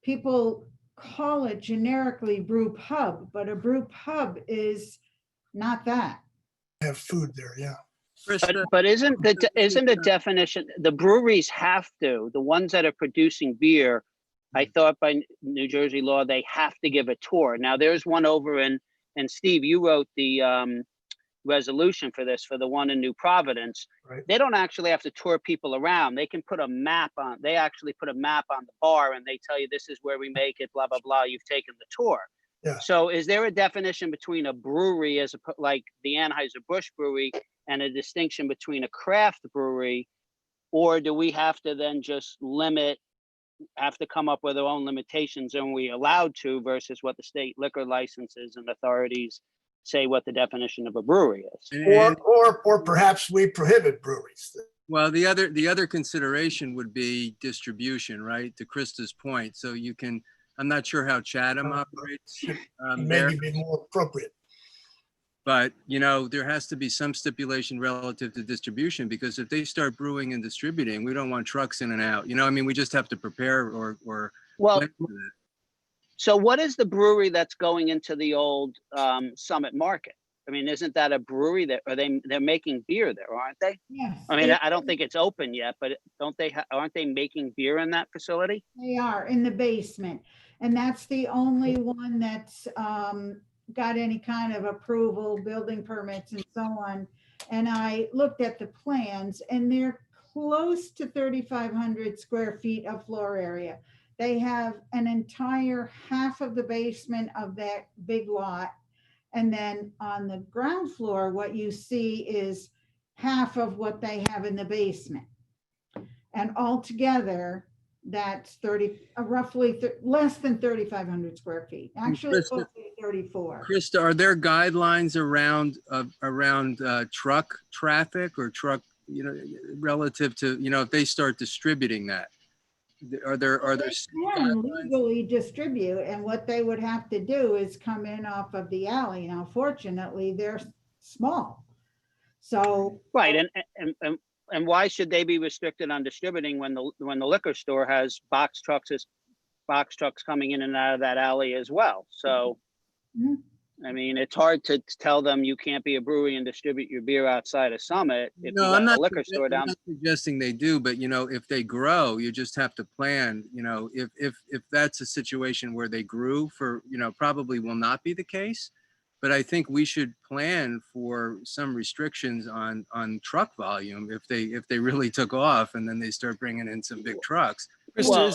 Speaker 16: People call it generically brew pub, but a brew pub is not that.
Speaker 1: Have food there, yeah.
Speaker 9: But isn't the definition, the breweries have to, the ones that are producing beer, I thought by New Jersey law, they have to give a tour. Now there's one over and Steve, you wrote the resolution for this, for the one in New Providence.
Speaker 1: Right.
Speaker 9: They don't actually have to tour people around. They can put a map on, they actually put a map on the bar and they tell you this is where we make it, blah, blah, blah. You've taken the tour.
Speaker 1: Yeah.
Speaker 9: So is there a definition between a brewery as like the Anheuser-Busch brewery and a distinction between a craft brewery, or do we have to then just have to come up with our own limitations and we allowed to versus what the state liquor licenses and authorities say what the definition of a brewery is.
Speaker 1: Or perhaps we prohibit breweries.
Speaker 18: Well, the other consideration would be distribution, right? To Krista's point. So you can, I'm not sure how Chatham operates there,
Speaker 1: Maybe be more appropriate.
Speaker 18: but you know, there has to be some stipulation relative to distribution, because if they start brewing and distributing, we don't want trucks in and out. You know, I mean, we just have to prepare or
Speaker 9: Well,
Speaker 18: plan for that.
Speaker 9: so what is the brewery that's going into the old Summit Market? I mean, isn't that a brewery that, they're making beer there, aren't they?
Speaker 16: Yes.
Speaker 9: I mean, I don't think it's open yet, but aren't they making beer in that facility?
Speaker 16: They are in the basement. And that's the only one that's got any kind of approval, building permits and so on. And I looked at the plans and they're close to 3,500 square feet of floor area. They have an entire half of the basement of that big lot. And then on the ground floor, what you see is half of what they have in the basement. And altogether, that's roughly less than 3,500 square feet. Actually, it's close to 34.
Speaker 18: Krista, are there guidelines around truck traffic or truck, you know, relative to, you know, if they start distributing that? Are there
Speaker 16: They can legally distribute, and what they would have to do is come in off of the alley. Now, fortunately, they're small. So
Speaker 9: Right, and why should they be restricted on distributing when the liquor store has box trucks coming in and out of that alley as well? So, I mean, it's hard to tell them you can't be a brewery and distribute your beer outside of Summit if you got a liquor store down.
Speaker 18: I'm not suggesting they do, but you know, if they grow, you just have to plan. You know, if that's a situation where they grew for, you know, probably will not be the case. But I think we should plan for some restrictions on truck volume if they really took off and then they start bringing in some big trucks.
Speaker 9: Well,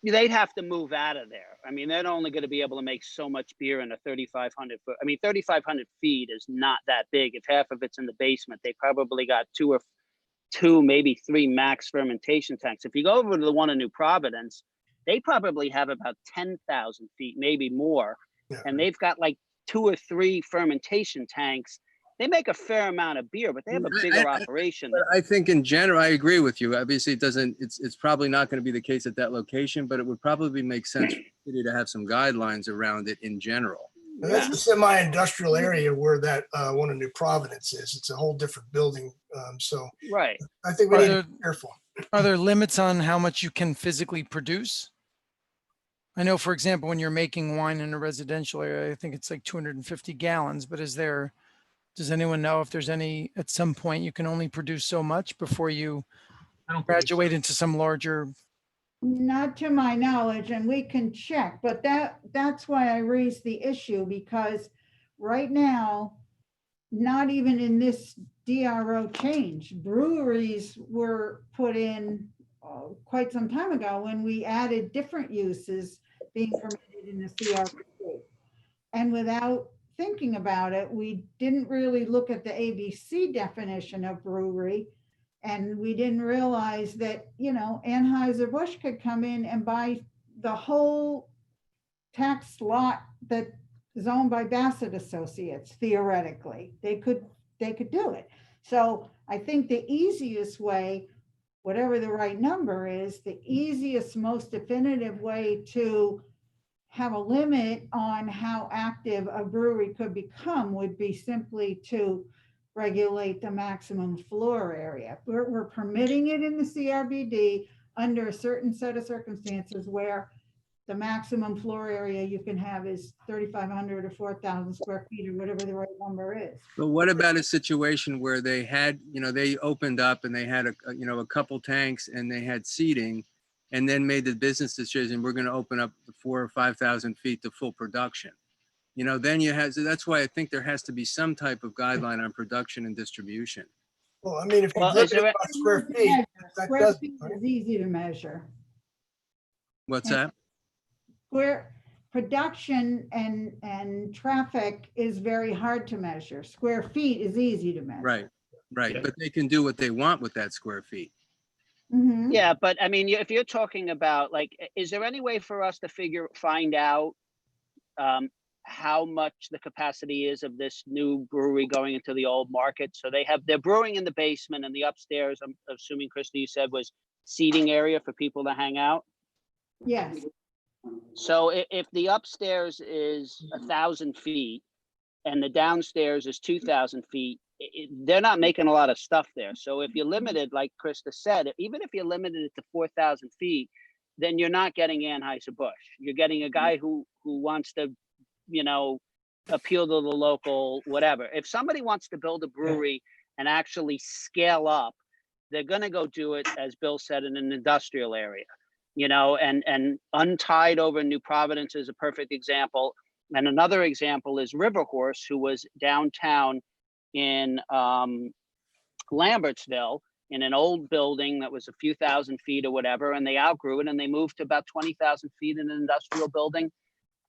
Speaker 9: they'd have to move out of there. I mean, they're only going to be able to make so much beer in a 3,500 foot. I mean, 3,500 feet is not that big. If half of it's in the basement, they probably got two, maybe three max fermentation tanks. If you go over to the one in New Providence, they probably have about 10,000 feet, maybe more. Yeah. And they've got like 2 or 3 fermentation tanks. They make a fair amount of beer, but they have a bigger operation.
Speaker 18: I think in general, I agree with you. Obviously, it's probably not going to be the case at that location, but it would probably make sense for the city to have some guidelines around it in general.
Speaker 1: That's the semi-industrial area where that one in New Providence is. It's a whole different building. So
Speaker 9: right.
Speaker 1: I think we need to be careful.
Speaker 13: Are there limits on how much you can physically produce? I know, for example, when you're making wine in a residential area, I think it's like 250 gallons, but does anyone know if there's at some point you can only produce so much before you graduate into some larger?
Speaker 16: Not to my knowledge, and we can check, but that's why I raised the issue, because right now, not even in this DRO change, breweries were put in quite some time ago when we added different uses being permitted in the CRPC. And without thinking about it, we didn't really look at the ABC definition of brewery, and we didn't realize that, you know, Anheuser-Busch could come in and buy the whole tax lot that is owned by Bassett Associates. Theoretically, they could do it. So I think the easiest way, whatever the right number is, the easiest, most definitive way to have a limit on how active a brewery could become would be simply to regulate the maximum floor area. We're permitting it in the CRBD under a certain set of circumstances where the maximum floor area you can have is 3,500 or 4,000 square feet or whatever the right number is.
Speaker 18: But what about a situation where they had, you know, they opened up and they had a couple tanks and they had seating, and then made the business decision, we're going to open up the 4,000 or 5,000 feet to full production. You know, then so that's why I think there has to be some type of guideline on production and distribution.
Speaker 1: Well, I mean, if you look at square feet,
Speaker 16: square feet is easy to measure.
Speaker 18: What's that?
Speaker 16: Square production and traffic is very hard to measure. Square feet is easy to measure.
Speaker 18: Right. But they can do what they want with that square feet.
Speaker 16: Mm-hmm.
Speaker 9: Yeah, but I mean, if you're talking about, like, is there any way for us to find out how much the capacity is of this new brewery going into the old market. So they're brewing in the basement, and the upstairs, I'm assuming, Krista, you said was seating area for people to hang out.
Speaker 16: Yes,
Speaker 9: So if the upstairs is 1,000 feet and the downstairs is 2,000 feet, they're not making a lot of stuff there. So if you're limited, like Krista said, even if you're limited to 4,000 feet, then you're not getting Anheuser-Busch. You're getting a guy who wants to, you know, appeal to the local, whatever. If somebody wants to build a brewery and actually scale up, they're going to go do it, as Bill said, in an industrial area, you know, and Untied over in New Providence is a perfect example. And another example is River Horse, who was downtown in Lambertsville in an old building that was a few thousand feet or whatever, and they outgrew it and they moved to about 20,000 feet in an industrial building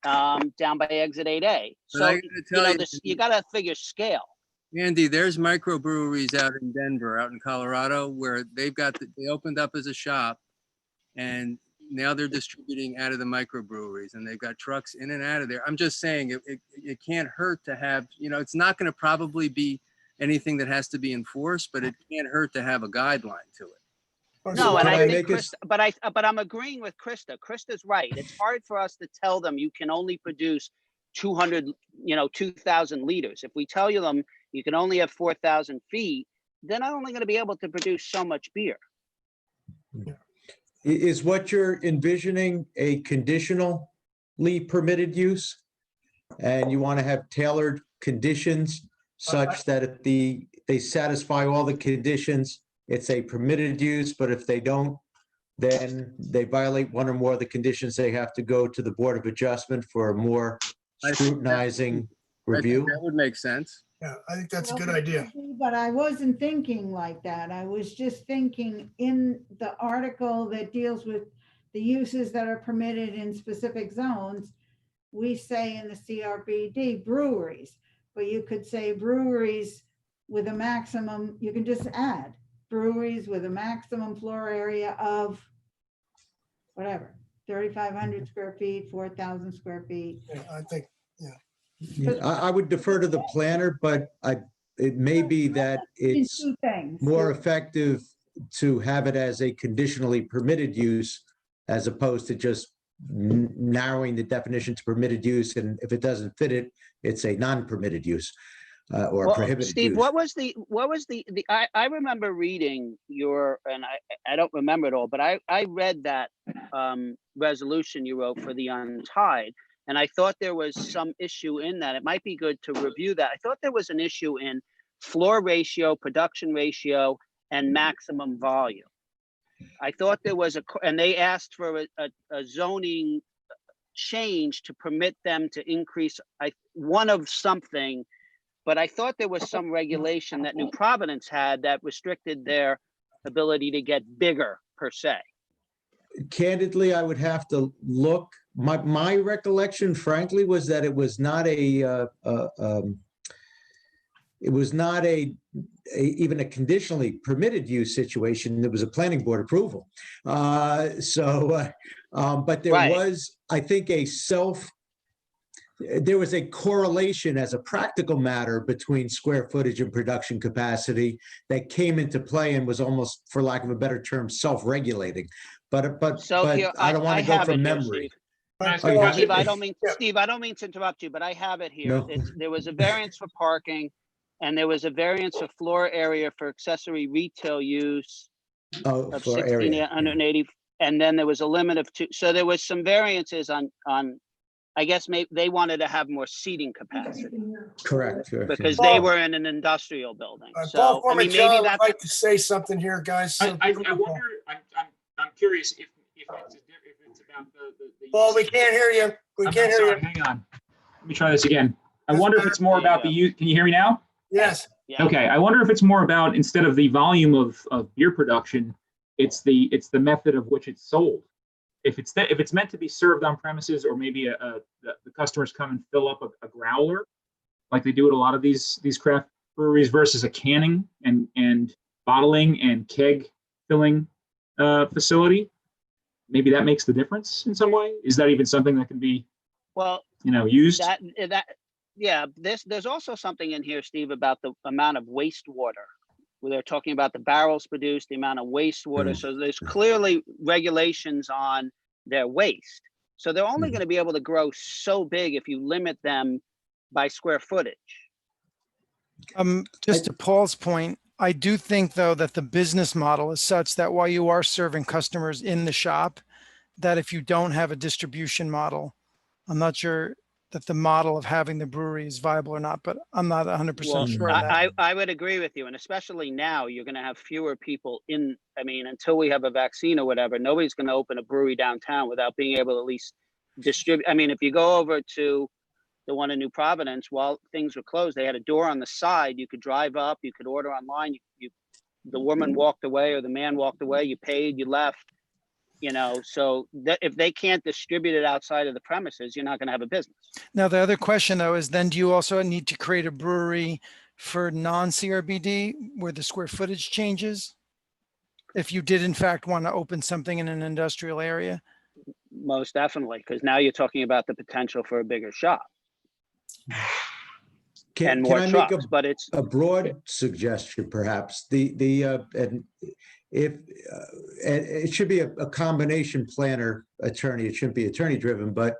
Speaker 9: down by exit 8A. So, you know, you got to figure scale.
Speaker 18: Andy, there's microbreweries out in Denver, out in Colorado, where they opened up as a shop, and now they're distributing out of the microbreweries, and they've got trucks in and out of there. I'm just saying it can't hurt to have, you know, it's not going to probably be anything that has to be enforced, but it can't hurt to have a guideline to it.
Speaker 9: No, and I think Krista, but I'm agreeing with Krista. Krista's right. It's hard for us to tell them you can only produce 2,000 liters. If we tell them you can only have 4,000 feet, they're not only going to be able to produce so much beer.
Speaker 10: Is what you're envisioning a conditionally permitted use? And you want to have tailored conditions such that if they satisfy all the conditions, it's a permitted use, but if they don't, then they violate one or more of the conditions, they have to go to the Board of Adjustment for a more scrutinizing review?
Speaker 18: That would make sense.
Speaker 1: Yeah, I think that's a good idea.
Speaker 16: but I wasn't thinking like that. I was just thinking in the article that deals with the uses that are permitted in specific zones, we say in the CRBD breweries, but you could say breweries with a maximum, you can just add breweries with a maximum floor area of whatever, 3,500 square feet, 4,000 square feet.
Speaker 1: Yeah, I think,
Speaker 10: I would defer to the planner, but it may be that it's more effective to have it as a conditionally permitted use as opposed to just narrowing the definition to permitted use. And if it doesn't fit it, it's a non-permitted use or prohibited
Speaker 9: Steve,
Speaker 10: use.
Speaker 9: what was the I remember reading your, and I don't remember it all, but I read that resolution you wrote for the Untied. And I thought there was some issue in that. It might be good to review that. I thought there was an issue in floor ratio, production ratio, and maximum volume. I thought there was and they asked for a zoning change to permit them to increase one of something, but I thought there was some regulation that New Providence had that restricted their ability to get bigger per se.
Speaker 10: Candidly, I would have to look. My recollection, frankly, was that it was not even a conditionally permitted use situation. It was a planning board approval. But there was, I think, there was a correlation as a practical matter between square footage and production capacity that came into play and was almost, for lack of a better term, self-regulating. But I don't want to go from memory.
Speaker 9: Steve, I don't mean to interrupt you, but I have it here.
Speaker 10: No.
Speaker 9: There was a variance for parking, and there was a variance for floor area for accessory retail use of 1,680, and then there was a limit of 2. So there was some variances on. I guess maybe they wanted to have more seating capacity.
Speaker 10: Correct.
Speaker 9: Because they were in an industrial building.
Speaker 1: Paul
Speaker 9: So I mean,
Speaker 1: Formichella
Speaker 9: maybe
Speaker 1: would
Speaker 9: that's
Speaker 1: like to say something here, guys.
Speaker 2: I wonder. I'm curious if it's about the.
Speaker 1: Paul, we can't hear you. We can't hear you.
Speaker 2: Hang on. Let me try this again. I wonder if it's more about the use. Can you hear me now?
Speaker 1: Yes.
Speaker 9: Yeah.
Speaker 2: Okay. I wonder if it's more about, instead of the volume of beer production, it's the method of which it's sold. If it's meant to be served on premises, or maybe the customers come and fill up a growler, like they do at a lot of these craft breweries, versus a canning and bottling and keg filling facility, maybe that makes the difference in some way. Is that even something that can be
Speaker 9: Well,
Speaker 2: used.
Speaker 9: Yeah, there's also something in here, Steve, about the amount of wastewater, where they're talking about the barrels produced, the amount of wastewater. So there's clearly regulations on their waste. So they're only going to be able to grow so big if you limit them by square footage.
Speaker 13: Just to Paul's point, I do think though that the business model is such that while you are serving customers in the shop, that if you don't have a distribution model, I'm not sure that the model of having the brewery is viable or not, but I'm not 100% sure on that.
Speaker 9: I would agree with you. And especially now, you're going to have fewer people in, I mean, until we have a vaccine or whatever, nobody's going to open a brewery downtown without being able to at least distribute. I mean, if you go over to the one in New Providence, while things were closed, they had a door on the side. You could drive up, you could order online. The woman walked away or the man walked away, you paid, you left. So that if they can't distribute it outside of the premises, you're not going to have a business.
Speaker 13: Now, the other question though is then do you also need to create a brewery for non-CRBD where the square footage changes? If you did in fact want to open something in an industrial area?
Speaker 9: Most definitely, because now you're talking about the potential for a bigger shop.
Speaker 10: Can
Speaker 9: more
Speaker 10: I
Speaker 9: trucks,
Speaker 10: make
Speaker 9: but it's
Speaker 10: a broad suggestion, perhaps? And it should be a combination planner attorney. It shouldn't be attorney driven, but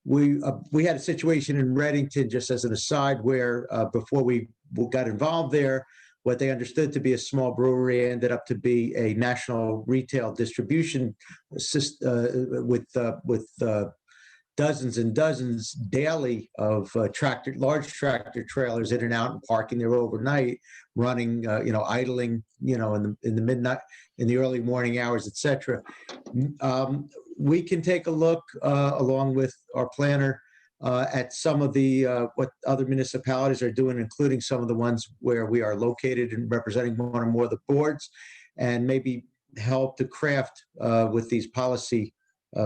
Speaker 10: we had a situation in Reddington, just as an aside, where before we got involved there, what they understood to be a small brewery ended up to be a national retail distribution system with dozens and dozens daily of large tractor trailers in and out and parking there overnight, running, idling, in the midnight, in the early morning hours, etc. We can take a look along with our planner at some of the what other municipalities are doing, including some of the ones where we are located and representing one or more of the boards, and maybe help to craft with these policy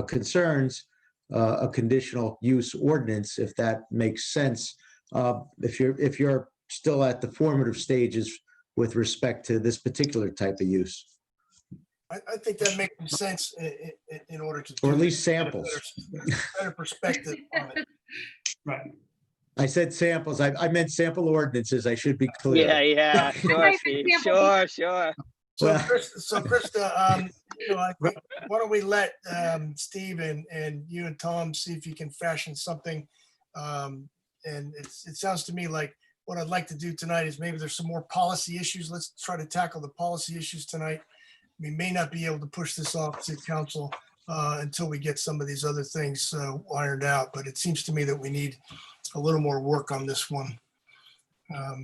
Speaker 10: concerns a conditional use ordinance, if that makes sense. If you're still at the formative stages with respect to this particular type of use.
Speaker 1: I think that makes sense in order to.
Speaker 10: Or at least samples.
Speaker 1: Better perspective on it.
Speaker 12: Right.
Speaker 10: I said samples. I meant sample ordinances. I should be clear.
Speaker 9: Yeah, sure, Steve. Sure.
Speaker 1: So, Krista, I think, why don't we let Steve and you and Tom see if you can fashion something. And it sounds to me like what I'd like to do tonight is maybe there's some more policy issues. Let's try to tackle the policy issues tonight. We may not be able to push this off to council until we get some of these other things ironed out. But it seems to me that we need a little more work on this one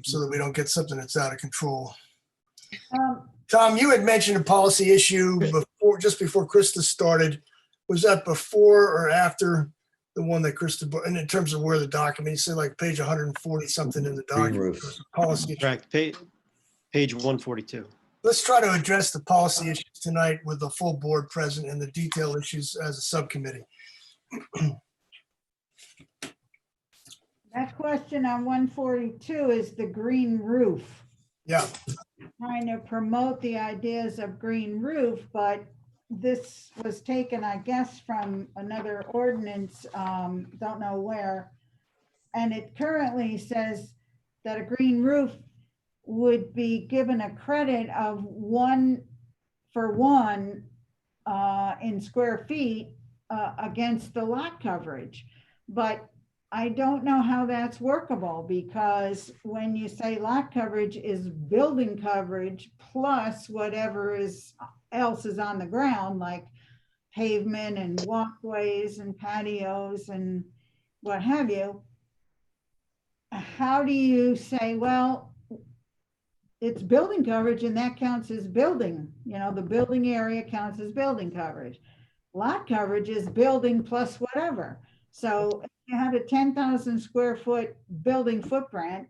Speaker 1: so that we don't get something that's out of control. Tom, you had mentioned a policy issue just before Krista started. Was that before or after the one that Krista, and in terms of where the document, you said like page 140 something in the document. Policy issue.
Speaker 17: Correct. Page 142.
Speaker 1: Let's try to address the policy issues tonight with the full board present and the detail issues as a subcommittee.
Speaker 16: That question on 142 is the green roof.
Speaker 1: Yeah.
Speaker 16: Trying to promote the ideas of green roof, but this was taken, I guess, from another ordinance, don't know where. And it currently says that a green roof would be given a credit of 1 for 1 in square feet against the lot coverage. But I don't know how that's workable, because when you say lot coverage is building coverage plus whatever else is on the ground, like pavement and walkways and patios and what have you, how do you say, well, it's building coverage and that counts as building, the building area counts as building coverage. Lot coverage is building plus whatever. So you had a 10,000 square foot building footprint.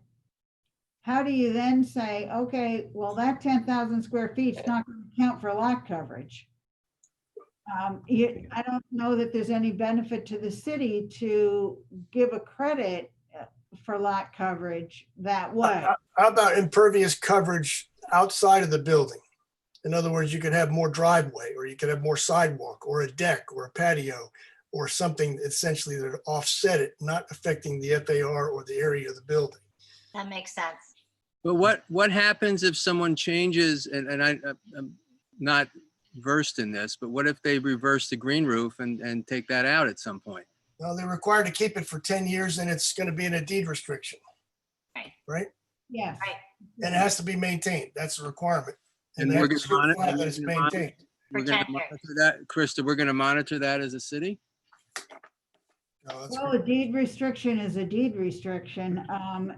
Speaker 16: How do you then say, okay, well, that 10,000 square feet is not going to count for lot coverage? I don't know that there's any benefit to the city to give a credit for lot coverage that way.
Speaker 1: How about impervious coverage outside of the building? In other words, you could have more driveway, or you could have more sidewalk, or a deck, or a patio, or something essentially that offset it, not affecting the FAR or the area of the building.
Speaker 8: That makes sense.
Speaker 18: But what happens if someone changes, and I'm not versed in this, but what if they reverse the green roof and take that out at some point?
Speaker 1: Well, they're required to keep it for 10 years and it's going to be in a deed restriction, right?
Speaker 16: Yes.
Speaker 1: And it has to be maintained. That's a requirement.
Speaker 18: And
Speaker 1: they
Speaker 18: we're
Speaker 1: have to
Speaker 18: going to
Speaker 1: certify that it's maintained.
Speaker 18: monitor that. Krista, we're going to monitor that as a city?
Speaker 16: Well, a deed restriction is a deed restriction.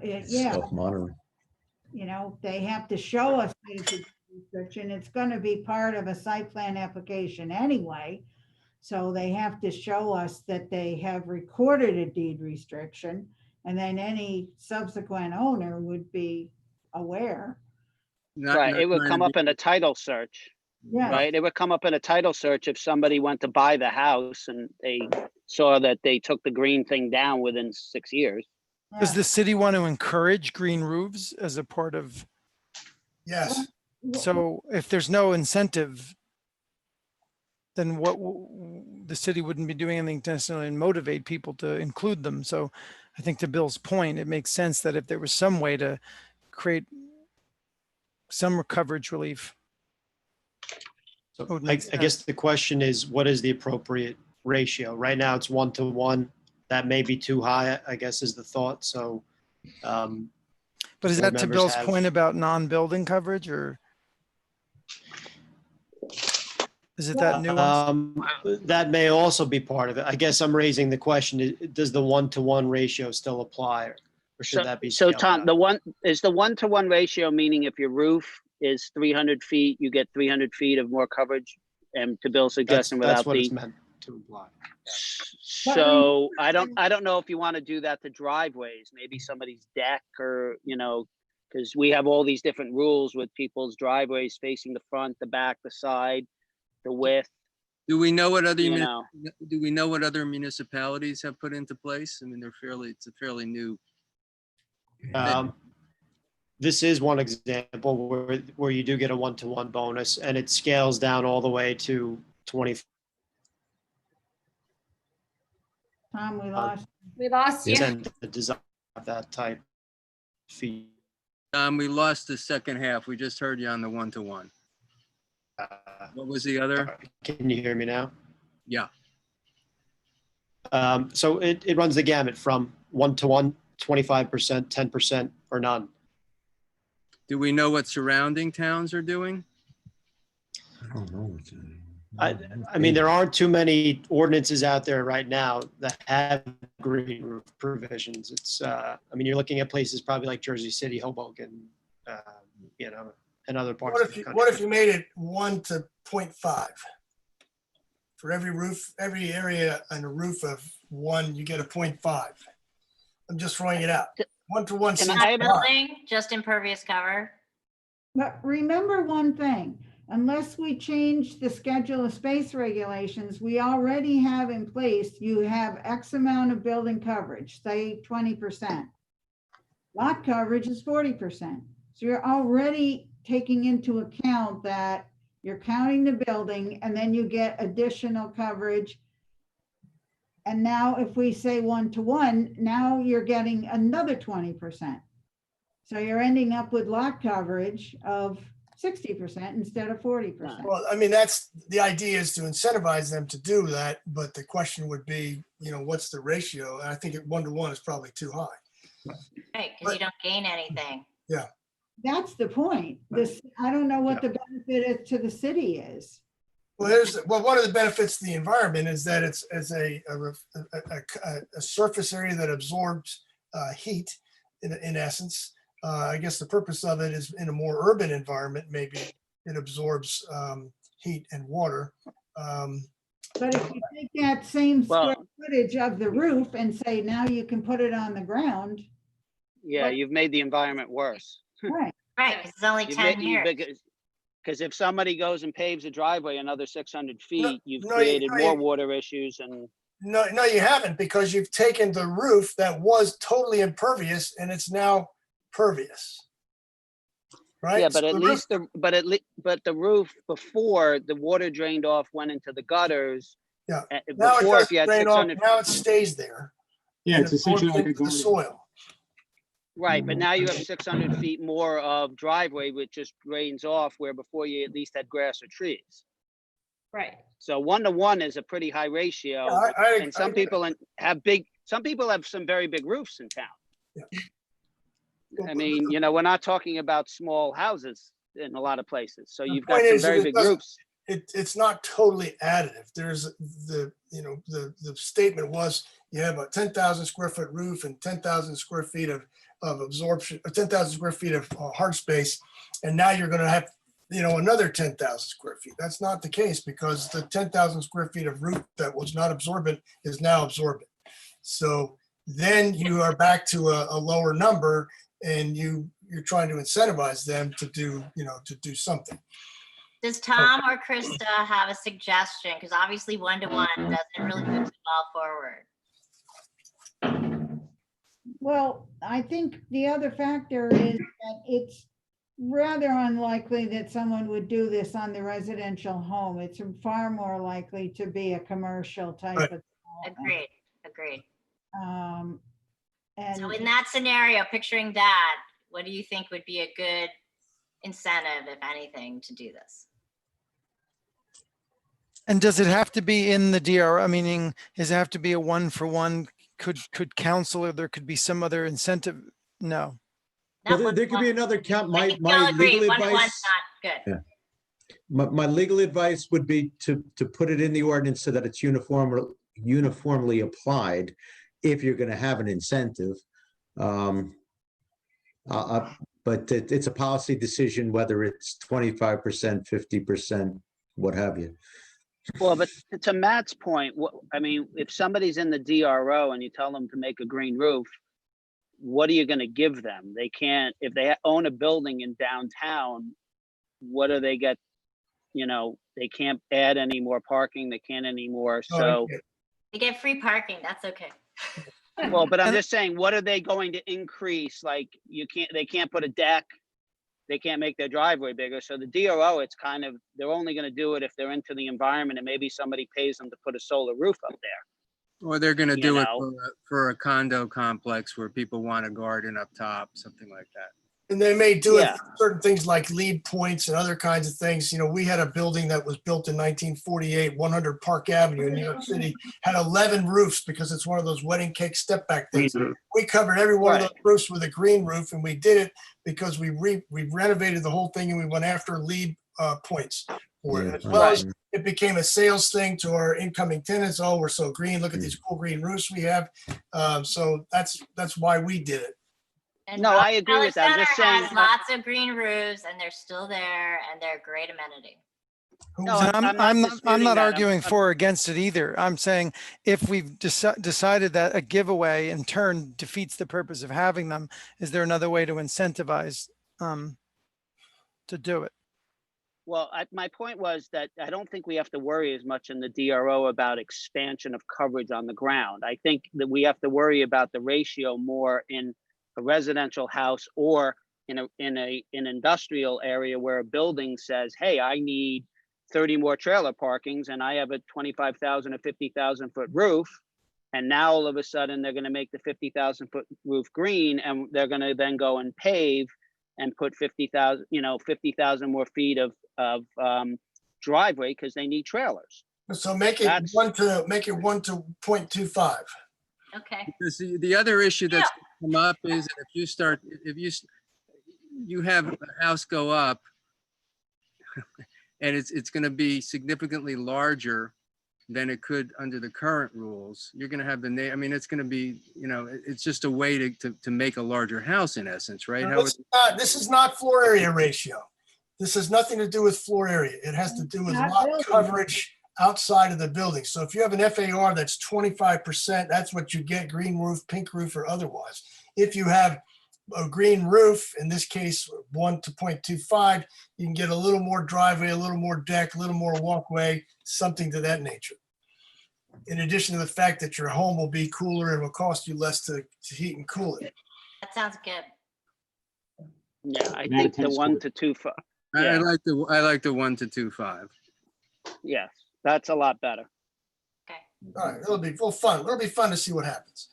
Speaker 16: Yeah,
Speaker 10: Self-monitoring.
Speaker 16: you know, they have to show us that it's a deed restriction. It's going to be part of a site plan application anyway. So they have to show us that they have recorded a deed restriction, and then any subsequent owner would be aware.
Speaker 9: Right, it would come up in a title search.
Speaker 16: Yeah.
Speaker 9: Right, it would come up in a title search if somebody went to buy the house and they saw that they took the green thing down within 6 years.
Speaker 13: Does the city want to encourage green roofs as a part of?
Speaker 1: Yes.
Speaker 13: So if there's no incentive, then the city wouldn't be doing anything to necessarily motivate people to include them. So I think to Bill's point, it makes sense that if there was some way to create some coverage relief.
Speaker 17: So I guess the question is, what is the appropriate ratio? Right now it's 1-to-1. That may be too high, I guess is the thought. So,
Speaker 13: but is that to Bill's point about non-building coverage, or is it that nuance?
Speaker 17: That may also be part of it. I guess I'm raising the question, does the 1-to-1 ratio still apply, or should that be?
Speaker 9: So
Speaker 17: scaled
Speaker 9: Tom,
Speaker 17: back?
Speaker 9: the 1-to-1 ratio, meaning if your roof is 300 feet, you get 300 feet of more coverage, and to Bill's suggestion
Speaker 17: That's what
Speaker 9: without
Speaker 17: it's meant to imply.
Speaker 9: So I don't know if you want to do that to driveways, maybe somebody's deck, or, you know, because we have all these different rules with people's driveways facing the front, the back, the side, the width.
Speaker 18: Do we know what other
Speaker 9: You know.
Speaker 18: do we know what other municipalities have put into place? I mean, it's a fairly new.
Speaker 17: This is one example where you do get a 1-to-1 bonus, and it scales down all the way to 20.
Speaker 16: Tom, we lost.
Speaker 14: We lost you.
Speaker 17: And the design of that type fee.
Speaker 18: We lost the second half. We just heard you on the 1-to-1. What was the other?
Speaker 17: Can you hear me now?
Speaker 18: Yeah.
Speaker 17: So it runs the gamut from 1-to-1, 25%, 10%, or none.
Speaker 18: Do we know what surrounding towns are doing?
Speaker 10: I don't know.
Speaker 17: I mean, there aren't too many ordinances out there right now that have green roof provisions. It's, I mean, you're looking at places probably like Jersey City, Hoboken, you know, and other parts of the country.
Speaker 1: What if you made it 1 to 0.5? For every roof, every area on a roof of 1, you get a 0.5. I'm just throwing it out. 1-to-1 seems
Speaker 8: Not
Speaker 1: high.
Speaker 8: building, just impervious cover.
Speaker 16: But remember one thing, unless we change the schedule of space regulations, we already have in place, you have X amount of building coverage, say 20%. Lot coverage is 40%. So you're already taking into account that you're counting the building, and then you get additional coverage. And now if we say 1-to-1, now you're getting another 20%. So you're ending up with lot coverage of 60% instead of 40%.
Speaker 1: Well, I mean, that's the idea, is to incentivize them to do that. But the question would be, you know, what's the ratio? And I think 1-to-1 is probably too high.
Speaker 8: Right, because you don't gain anything.
Speaker 1: Yeah.
Speaker 16: That's the point. I don't know what the benefit to the city is.
Speaker 1: Well, one of the benefits to the environment is that it's a surface area that absorbs heat in essence. I guess the purpose of it is in a more urban environment, maybe it absorbs heat and water.
Speaker 16: But if you take that same square footage of the roof and say, now you can put it on the ground.
Speaker 9: Yeah, you've made the environment worse.
Speaker 16: Right.
Speaker 8: Right, 'cause it's only 10 years.
Speaker 9: Because if somebody goes and paves a driveway another 600 feet, you've
Speaker 1: no,
Speaker 9: created
Speaker 1: no,
Speaker 9: more water issues. And
Speaker 1: No, you haven't, because you've taken the roof that was totally impervious and it's now pervious. Right?
Speaker 9: yeah, but
Speaker 1: So
Speaker 9: at
Speaker 1: the
Speaker 9: least the roof before the water drained off, went into the gutters,
Speaker 1: Yeah. Now it
Speaker 9: Before, if
Speaker 1: doesn't
Speaker 9: you had
Speaker 1: drain off,
Speaker 9: 600,
Speaker 1: now it stays there.
Speaker 2: Yeah,
Speaker 1: and
Speaker 2: it's
Speaker 1: absorbs
Speaker 2: essentially like a
Speaker 1: into the
Speaker 2: garden.
Speaker 1: soil.
Speaker 9: right, but now you have 600 feet more of driveway, which just drains off where before you at least had grass or trees.
Speaker 14: Right.
Speaker 9: So 1-to-1 is a pretty high ratio.
Speaker 1: Yeah,
Speaker 9: And some people some people have some very big roofs in town.
Speaker 1: Yeah.
Speaker 9: I mean, you know, we're not talking about small houses in a lot of places. So
Speaker 1: The
Speaker 9: you've got
Speaker 1: point
Speaker 9: some
Speaker 1: is that
Speaker 9: very
Speaker 1: it
Speaker 9: big
Speaker 1: doesn't-
Speaker 9: roofs.
Speaker 1: It's not totally additive. There's the statement was you have a 10,000 square foot roof and 10,000 square feet of absorption, or 10,000 square feet of hard space. And now you're going to have, another 10,000 square feet. That's not the case because the 10,000 square feet of roof that was not absorbent is now absorbent. So then you are back to a lower number and you're trying to incentivize them to do something.
Speaker 8: Does Tom or Krista have a suggestion? Because obviously 1-to-1 doesn't really move the ball forward.
Speaker 16: Well, I think the other factor is that it's rather unlikely that someone would do this on the residential home. It's far more likely to be a commercial type
Speaker 1: Right.
Speaker 16: of.
Speaker 8: Agreed.
Speaker 16: And
Speaker 8: So in that scenario, picturing that, what do you think would be a good incentive, if anything, to do this?
Speaker 13: And does it have to be in the DRO? Meaning, does it have to be a 1-for-1? Could council, or there could be some other incentive? No.
Speaker 10: Well, there could be another count. My
Speaker 8: I'll agree,
Speaker 10: legal
Speaker 8: 1-to-1's
Speaker 10: advice.
Speaker 8: not good.
Speaker 10: Yeah. My legal advice would be to put it in the ordinance so that it's uniformly applied if you're going to have an incentive. But it's a policy decision, whether it's 25%, 50%, what have you.
Speaker 9: Well, but to Matt's point, I mean, if somebody's in the DRO and you tell them to make a green roof, what are you going to give them? They can't, if they own a building in downtown, what do they get? They can't add any more parking. They can't anymore. So,
Speaker 8: They get free parking. That's okay.
Speaker 9: well, but I'm just saying, what are they going to increase? Like they can't put a deck. They can't make their driveway bigger. So the DRO, it's kind of, they're only going to do it if they're into the environment and maybe somebody pays them to put a solar roof up there.
Speaker 18: Or they're gonna do it
Speaker 9: know?
Speaker 18: for a condo complex where people want a garden up top, something like that.
Speaker 1: And they may do it
Speaker 9: Yeah.
Speaker 1: for certain things like lead points and other kinds of things. We had a building that was built in 1948, 100 Park Avenue in New York City, had 11 roofs because it's one of those wedding cake step back things. We covered every one of those roofs with a green roof, and we did it because we renovated the whole thing and we went after lead points for it. As well as it became a sales thing to our incoming tenants. Oh, we're so green. Look at these cool green roofs we have. So that's why we did it.
Speaker 8: And
Speaker 9: No, I agree with that. I'm
Speaker 8: Rockefeller
Speaker 9: just saying.
Speaker 8: has lots of green roofs and they're still there and they're a great amenity.
Speaker 9: No,
Speaker 13: I'm not
Speaker 9: disputing that.
Speaker 13: arguing for or against it either. I'm saying if we've decided that a giveaway in turn defeats the purpose of having them, is there another way to incentivize to do it?
Speaker 9: Well, my point was that I don't think we have to worry as much in the DRO about expansion of coverage on the ground. I think that we have to worry about the ratio more in a residential house or in an industrial area where a building says, hey, I need 30 more trailer parkings and I have a 25,000 or 50,000 foot roof. And now all of a sudden they're going to make the 50,000 foot roof green and they're going to then go and pave and put 50,000 more feet of driveway because they need trailers.
Speaker 1: So make it 1 to 0.25.
Speaker 8: Okay.
Speaker 18: Because the other issue that's come up is that if you have a house go up and it's going to be significantly larger than it could under the current rules, you're going to have it's going to be, it's just a way to make a larger house in essence, right?
Speaker 1: No, this is not floor area ratio. This has nothing to do with floor area. It has to do with lot coverage outside of the building. So if you have an FAR that's 25%, that's what you get, green roof, pink roof, or otherwise. If you have a green roof, in this case 1 to 0.25, you can get a little more driveway, a little more deck, a little more walkway, something to that nature. In addition to the fact that your home will be cooler and will cost you less to heat and cool it.
Speaker 8: That sounds good.
Speaker 9: Yeah, I think the 1 to 2.5.
Speaker 18: I like the 1 to 2.5.
Speaker 9: Yes, that's a lot better.
Speaker 1: All right, it'll be fun. It'll be fun to see what happens.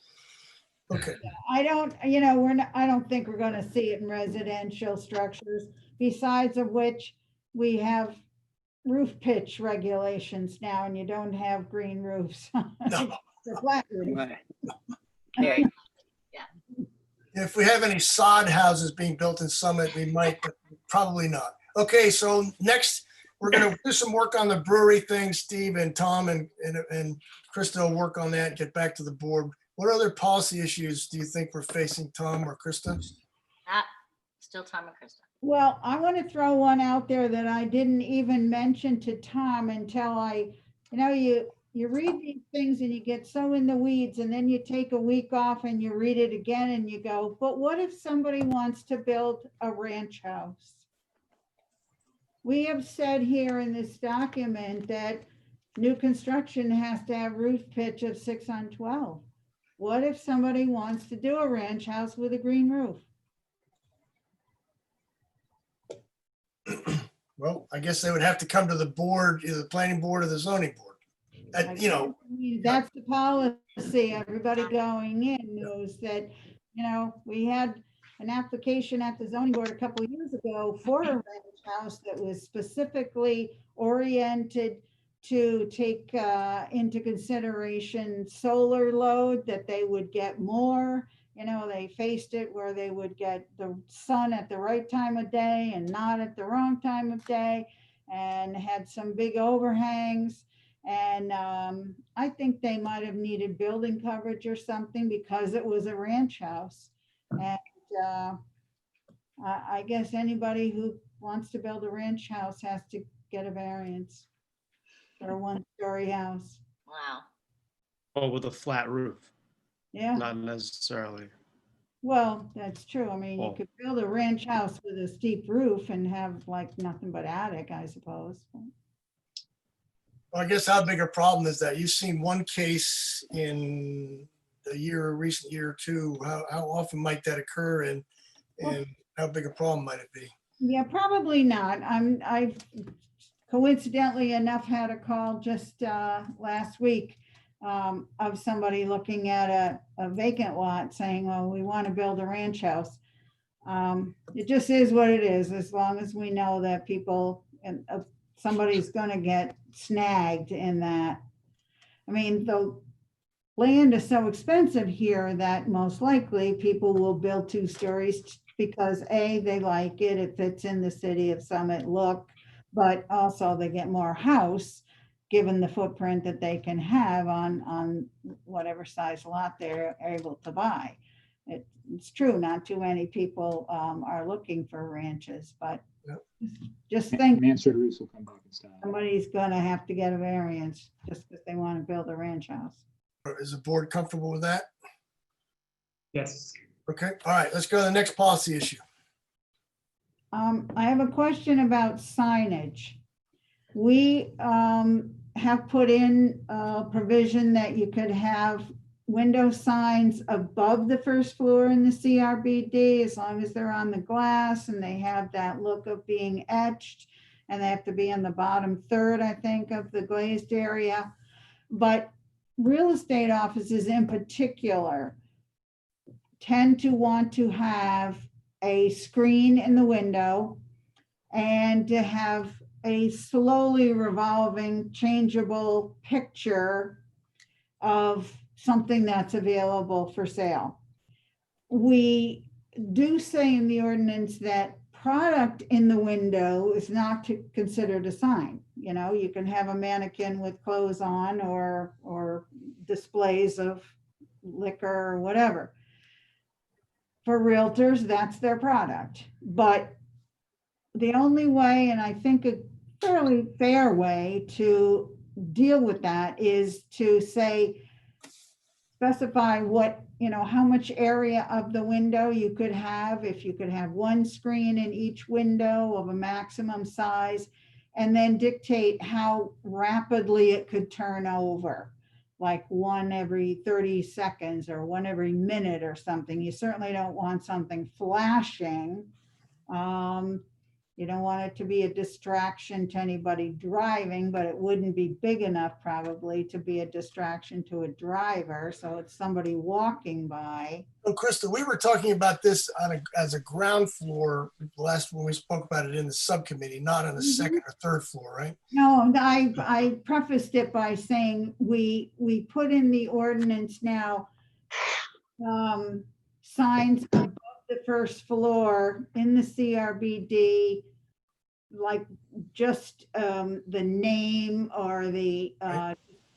Speaker 1: Okay.
Speaker 16: I don't, I don't think we're gonna see it in residential structures, besides of which we have roof pitch regulations now, and you don't have green roofs.
Speaker 1: No.
Speaker 16: The flat roof.
Speaker 9: Right. Yeah.
Speaker 1: If we have any sod houses being built in Summit, we might, but probably not. Okay, so next, we're gonna do some work on the brewery thing. Steve and Tom and Krista will work on that and get back to the board. What other policy issues do you think we're facing, Tom or Krista?
Speaker 8: Still Tom and Krista.
Speaker 16: Well, I want to throw one out there that I didn't even mention to Tom until you read these things and you get so in the weeds, and then you take a week off and you read it again and you go, but what if somebody wants to build a ranch house? We have said here in this document that new construction has to have roof pitch of 6 on 12. What if somebody wants to do a ranch house with a green roof?
Speaker 1: Well, I guess they would have to come to the board, either the planning board or the zoning board.
Speaker 16: That's the policy. Everybody going in knows that, we had an application at the zoning board a couple of years ago for a ranch house that was specifically oriented to take into consideration solar load, that they would get more. They faced it where they would get the sun at the right time of day and not at the wrong time of day, and had some big overhangs. And I think they might have needed building coverage or something because it was a ranch house. And I guess anybody who wants to build a ranch house has to get a variance for a one-story house.
Speaker 8: Wow.
Speaker 17: Or with a flat roof,
Speaker 16: Yeah.
Speaker 17: not necessarily.
Speaker 16: Well, that's true. I mean, you
Speaker 17: Well-
Speaker 16: could build a ranch house with a steep roof and have like nothing but attic, I suppose.
Speaker 1: Well, I guess how big a problem is that? You've seen one case in a recent year or two. How often might that occur, and how big a problem might it be?
Speaker 16: Yeah, probably not. I've coincidentally enough had a call just last week of somebody looking at a vacant lot saying, well, we want to build a ranch house. It just is what it is, as long as we know that people and somebody's going to get snagged in that. I mean, the land is so expensive here that most likely people will build 2 stories because A, they like it, it fits in the city of Summit look, but also they get more house given the footprint that they can have on whatever size lot they're able to buy. It's true, not too many people are looking for ranches, but just think
Speaker 2: Mansard roofs will come back in style.
Speaker 16: somebody's gonna have to get a variance just because they want to build a ranch house.
Speaker 1: Is the board comfortable with that?
Speaker 12: Yes.
Speaker 1: Okay, all right, let's go to the next policy issue.
Speaker 16: I have a question about signage. We have put in a provision that you could have window signs above the first floor in the CRBD, as long as they're on the glass and they have that look of being etched, and they have to be on the bottom third, I think, of the glazed area. But real estate offices in particular tend to want to have a screen in the window and to have a slowly revolving changeable picture of something that's available for sale. We do say in the ordinance that product in the window is not considered a sign. You can have a mannequin with clothes on or displays of liquor or whatever. For realtors, that's their product. But the only way, and I think a fairly fair way to deal with that, is to say, specify what, how much area of the window you could have, if you could have one screen in each window of a maximum size, and then dictate how rapidly it could turn over, like one every 30 seconds or one every minute or something. You certainly don't want something flashing. You don't want it to be a distraction to anybody driving, but it wouldn't be big enough probably to be a distraction to a driver. So it's somebody walking by.
Speaker 1: So Krista, we were talking about this as a ground floor last when we spoke about it in the subcommittee, not on the second or third floor, right?
Speaker 16: No, I prefaced it by saying we put in the ordinance now signs above the first floor in the CRBD, like just the name or the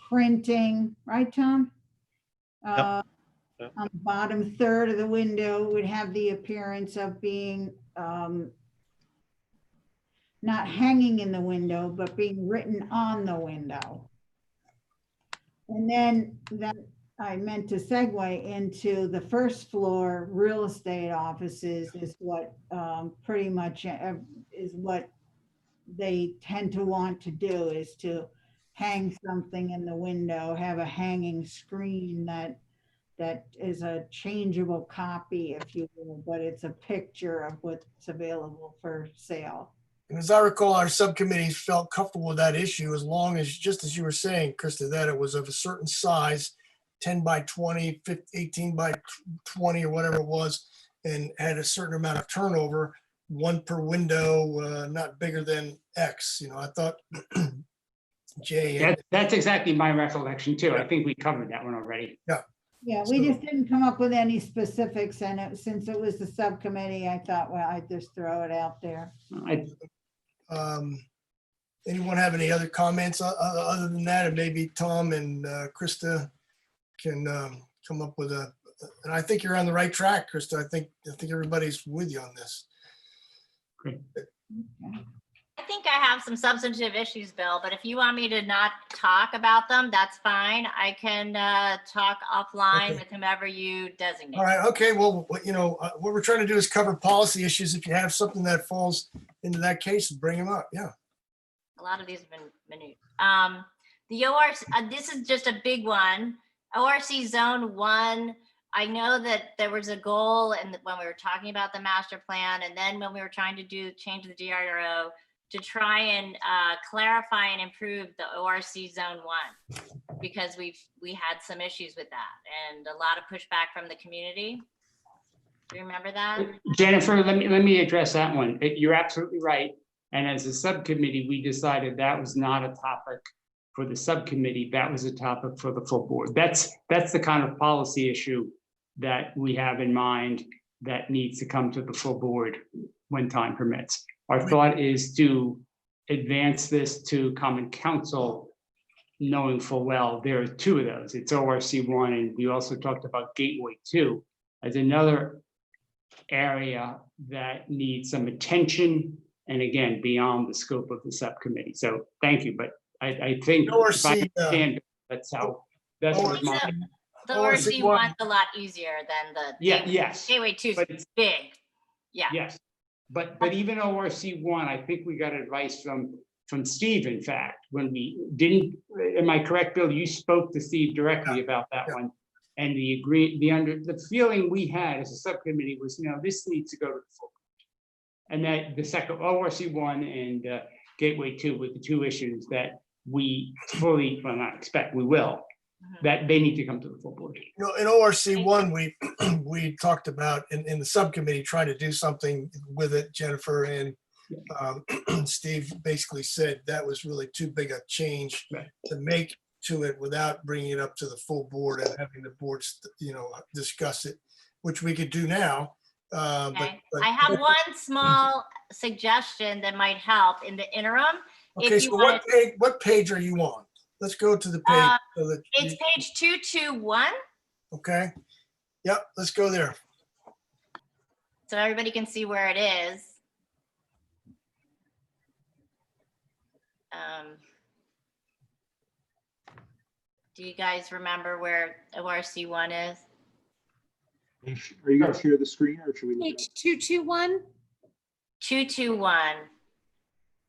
Speaker 16: printing, right, Tom?
Speaker 17: Yep.
Speaker 16: On the bottom third of the window would have the appearance of being not hanging in the window, but being written on the window. And then that I meant to segue into the first floor real estate offices is what pretty much is what they tend to want to do, is to hang something in the window, have a hanging screen that is a changeable copy, if you will, but it's a picture of what's available for sale.
Speaker 1: And as I recall, our subcommittees felt comfortable with that issue as long as, just as you were saying, Krista, that it was of a certain size, 10 by 20, 15, 18 by 20 or whatever it was, and had a certain amount of turnover, one per window, not bigger than X. You know, I thought Jay.
Speaker 12: That's exactly my recollection too. I think we covered that one already.
Speaker 1: Yeah.
Speaker 16: Yeah, we just didn't come up with any specifics, and since it was the subcommittee, I thought, well, I'd just throw it out there.
Speaker 1: Anyone have any other comments other than that? And maybe Tom and Krista can come up with and I think you're on the right track, Krista. I think everybody's with you on this.
Speaker 12: Great.
Speaker 8: I think I have some substantive issues, Bill, but if you want me to not talk about them, that's fine. I can talk offline with whomever you designate.
Speaker 1: All right. Okay. Well, what we're trying to do is cover policy issues. If you have something that falls into that case, bring them up. Yeah.
Speaker 8: A lot of these have been minute. The ORC, this is just a big one. ORC Zone 1. I know that there was a goal and when we were talking about the master plan, and then when we were trying to change the DRO to try and clarify and improve the ORC Zone 1, because we had some issues with that and a lot of pushback from the community. Do you remember that?
Speaker 12: Jennifer, let me address that one. You're absolutely right. And as a subcommittee, we decided that was not a topic for the subcommittee. That was a topic for the full board. That's the kind of policy issue that we have in mind that needs to come to the full board when time permits. Our thought is to advance this to Common Council, knowing full well there are two of those. It's ORC 1, and we also talked about Gateway 2 as another area that needs some attention, and again, beyond the scope of the subcommittee. So thank you, but I think
Speaker 1: ORC,
Speaker 12: if I understand, that's what my.
Speaker 8: The ORC 1's a lot easier than the
Speaker 12: yes.
Speaker 8: Gateway 2 is big. Yeah.
Speaker 12: Yes, but even ORC 1, I think we got advice from Steve. In fact, when we didn't, am I correct, Bill? You spoke to Steve directly about that one, and the feeling we had as a subcommittee was, this needs to go to the full board, and that the second ORC 1 and Gateway 2 were the two issues that we fully, well, not expect, we will. That they need to come to the full board.
Speaker 1: In ORC 1, we talked about in the subcommittee trying to do something with it. Jennifer and Steve basically said that was really too big a change to make to it without bringing it up to the full board and having the boards, discuss it, which we could do now.
Speaker 8: Okay. I have one small suggestion that might help in the interim.
Speaker 1: Okay, so what page are you on? Let's go to the page.
Speaker 8: It's page 221.
Speaker 1: Okay. Yep, let's go there.
Speaker 8: So everybody can see where it is. Do you guys remember where ORC 1 is?
Speaker 2: Are you going to share the screen or should we?
Speaker 14: Page 221.
Speaker 8: 221.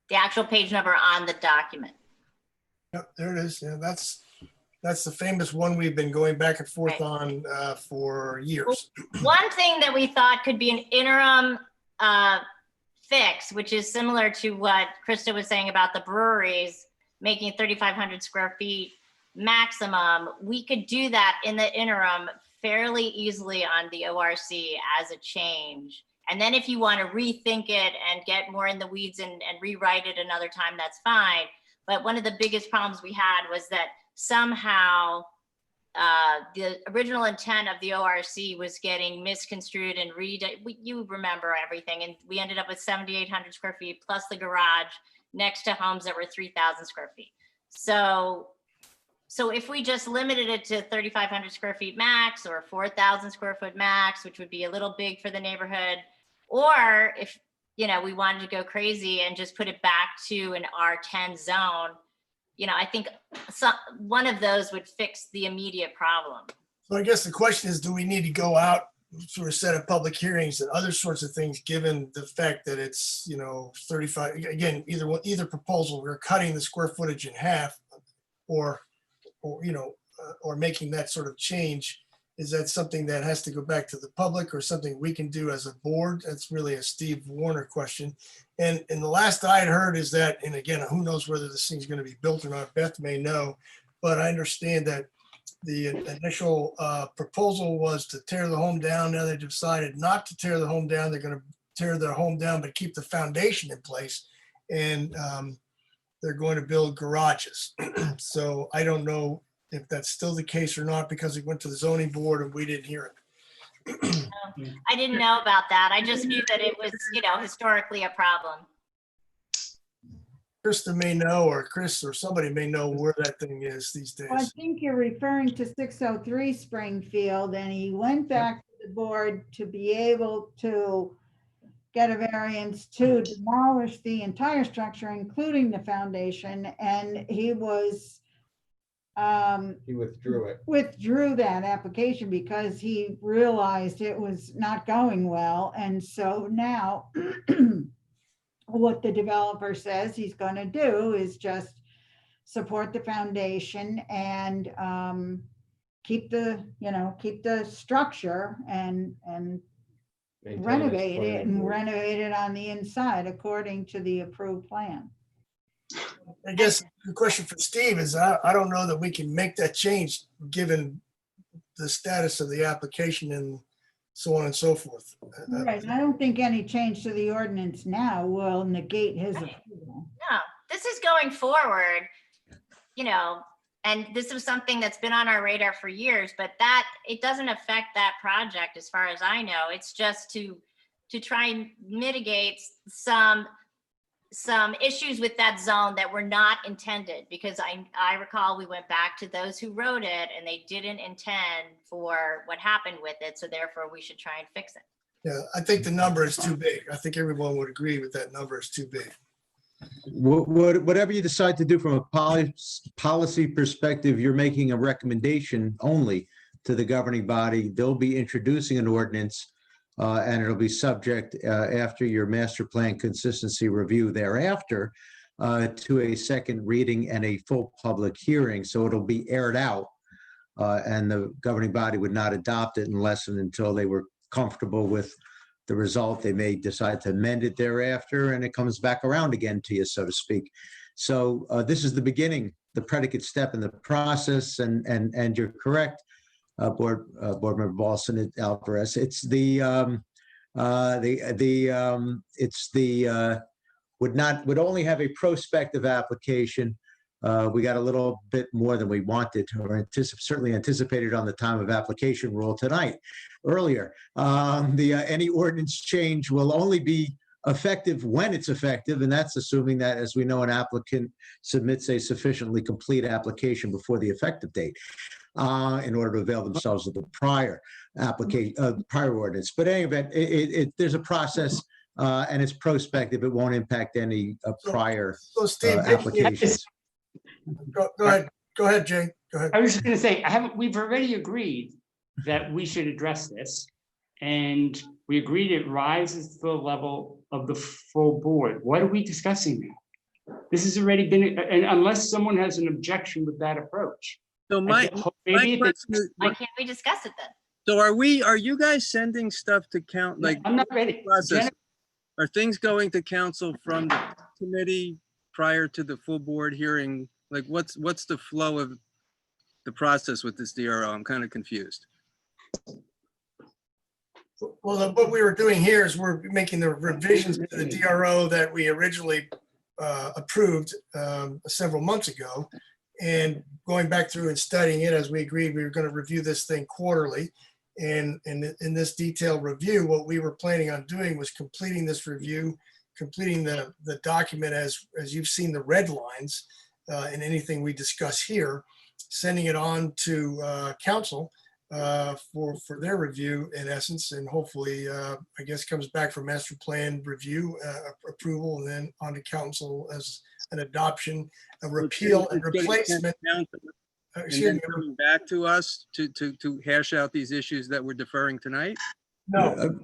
Speaker 8: The actual page number on the document.
Speaker 1: Yep, there it is. Yeah, that's the famous one we've been going back and forth on for years.
Speaker 8: One thing that we thought could be an interim fix, which is similar to what Krista was saying about the breweries making 3,500 square feet maximum, we could do that in the interim fairly easily on the ORC as a change. And then if you want to rethink it and get more in the weeds and rewrite it another time, that's fine. But one of the biggest problems we had was that somehow the original intent of the ORC was getting misconstrued and you remember everything. And we ended up with 7,800 square feet plus the garage next to homes that were 3,000 square feet. So if we just limited it to 3,500 square feet max or 4,000 square foot max, which would be a little big for the neighborhood, or if, you know, we wanted to go crazy and just put it back to an R10 zone, you know, I think one of those would fix the immediate problem.
Speaker 1: So I guess the question is, do we need to go out for a set of public hearings and other sorts of things, given the fact that it's, you know, 35, again, either proposal, we're cutting the square footage in half or you know, or making that sort of change. Is that something that has to go back to the public or something we can do as a board? That's really a Steve Warner question. And the last I had heard is that, and again, who knows whether this thing's going to be built or not, Beth may know, but I understand that the initial proposal was to tear the home down. Now they decided not to tear the home down. They're going to tear their home down, but keep the foundation in place. And they're going to build garages. So I don't know if that's still the case or not, because it went to the zoning board and we didn't hear it.
Speaker 8: I didn't know about that. I just knew that it was, you know, historically a problem.
Speaker 1: Krista may know, or Chris or somebody may know where that thing is these days.
Speaker 16: I think you're referring to 603 Springfield, and he went back to the board to be able to get a variance to demolish the entire structure, including the foundation, and he was
Speaker 10: He
Speaker 16: withdrew that application because he realized it was not going well. And so now what the developer says he's going to do is just support the foundation and keep the structure and renovate it on the inside according to the approved plan.
Speaker 1: I guess the question for Steve is, I don't know that we can make that change given the status of the application and so on and so forth.
Speaker 16: Right. I don't think any change to the ordinance now will negate his approval.
Speaker 8: No, this is going forward, you know, and this is something that's been on our radar for years, but that it doesn't affect that project as far as I know. It's just to try and mitigate some issues with that zone that were not intended, because I recall we went back to those who wrote it and they didn't intend for what happened with it. So therefore we should try and fix it.
Speaker 1: Yeah, I think the number is too big. I think everyone would agree with that number is too big.
Speaker 10: Whatever you decide to do from a policy perspective, you're making a recommendation only to the governing body. They'll be introducing an ordinance and it'll be subject after your master plan consistency review thereafter to a second reading and a full public hearing. So it'll be aired out and the governing body would not adopt it unless and until they were comfortable with the result. They may decide to amend it thereafter and it comes back around again to you, so to speak. So this is the beginning, the predicate step in the process, and you're correct, Board Member Balson Alvarez. It's would only have a prospective application. We got a little bit more than we wanted, or certainly anticipated on the time of application rule tonight. Earlier, any ordinance change will only be effective when it's effective, and that's assuming that, as we know, an applicant submits a sufficiently complete application before the effective date in order to avail themselves of the prior application, prior ordinance. But in any event, there's a process and it's prospective. It won't impact any prior
Speaker 1: Steve,
Speaker 10: applications.
Speaker 1: Go ahead, Jay. Go ahead.
Speaker 12: I was just going to say, we've already agreed that we should address this, and we agreed it rises to the level of the full board. What are we discussing now? This has already been, and unless someone has an objection with that approach.
Speaker 18: So my question is,
Speaker 8: Why can't we discuss it then?
Speaker 18: so are you guys sending stuff to count? Like,
Speaker 12: I'm not ready.
Speaker 18: are things going to council from the committee prior to the full board hearing? Like what's the flow of the process with this DRO? I'm kind of confused.
Speaker 1: Well, what we were doing here is we're making the revisions to the DRO that we originally approved several months ago, and going back through and studying it. As we agreed, we were going to review this thing quarterly. And in this detailed review, what we were planning on doing was completing this review, completing the document as you've seen the red lines in anything we discuss here, sending it on to council for their review in essence, and hopefully I guess comes back for master plan review approval, and then on to council as an adoption, a repeal and replacement.
Speaker 18: And then coming back to us to hash out these issues that we're deferring tonight?
Speaker 1: No,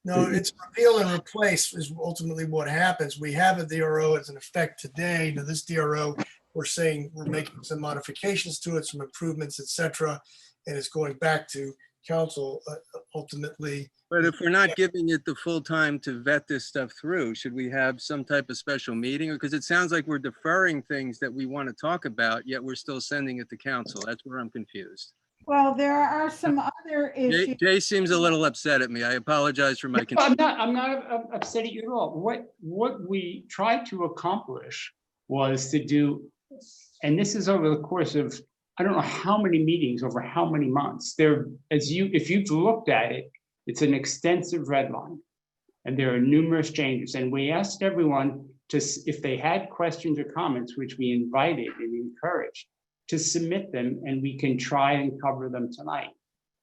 Speaker 1: it's repeal and replace is ultimately what happens. We have a DRO as an effect today. Now this DRO, we're saying we're making some modifications to it, some improvements, etc. And it's going back to council ultimately.
Speaker 18: But if we're not giving it the full time to vet this stuff through, should we have some type of special meeting? Because it sounds like we're deferring things that we want to talk about, yet we're still sending it to council. That's where I'm confused.
Speaker 16: Well, there are some other issues.
Speaker 18: Jay seems a little upset at me. I apologize for my
Speaker 12: No, I'm not upset at you at all. What we tried to accomplish was to do, and this is over the course of, I don't know how many meetings over how many months. If you've looked at it, it's an extensive red line, and there are numerous changes. And we asked everyone to, if they had questions or comments, which we invited and encouraged, to submit them, and we can try and cover them tonight.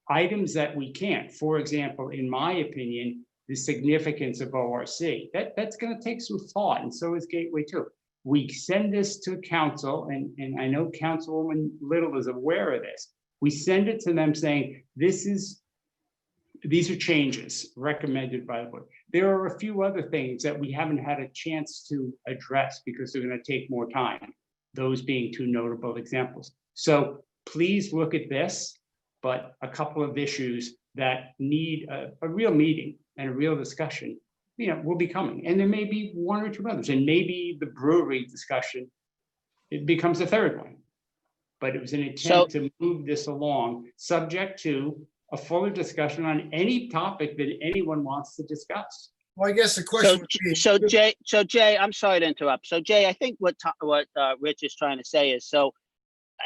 Speaker 12: Items that we can't, for example, in my opinion, the significance of ORC, that's going to take some thought, and so is Gateway 2. We send this to council, and I know Councilwoman Little is aware of this. We send it to them saying, these are changes recommended by the board. There are a few other things that we haven't had a chance to address because they're going to take more time, those being two notable examples. So please look at this, but a couple of issues that need a real meeting and a real discussion, will be coming. And there may be one or two others, and maybe the brewery discussion, it becomes a third one. But it was an attempt to move this along, subject to a fuller discussion on any topic that anyone wants to discuss.
Speaker 1: Well, I guess the question would be,
Speaker 9: so Jay, I'm sorry to interrupt. So Jay, I think what Rich is trying to say is,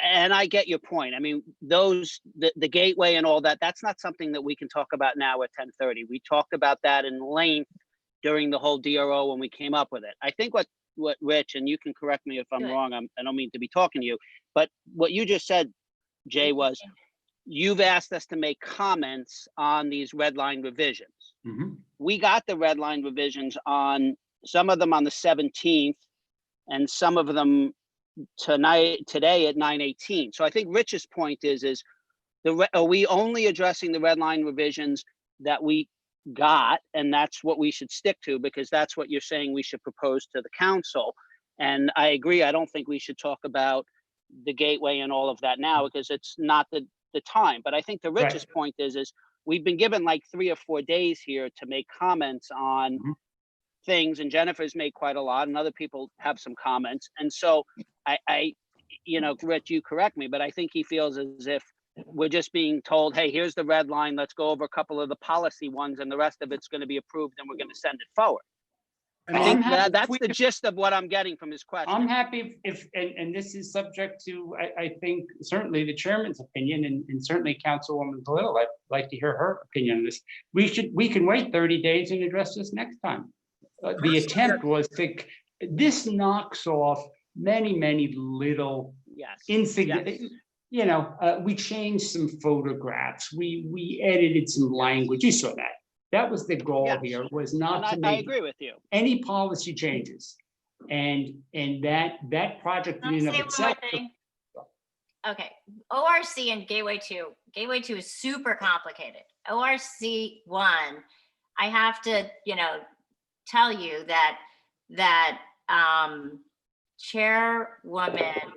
Speaker 9: and I get your point. I mean, the gateway and all that, that's not something that we can talk about now at 10:30. We talked about that in length during the whole DRO when we came up with it. I think what Rich, and you can correct me if I'm wrong, I don't mean to be talking to you, but what you just said, Jay, was you've asked us to make comments on these red line revisions.
Speaker 12: Mm-hmm.
Speaker 9: We got the red line revisions some of them on the 17th, and some of them today at 9:18. So I think Rich's point is are we only addressing the red line revisions that we got, and that's what we should stick to, because that's what you're saying we should propose to the council. And I agree, I don't think we should talk about the gateway and all of that now, because it's not the time. But I think the richest point is we've been given like 3 or 4 days here to make comments on things, and Jennifer's made quite a lot, and other people have some comments. And so I Rich, you correct me, but I think he feels as if we're just being told, hey, here's the red line, let's go over a couple of the policy ones, and the rest of it's going to be approved, and we're going to send it forward. I think that's the gist of what I'm getting from his question.
Speaker 12: I'm happy if and this is subject to, I think, certainly the chairman's opinion, and certainly Councilwoman Little. I'd like to hear her opinion on this. We can wait 30 days and address this next time. The attempt was this knocks off many little insignificant. We changed some photographs. We edited some language. You saw that. That was the goal here, was not to make any policy changes. And that project in and of itself.
Speaker 8: Okay, ORC and Gateway 2. Gateway 2 is super complicated. ORC 1, I have to, tell you that Chairwoman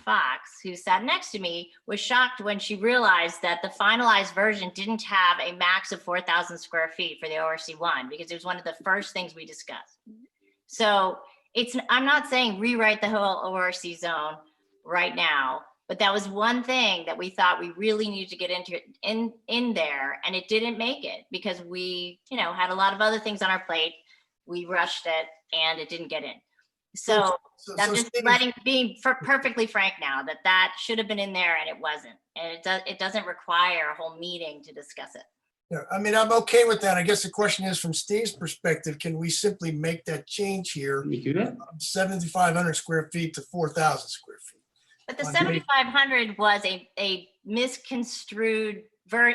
Speaker 8: Fox, who sat next to me, was shocked when she realized that the finalized version didn't have a max of 4,000 square feet for the ORC1, because it was one of the first things we discussed. So I'm not saying rewrite the whole ORC zone right now, but that was one thing that we thought we really needed to get into in there, and it didn't make it because we, had a lot of other things on our plate. We rushed it and it didn't get in. So I'm just being perfectly frank now that should have been in there and it wasn't. And it doesn't require a whole meeting to discuss it.
Speaker 1: Yeah, I mean, I'm okay with that. I guess the question is, from Steve's perspective, can we simply make that change here?
Speaker 12: Can we do that?
Speaker 1: 7,500 square feet to 4,000 square feet.
Speaker 8: But the 7,500 was a misconstrued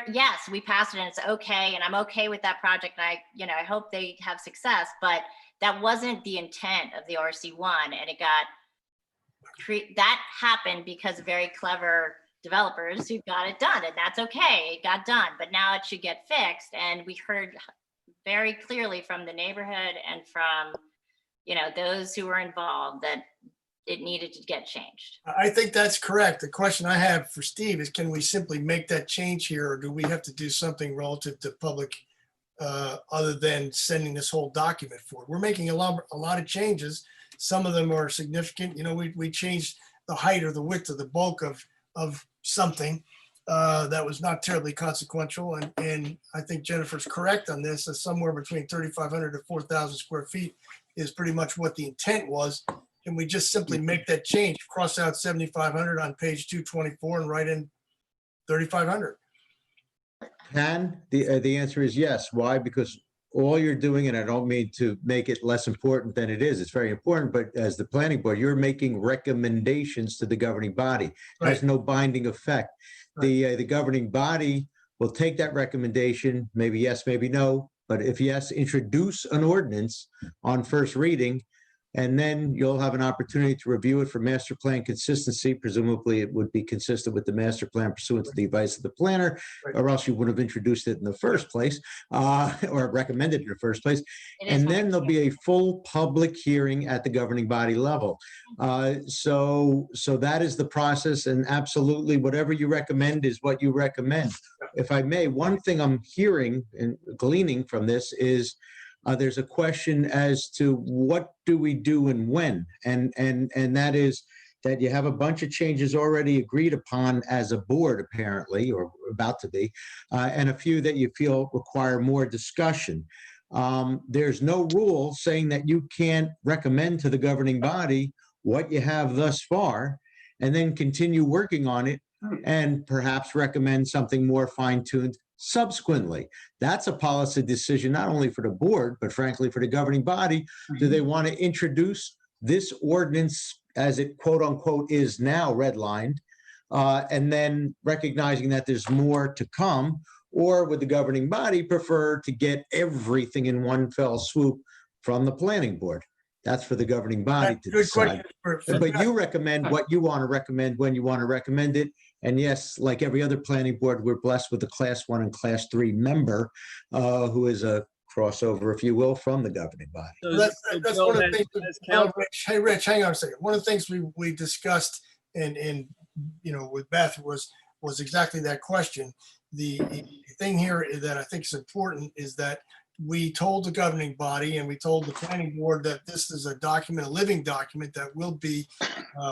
Speaker 8: yes, we passed it and it's okay. And I'm okay with that project. And I hope they have success, but that wasn't the intent of the RC1. And that happened because of very clever developers who got it done, and that's okay. It got done, but now it should get fixed. And we heard very clearly from the neighborhood and from, those who were involved that it needed to get changed.
Speaker 1: I think that's correct. The question I have for Steve is, can we simply make that change here, or do we have to do something relative to public other than sending this whole document forward? We're making a lot of changes. Some of them are significant. We changed the height or the width of the bulk of something that was not terribly consequential. And I think Jennifer's correct on this. Somewhere between 3,500 to 4,000 square feet is pretty much what the intent was. Can we just simply make that change, cross out 7,500 on page 224 and write in 3,500?
Speaker 10: The answer is yes. Why? Because all you're doing, and I don't mean to make it less important than it is, it's very important, but as the planning board, you're making recommendations to the governing body. It has no binding effect. Right. The governing body will take that recommendation, maybe yes, maybe no, but if yes, introduce an ordinance on first reading, and then you'll have an opportunity to review it for master plan consistency. Presumably it would be consistent with the master plan pursuant to the advice of the planner, or else you would have introduced it in the first place, or recommended it in the first place. And then there'll be a full public hearing at the governing body level. So that is the process, and absolutely whatever you recommend is what you recommend. If I may, one thing I'm hearing and gleaning from this is there's a question as to what do we do and when, and that is that you have a bunch of changes already agreed upon as a board, apparently, or about to be, and a few that you feel require more discussion. There's no rule saying that you can't recommend to the governing body what you have thus far, and then continue working on it and perhaps recommend something more fine-tuned subsequently. That's a policy decision, not only for the board, but frankly for the governing body. Do they want to introduce this ordinance as it quote unquote is now redlined, and then recognizing that there's more to come, or would the governing body prefer to get everything in one fell swoop from the planning board? That's for the governing body to decide. But you recommend what you want to recommend when you want to recommend it. And yes, like every other planning board, we're blessed with a class 1 and class 3 member who is a crossover, if you will, from the governing body.
Speaker 1: So that's one of the things. Hey, Rich, hang on a second. One of the things we discussed in with Beth was exactly that question. The thing here that I think is important is that we told the governing body and we told the planning board that this is a document, a living document that will be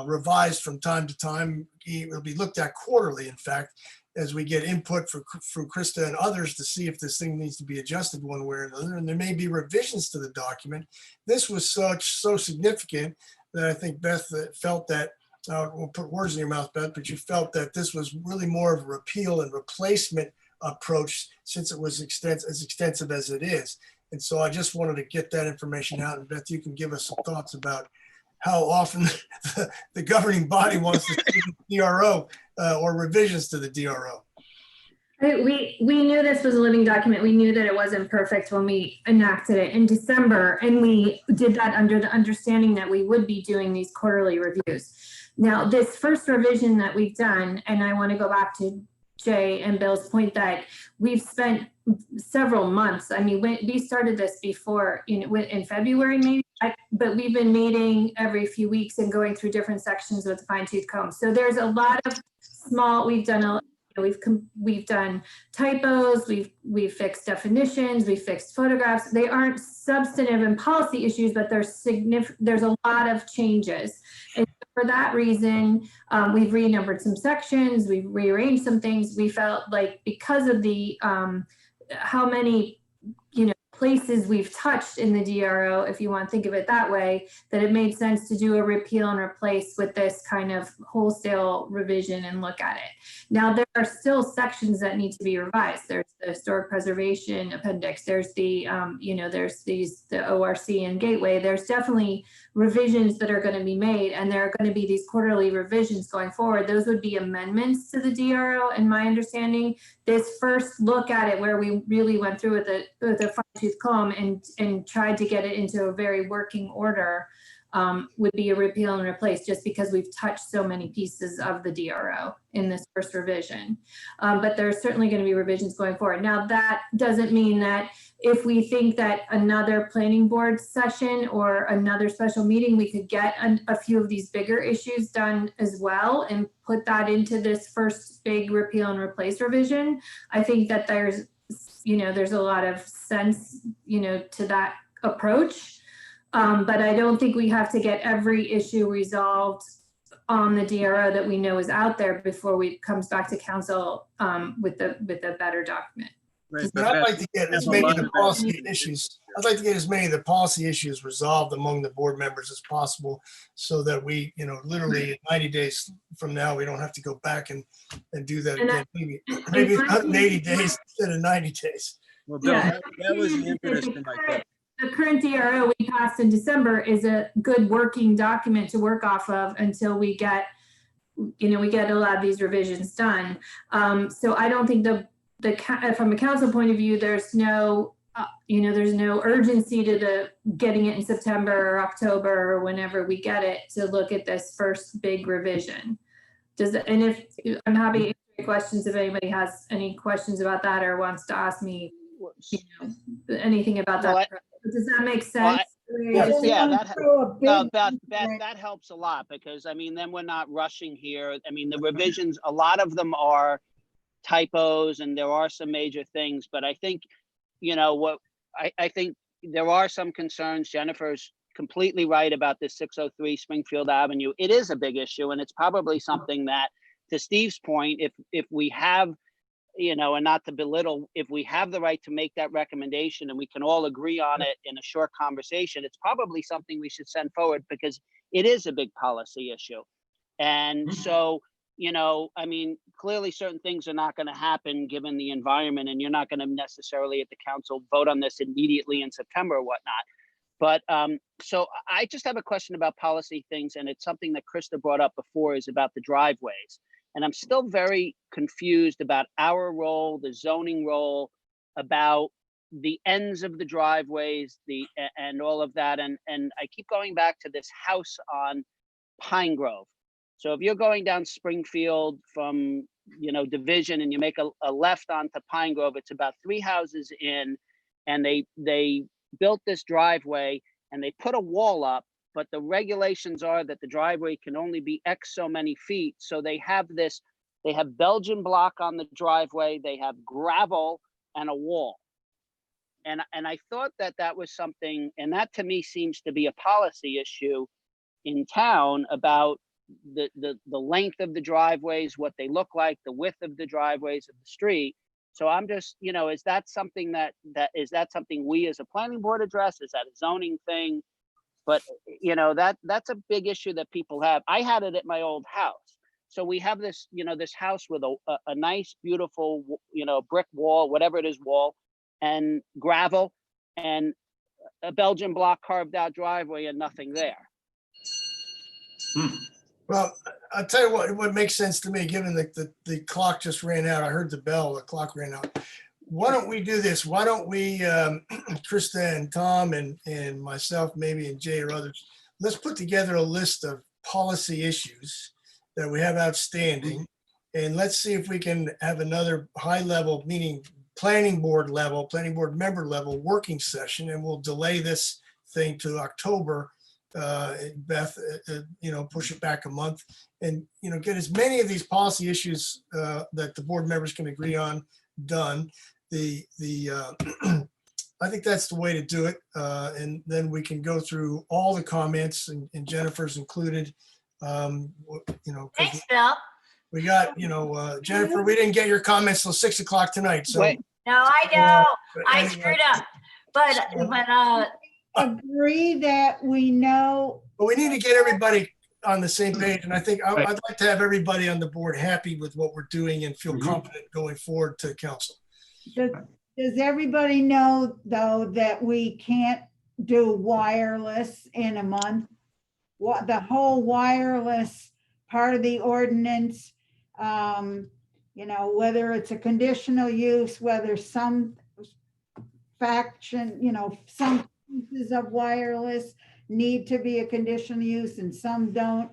Speaker 1: revised from time to time. It will be looked at quarterly, in fact, as we get input from Krista and others to see if this thing needs to be adjusted one way or another. And there may be revisions to the document. This was so significant that I think Beth felt that, we'll put words in your mouth, Beth, but you felt that this was really more of a repeal and replacement approach, since it was as extensive as it is. And so I just wanted to get that information out. And Beth, you can give us some thoughts about how often the governing body wants to see the DRO or revisions to the DRO.
Speaker 4: We knew this was a living document. We knew that it wasn't perfect when we enacted it in December, and we did that under the understanding that we would be doing these quarterly reviews. Now, this first revision that we've done, and I want to go back to Jay and Bill's point that we've spent several months. I mean, we started this before in February, maybe, but we've been meeting every few weeks and going through different sections with fine tooth comb. So there's a lot of small, we've done typos, we've fixed definitions, we've fixed photographs. They aren't substantive and policy issues, but there's a lot of changes. And for that reason, we've renumbered some sections, we've rearranged some things. We felt like because of the how many places we've touched in the DRO, if you want to think of it that way, that it made sense to do a repeal and replace with this kind of wholesale revision and look at it. Now, there are still sections that need to be revised. There's the historic preservation appendix. There's the, there's the ORC and gateway. There's definitely revisions that are going to be made, and there are going to be these quarterly revisions going forward. Those would be amendments to the DRO, in my understanding. This first look at it, where we really went through with a fine-tooth comb and tried to get it into a very working order, would be a repeal and replace, just because we've touched so many pieces of the DRO in this first revision. But there's certainly going to be revisions going forward. Now, that doesn't mean that if we think that another planning board session or another special meeting, we could get a few of these bigger issues done as well and put that into this first big repeal and replace revision. I think that there's a lot of sense, to that approach. But I don't think we have to get every issue resolved on the DRO that we know is out there before we comes back to council with a better document.
Speaker 18: Right,
Speaker 1: But I'd like to get as many of the policy issues. I'd like to get as many of the policy issues resolved among the board members as possible, so that we, literally 90 days from now, we don't have to go back and do that again. Maybe 180 days instead of 90 days.
Speaker 18: Well, Bill, that was the impetus to my question.
Speaker 4: The current DRO we passed in December is a good working document to work off of until we get, we get a lot of these revisions done. So I don't think from a council point of view, there's no, there's no urgency to the getting it in September or October or whenever we get it to look at this first big revision. And if I'm happy to answer questions if anybody has any questions about that or wants to ask me, anything about that. Does that make sense?
Speaker 9: Yeah, that helps a lot, because then we're not rushing here. The revisions, a lot of them are typos and there are some major things, but I think, I think there are some concerns. Jennifer's completely right about this 603 Springfield Avenue. It is a big issue, and it's probably something that, to Steve's point, if we have, and not to belittle, if we have the right to make that recommendation and we can all agree on it in a short conversation, it's probably something we should send forward, because it is a big policy issue. And so, clearly certain things are not going to happen given the environment, and you're not going to necessarily at the council vote on this immediately in September or whatnot. But so I just have a question about policy things, and it's something that Krista brought up before, is about the driveways. And I'm still very confused about our role, the zoning role, about the ends of the driveways, and all of that. And I keep going back to this house on Pine Grove. So if you're going down Springfield from, Division, and you make a left onto Pine Grove, it's about 3 houses in, and they built this driveway and they put a wall up, but the regulations are that the driveway can only be X so many feet. So they have Belgian block on the driveway, they have gravel and a wall. And I thought that was something, and that to me seems to be a policy issue in town, about the length of the driveways, what they look like, the width of the driveways of the street. So I'm just, is that something is that something we as a planning board address? Is that a zoning thing? But that's a big issue that people have. I had it at my old house. So we have this, this house with a nice, beautiful, brick wall, whatever it is, wall, and gravel, and a Belgian block carved out driveway, and nothing there.
Speaker 1: Well, I'll tell you what makes sense to me, given that the clock just ran out. I heard the bell, the clock ran out. Why don't we do this? Why don't we, Krista and Tom and myself, maybe, and Jay or others, let's put together a list of policy issues that we have outstanding, And let's see if we can have another high level, meaning planning board member level working session, and we'll delay this thing to October. Beth, push it back a month and, get as many of these policy issues that the board members can agree on done. I think that's the way to do it. And then we can go through all the comments and Jennifer's included.
Speaker 8: Thanks, Bill.
Speaker 1: We got, Jennifer, we didn't get your comments till 6 o'clock tonight. So
Speaker 9: Wait.
Speaker 8: No, I know. I
Speaker 1: anyway.
Speaker 8: screwed up. But
Speaker 16: Agree that we know.
Speaker 1: But we need to get everybody on the same page. And I think I'd like to have everybody on the board happy with what we're doing and feel confident going forward to council.
Speaker 16: Does everybody know, though, that we can't do wireless in a month? What the whole wireless part of the ordinance, whether it's a conditional use, whether some faction, some pieces of wireless need to be a conditional use and some don't.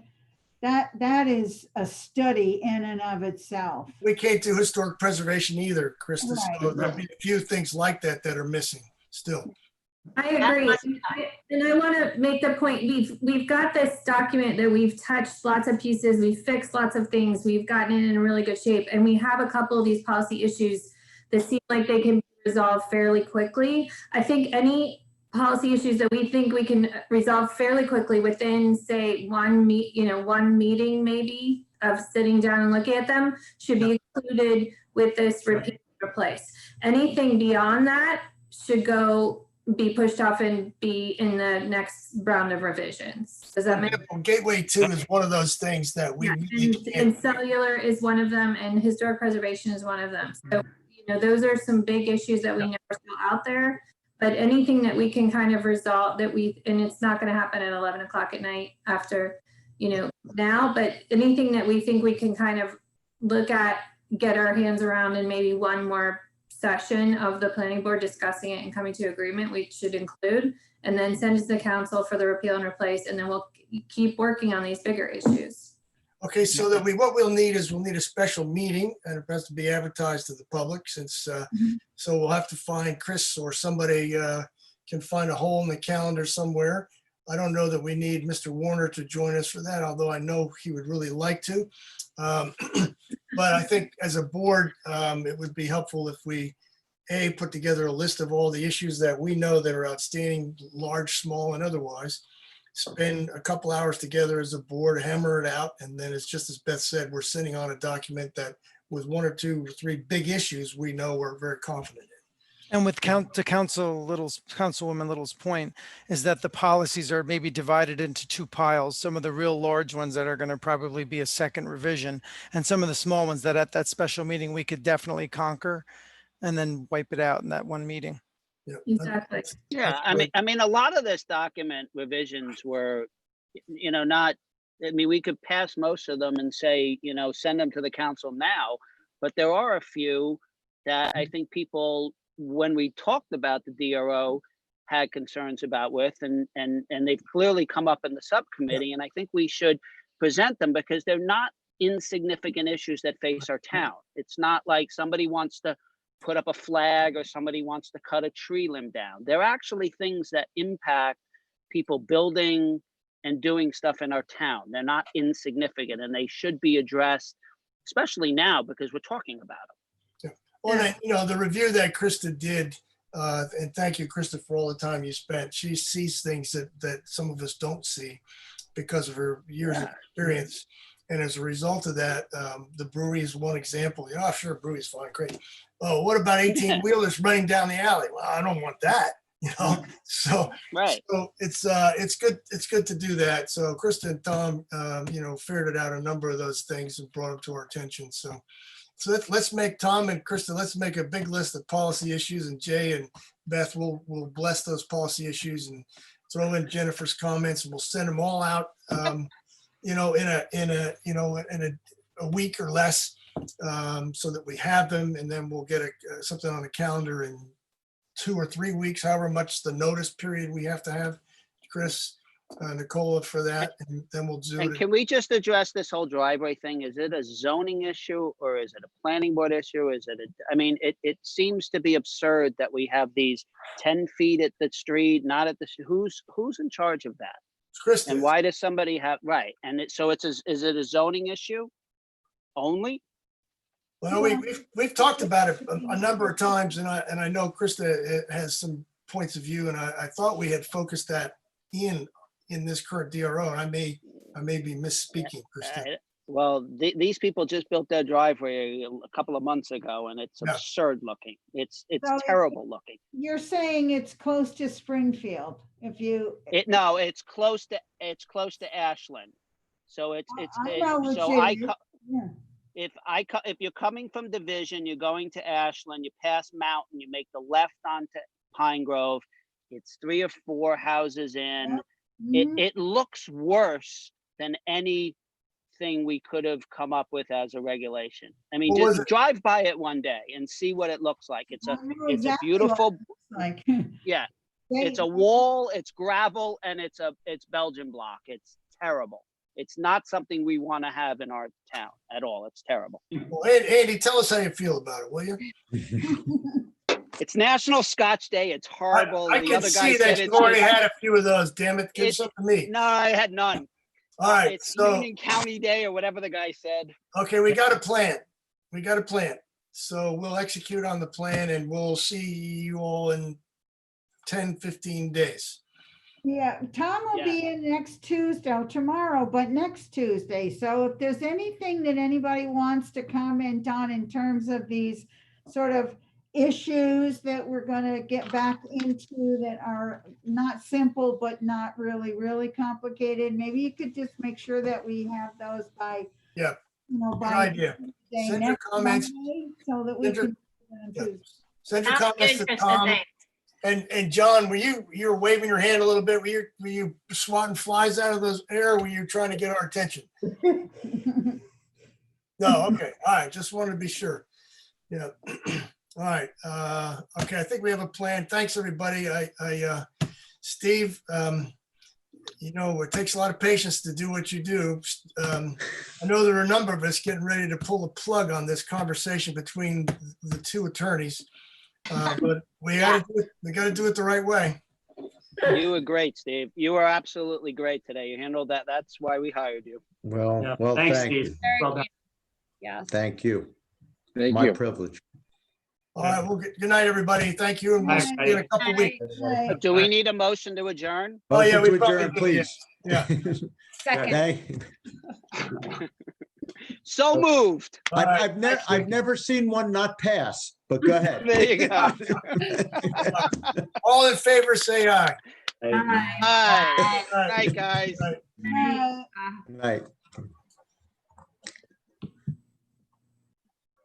Speaker 16: That is a study in and of itself.
Speaker 1: We can't do historic preservation either, Krista.
Speaker 16: Right.
Speaker 1: So there'll be a few things like that that are missing still.
Speaker 4: I agree. And I want to make the point, we've got this document that we've touched lots of pieces, we've fixed lots of things, we've gotten it in really good shape, and we have a couple of these policy issues that seem like they can be resolved fairly quickly. I think any policy issues that we think we can resolve fairly quickly within, say, one meeting maybe of sitting down and looking at them should be included with this repeat and replace. Anything beyond that should be pushed off and be in the next round of revisions. Does that make sense?
Speaker 1: Gateway 2 is one of those things that we
Speaker 4: and cellular is one of them, and historic preservation is one of them. So, those are some big issues that we know are still out there. But anything that we can kind of resolve and it's not going to happen at 11 o'clock at night after, now, but anything that we think we can kind of look at, get our hands around, and maybe one more session of the planning board discussing it and coming to agreement, we should include, and then send it to the council for the repeal and replace, and then we'll keep working on these bigger issues.
Speaker 1: Okay, so that what we'll need a special meeting, and it has to be advertised to the public since, so we'll have to find Chris or somebody can find a hole in the calendar somewhere. I don't know that we need Mr. Warner to join us for that, although I know he would really like to. But I think as a board, it would be helpful if we, put together a list of all the issues that we know that are outstanding, large, small, and otherwise. Spend a couple hours together as a board, hammer it out, and then it's just as Beth said, we're sitting on a document that with 1 or 2 or 3 big issues we know we're very confident in.
Speaker 13: And with Councilwoman Little's point is that the policies are maybe divided into 2 piles. Some of the real large ones that are going to probably be a second revision, and some of the small ones that at that special meeting we could definitely conquer and then wipe it out in that one meeting.
Speaker 1: Yeah,
Speaker 4: exactly.
Speaker 9: Yeah, I mean, a lot of this document revisions were, we could pass most of them and say, send them to the council now, but there are a few that I think people, when we talked about the DRO, had concerns about and they've clearly come up in the subcommittee, and I think we should present them because they're not insignificant issues that face our town. It's not like somebody wants to put up a flag or somebody wants to cut a tree limb down. They're actually things that impact people building and doing stuff in our town. They're not insignificant, and they should be addressed, especially now because we're talking about them.
Speaker 1: Yeah. Well, the review that Krista did, and thank you, Krista, for all the time you spent. She sees things that some of us don't see because of her years of experience. And as a result of that, the brewery is one example. Oh, sure, brewery's fine, great. Oh, what about 18-wheelers running down the alley? Well, I don't want that, So,
Speaker 9: right.
Speaker 1: So it's good. It's good to do that. So Krista and Tom, ferreted out a number of those things and brought them to our attention. So let's make Tom and Krista. Let's make a big list of policy issues, and Jay and Beth will bless those policy issues and throw in Jennifer's comments, and we'll send them all out. In a week or less, so that we have them, and then we'll get something on the calendar in 2 or 3 weeks, however much the notice period we have to have, Chris. Nicola for that, and then we'll do
Speaker 9: And
Speaker 1: it.
Speaker 9: can we just address this whole driveway thing? Is it a zoning issue or is it a planning board issue? Is it, I mean, it seems to be absurd that we have these 10 feet at the street, not at the, who's in charge of that?
Speaker 1: Kristen.
Speaker 9: And why does somebody have, right? And so is it a zoning issue only?
Speaker 1: Well, we've talked about it a number of times, and I know Krista has some points of view, and I thought we had focused that in this current DRO, and I may be misspeaking, Krista.
Speaker 9: Well, these people just built their driveway a couple of months ago, and it's absurd looking. It's
Speaker 16: So
Speaker 9: terrible looking.
Speaker 16: You're saying it's close to Springfield, if you.
Speaker 9: No, it's close to Ashland. So it's
Speaker 16: I know what
Speaker 9: so
Speaker 16: you-
Speaker 9: I
Speaker 16: yeah.
Speaker 9: if you're coming from Division, you're going to Ashland, you pass Mountain, you make the left onto Pine Grove. It's 3 or 4 houses in. It looks worse than anything we could have come up with as a regulation. I mean,
Speaker 1: What was
Speaker 9: just drive by it one day and see what it looks like. It's a
Speaker 16: exactly
Speaker 9: beautiful,
Speaker 16: what it looks like.
Speaker 9: yeah. It's a wall, it's gravel, and it's Belgian block. It's terrible. It's not something we want to have in our town at all. It's terrible.
Speaker 1: Well, Andy, tell us how you feel about it, will you?
Speaker 9: It's National Scotch Day. It's horrible.
Speaker 1: I
Speaker 9: The
Speaker 1: can
Speaker 9: other guy
Speaker 1: see
Speaker 9: said
Speaker 1: that you
Speaker 9: it's
Speaker 1: already
Speaker 9: just-
Speaker 1: had a few of those. Damn it, give some to me.
Speaker 9: No, I had none.
Speaker 1: All right,
Speaker 9: It's
Speaker 1: so
Speaker 9: Union County Day or whatever the guy said.
Speaker 1: okay, we got a plan. So we'll execute on the plan, and we'll see you all in 10, 15 days.
Speaker 16: Yeah, Tom will be in next Tuesday, or tomorrow, but next Tuesday. So if there's anything that anybody wants to comment on in terms of these sort of issues that we're gonna get back into that are not simple, but not really, really complicated, maybe you could just make sure that we have those by,
Speaker 1: Yeah,
Speaker 16: by
Speaker 1: good idea.
Speaker 16: Tuesday,
Speaker 1: Send your
Speaker 16: next
Speaker 1: comments.
Speaker 16: Monday, so that we
Speaker 1: Send your-
Speaker 16: can.
Speaker 1: Yeah. Send your
Speaker 8: Sounds
Speaker 1: comments
Speaker 8: good,
Speaker 1: to
Speaker 8: Krista,
Speaker 1: Tom.
Speaker 8: thanks.
Speaker 1: And John, you were waving your hand a little bit. Were you swatting flies out of the air? Or were you trying to get our attention? No, okay. All right. Just wanted to be sure. Yeah. All right. Okay. I think we have a plan. Thanks, everybody. Steve, it takes a lot of patience to do what you do. I know there are a number of us getting ready to pull the plug on this conversation between the two attorneys. But we got to do it the right way.
Speaker 9: You were great, Steve. You were absolutely great today. You handled that. That's why we hired you.
Speaker 10: Well,
Speaker 12: Thanks,
Speaker 10: thank you.
Speaker 12: Steve. Well done.
Speaker 14: Yes.
Speaker 10: Thank you.
Speaker 19: Thank
Speaker 10: My
Speaker 19: you.
Speaker 10: privilege.
Speaker 1: All right. Well, good night, everybody. Thank you. And we'll see you in a couple weeks.
Speaker 9: Do we need a motion to adjourn?
Speaker 1: Oh, yeah,
Speaker 10: Motion
Speaker 1: we
Speaker 10: to
Speaker 1: probably
Speaker 10: adjourn,
Speaker 1: do,
Speaker 10: please.
Speaker 1: Yeah.
Speaker 14: Second.
Speaker 9: So moved.
Speaker 10: I've never seen one not pass, but go ahead.
Speaker 9: There you go.
Speaker 1: All in favor, say aye.
Speaker 9: Hi. Night, guys.
Speaker 1: Night.
Speaker 16: Uh,
Speaker 10: Night.